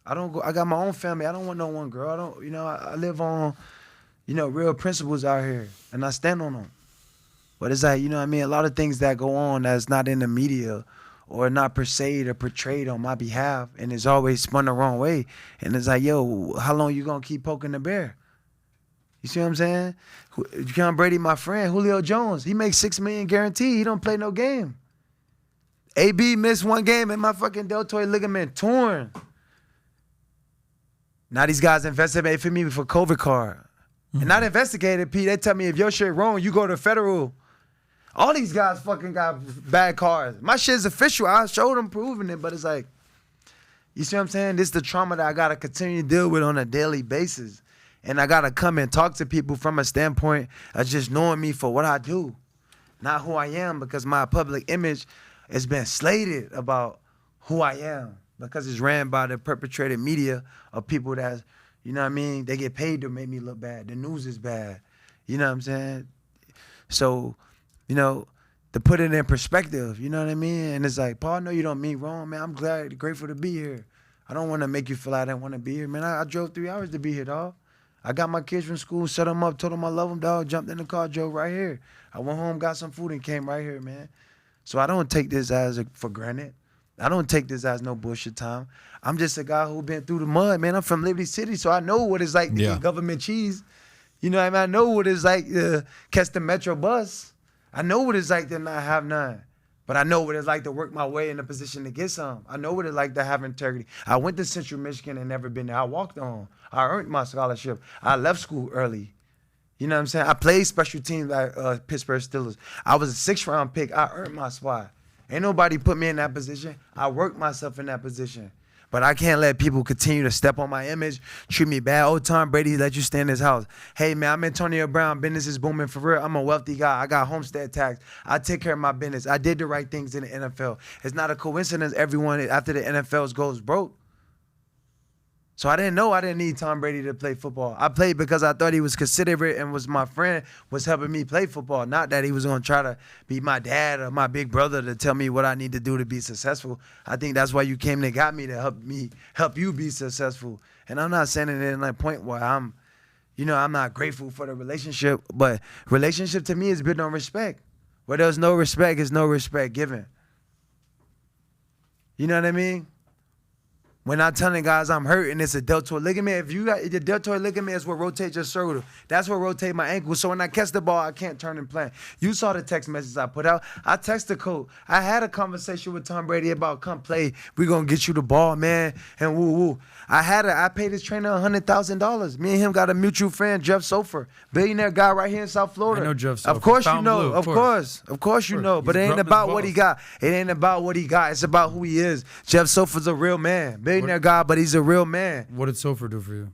I got my own family. I don't want no one girl. I live on, real principles out here. And I stand on them. But it's like, a lot of things that go on that's not in the media or not per se or portrayed on my behalf. And it's always spun the wrong way. And it's like, how long you going to keep poking the bear? You see what I'm saying? Tom Brady, my friend, Julio Jones, he makes $6 million guaranteed. He don't play no game. AB missed one game and my fucking deltoid ligament torn. Now these guys investigated for me for COVID card. And not investigated, Pete. They tell me if your shit wrong, you go to federal. All these guys fucking got bad cards. My shit's official. I showed them proving it, but it's like, you see what I'm saying? This is the trauma that I got to continue to deal with on a daily basis. And I got to come and talk to people from a standpoint of just knowing me for what I do, not who I am, because my public image has been slated about who I am because it's ran by the perpetrated media of people that, they get paid to make me look bad. The news is bad. You know what I'm saying? So, to put it in perspective, you know what I mean? And it's like, Paul, I know you don't mean wrong, man. I'm grateful to be here. I don't want to make you feel like I didn't want to be here, man. I drove 3 hours to be here, dog. I got my kids from school, set them up, told them I love them, dog, jumped in the car, drove right here. I went home, got some food, and came right here, man. So I don't take this for granted. I don't take this as no bullshit time. I'm just a guy who been through the mud, man. I'm from Liberty City, so I know what it's like to get government cheese. You know what I mean? I know what it's like to catch the Metro bus. I know what it's like to not have none. But I know what it's like to work my way in a position to get some. I know what it's like to have integrity. I went to Central Michigan and never been there. I walked on. I earned my scholarship. I left school early. You know what I'm saying? I played special teams at Pittsburgh Steelers. I was a 6th-round pick. I earned my spot. Ain't nobody put me in that position. I worked myself in that position. But I can't let people continue to step on my image, treat me bad. Oh, Tom Brady let you stay in his house. Hey, man, I'm Antonio Brown. Business is booming for real. I'm a wealthy guy. I got homestead tax. I take care of my business. I did the right things in the NFL. It's not a coincidence everyone after the NFL goes broke. So I didn't know I didn't need Tom Brady to play football. I played because I thought he was considerate and was my friend, was helping me play football. Not that he was going to try to be my dad or my big brother to tell me what I need to do to be successful. I think that's why you came and got me to help you be successful. And I'm not saying it in that point where I'm not grateful for the relationship, but relationship to me is built on respect. Where there's no respect, is no respect given. You know what I mean? When I'm telling guys I'm hurt and it's a deltoid ligament, if you got the deltoid ligament is what rotates your shoulder. That's what rotates my ankle. So when I catch the ball, I can't turn and play. You saw the text messages I put out. I texted coach. I had a conversation with Tom Brady about come play. We're gonna get you the ball, man. And woo. I paid his trainer $100,000. Me and him got a mutual friend, Jeff Sofer, billionaire guy right here in South Florida. I know Jeff Sofer. Of course you know. Blue, Of course you know. But it ain't about what he got. It ain't about what he got. It's about who he is. Jeff Sofer's a real man. Billionaire guy, but he's a real man. What did Sofer do for you?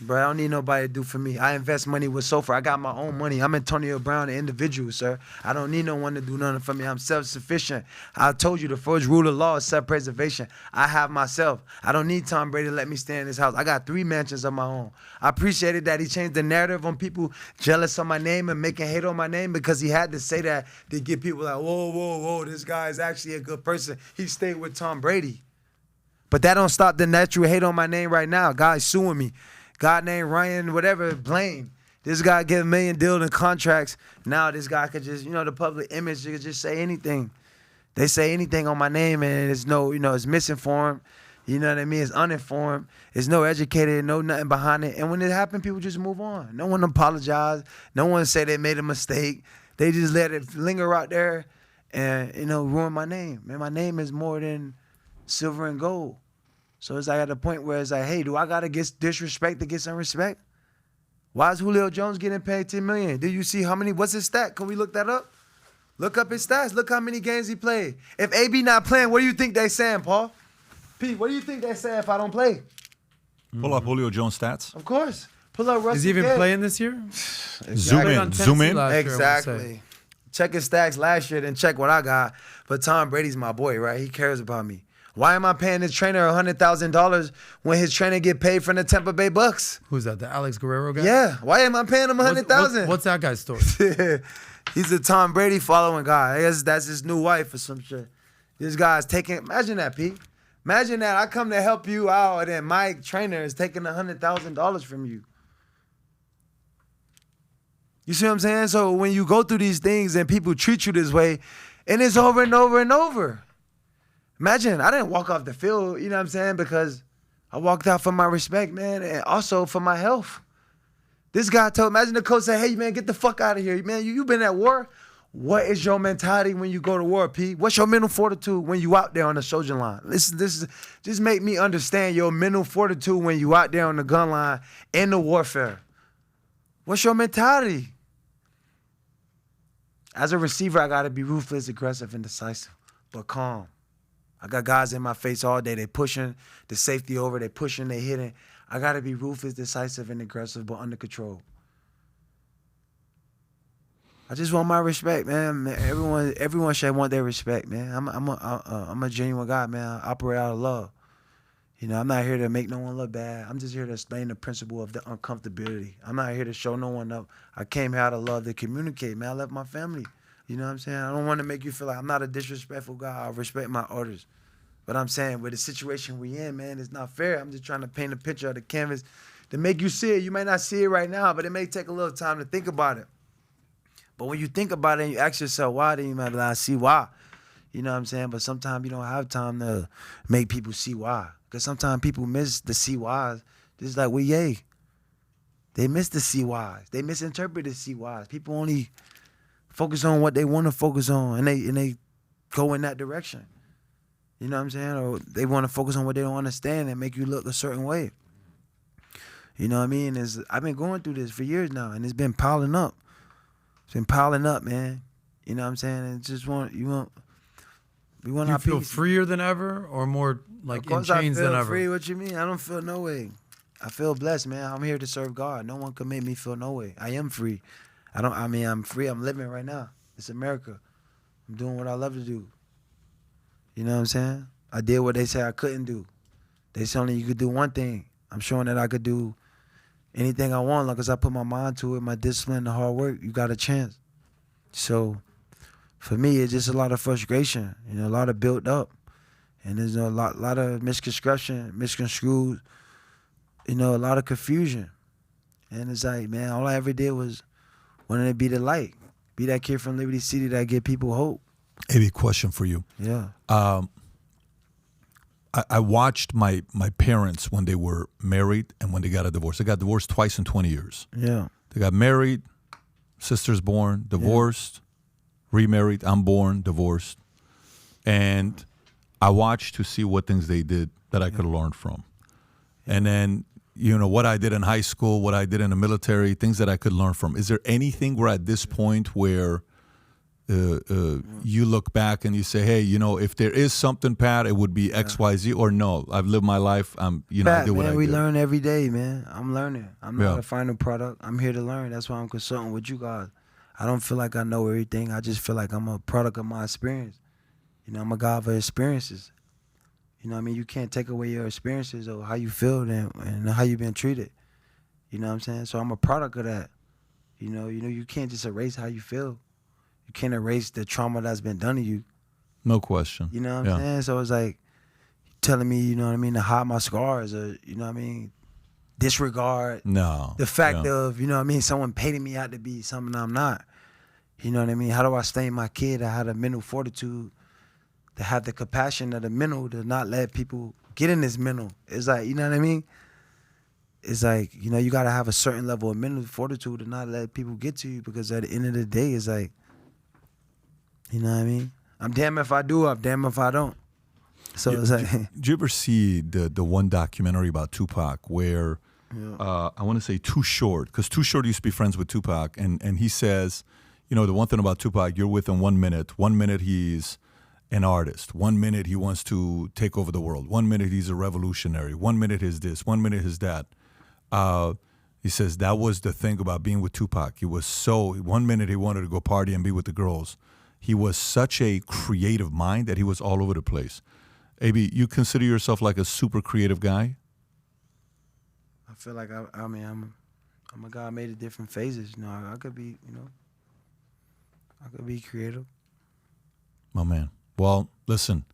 Bro, I don't need nobody to do for me. I invest money with Sofer. I got my own money. I'm Antonio Brown, the individual, sir. I don't need no one to do nothing for me. I'm self-sufficient. I told you the first rule of law is self-preservation. I have myself. I don't need Tom Brady to let me stay in his house. I got 3 mansions of my own. I appreciated that he changed the narrative on people jealous of my name and making hate on my name because he had to say that to get people like, whoa, this guy is actually a good person. He stayed with Tom Brady. But that don't stop the natural hate on my name right now. Guy's suing me. God named Ryan, whatever, Blaine. This guy get $1 million deal in contracts. Now this guy could just, the public image, they could just say anything. They say anything on my name and it's it's misinformed. You know what I mean? It's uninformed. It's no educated, no nothing behind it. And when it happened, people just move on. No one apologize. No one say they made a mistake. They just let it linger out there and, ruin my name. Man, my name is more than silver and gold. So it's like at a point where it's like, hey, do I gotta get disrespect to get some respect? Why is Julio Jones getting paid $10 million? Did you see what's his stat? Can we look that up? Look up his stats. Look how many games he played. If AB not playing, what do you think they saying, Paul? Pete, what do you think they say if I don't play? Pull up Julio Jones stats. Of course. Pull up Russell. Is he even playing this year? Zoom in. Exactly. Check his stats last year, then check what I got. But Tom Brady's my boy, right? He cares about me. Why am I paying his trainer $100,000 when his trainer get paid from the Tampa Bay Bucks? Who's that? The Alex Guerrero guy? Yeah. Why am I paying him $100,000? What's that guy's story? He's a Tom Brady following guy. I guess that's his new wife or some shit. This guy's taking. Imagine that, Pete. Imagine that I come to help you out, and then my trainer is taking $100,000 from you. You see what I'm saying? So when you go through these things and people treat you this way, and it's over and over and over. Imagine, I didn't walk off the field, you know what I'm saying, because I walked out for my respect, man, and also for my health. This guy imagine the coach said, hey, man, get the fuck out of here. Man, you been at war. What is your mentality when you go to war, P? What's your mental fortitude when you out there on the soldier line? Just make me understand your mental fortitude when you out there on the gun line in the warfare. What's your mentality? As a receiver, I got to be ruthless, aggressive, and decisive, but calm. I got guys in my face all day. They pushing the safety over. They pushing, they hitting. I got to be ruthless, decisive, and aggressive, but under control. I just want my respect, man. Everyone should want their respect, man. I'm a genuine guy, man. I operate out of love. I'm not here to make no one look bad. I'm just here to explain the principle of the uncomfortability. I'm not here to show no one up. I came here out of love to communicate, man. I left my family. You know what I'm saying? I don't want to make you feel like I'm not a disrespectful guy. I respect my orders. But I'm saying with the situation we in, man, it's not fair. I'm just trying to paint a picture of the canvas to make you see it. You may not see it right now, but it may take a little time to think about it. But when you think about it and you ask yourself why, then you might be like, I see why. You know what I'm saying? But sometimes you don't have time to make people see why. Because sometimes people miss the see whys. Just like with Ye. They miss the see whys. They misinterpret the see whys. People only focus on what they want to focus on, and they go in that direction. You know what I'm saying? Or they want to focus on what they don't understand and make you look a certain way. You know what I mean? I've been going through this for years now, and it's been piling up. It's been piling up, man. You know what I'm saying? And just we want Do you our feel peace. freer than ever, or more like Of in course chains I feel than ever? free. What you mean? I don't feel no way. I feel blessed, man. I'm here to serve God. No one can make me feel no way. I am free. I'm free. I'm living right now. It's America. I'm doing what I love to do. You know what I'm saying? I did what they say I couldn't do. They said only you could do one thing. I'm showing that I could do anything I want, long as I put my mind to it, my discipline, the hard work. You got a chance. So for me, it's just a lot of frustration, you know, a lot of built up. And there's a lot of misconstrued, you know, a lot of confusion. And it's like, man, all I ever did was wanted to be the light, be that kid from Liberty City that give people hope. Maybe a question for you. Yeah. I watched my parents when they were married and when they got a divorce. They got divorced twice in 20 years. Yeah. They got married, sister's born, divorced, remarried, I'm born, divorced. And I watched to see what things they did that I could learn from. And then, you know, what I did in high school, what I did in the military, things that I could learn from. Is there anything where at this point where you look back and you say, hey, you know, if there is something, Pat, it would be X, Y, Z, or no, I've lived my life. I did what I did. We learn every day, man. I'm learning. I'm Yeah. not a final product. I'm here to learn. That's why I'm consulting with you guys. I don't feel like I know everything. I just feel like I'm a product of my experience. You know, I'm a guy for experiences. You know what I mean? You can't take away your experiences or how you feel and how you've been treated. You know what I'm saying? So I'm a product of that. You know, you can't just erase how you feel. You can't erase the trauma that's been done to you. No question. You know what I'm saying? So it's like telling me, you know what I mean, to hide my scars or, you know what I mean, disregard the fact of, you know what I mean, someone painting me out to be something I'm not. You know what I mean? How do I stay my kid? I had a mental fortitude to have the compassion of the mental to not let people get in this mental. It's like, you know what I mean? It's like, you know, you got to have a certain level of mental fortitude to not let people get to you, because at the end of the day, it's like, you know what I mean? I'm damn if I do, I'm damn if I don't. So it's like... Did you ever see the one documentary about Tupac where, I want to say Too Short, because Too Short used to be friends with Tupac, and he says, you know, the one thing about Tupac, you're with him 1 minute. 1 minute he's an artist. 1 minute he wants to take over the world. 1 minute he's a revolutionary. 1 minute is this. 1 minute is that. He says that was the thing about being with Tupac. He was 1 minute he wanted to go party and be with the girls. He was such a creative mind that he was all over the place. AB, you consider yourself like a super creative guy? I feel like I'm a guy made of different phases. You know, I could be, you know, I could be creative. My man. Well, listen,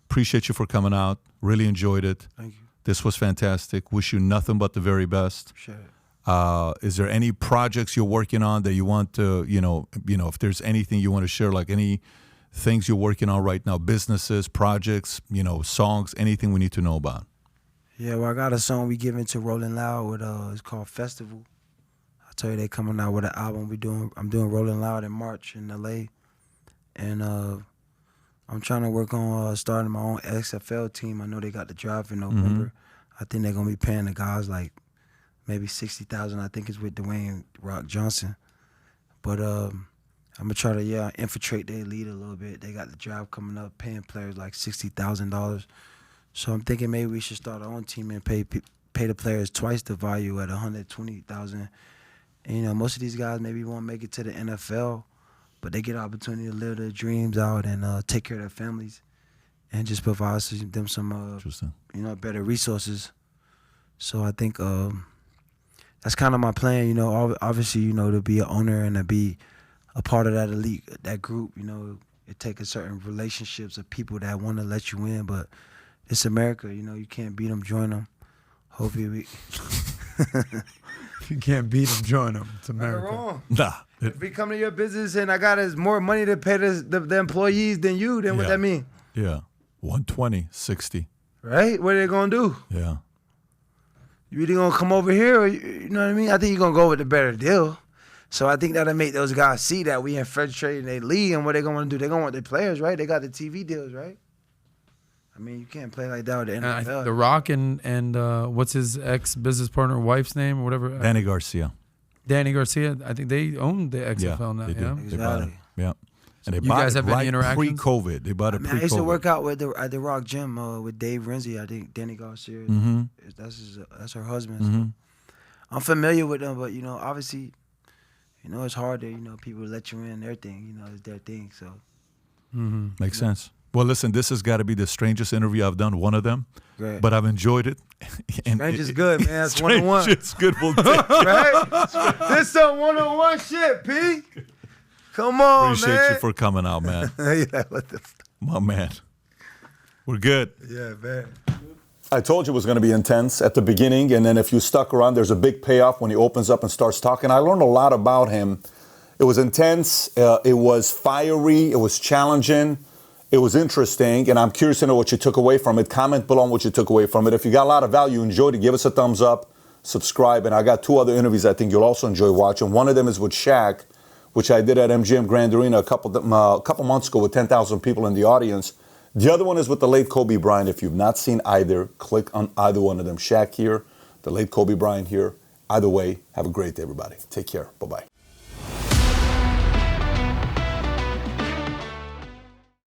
appreciate you for coming out. Really enjoyed it. Thank you. This was fantastic. Wish you nothing but the very best. Sure. Is there any projects you're working on that you want to, you know, if there's anything you want to share, like any things you're working on right now, businesses, projects, you know, songs, anything we need to know about? Yeah, well, I got a song we giving to Rolling Loud with it's called Festival. I tell you, they coming out with an album. I'm doing Rolling Loud in March in LA, and I'm trying to work on starting my own XFL team. I know they got the draft in November. I think they're gonna be paying the guys like maybe $60,000. I think it's with Dwayne Rock Johnson. But I'm gonna try to infiltrate their league a little bit. They got the draft coming up, paying players like $60,000. So I'm thinking maybe we should start our own team and pay the players twice the value at $120,000. And you know, most of these guys maybe won't make it to the NFL, but they get an opportunity to live their dreams out and take care of their families, and just provide them some you know, better resources. So I think that's kind of my plan. You know, obviously, you know, to be an owner and to be a part of that elite, that group. You know, it takes a certain relationships of people that want to let you in, but it's America. You know, you can't beat them, join them. Hopefully we. If you can't beat them, join them. It's America. Wrong. Nah. If we come to your business and I got more money to pay the employees than you, then what that mean? Yeah. 120, 60. Right? What are they gonna do? Yeah. You either gonna come over here or you know what I mean? I think you're gonna go with the better deal. So I think that'll make those guys see that we infiltrating their league, and what they're going to do. They're going to want their players, right? They got the TV deals, right? I mean, you can't play like that with the NFL. The Rock and what's his ex-business partner, wife's name or whatever? Danny Garcia. Danny Garcia. I think they own the XFL now. They do. Yeah. They bought him. Yeah. And they You bought guys it have any interactions? pre-COVID. They bought it I pre-COVID. used to work out with at the Rock Gym with Dave Renzi. I think Danny Garcia. Mm-hmm. That's her husband. So I'm familiar with them, but obviously, it's hard to people let you in and everything. It's their thing. So Makes sense. Well, listen, this has got to be the strangest interview I've done, one of them. Great. But I've enjoyed it. Strange is good, man. That's one-on-one. Strange is good. We'll take it. Right? This some one-on-one shit, P. Come on, Appreciate man. you for coming out, man. Yeah, what the My man. We're good. Yeah, man. I told you it was going to be intense at the beginning, and then if you stuck around, there's a big payoff when he opens up and starts talking. I learned a lot about him. It was intense. It was fiery. It was challenging. It was interesting, and I'm curious to know what you took away from it. Comment below on what you took away from it. If you got a lot of value, enjoyed it, give us a thumbs up, subscribe, and I got 2 other interviews I think you'll also enjoy watching. One of them is with Shaq, which I did at MGM Grand Arena a couple months ago with 10,000 people in the audience. The other one is with the late Kobe Bryant. If you've not seen either, click on either one of them. Shaq here, the late Kobe Bryant here. Either way, have a great day, everybody. Take care. Bye-bye.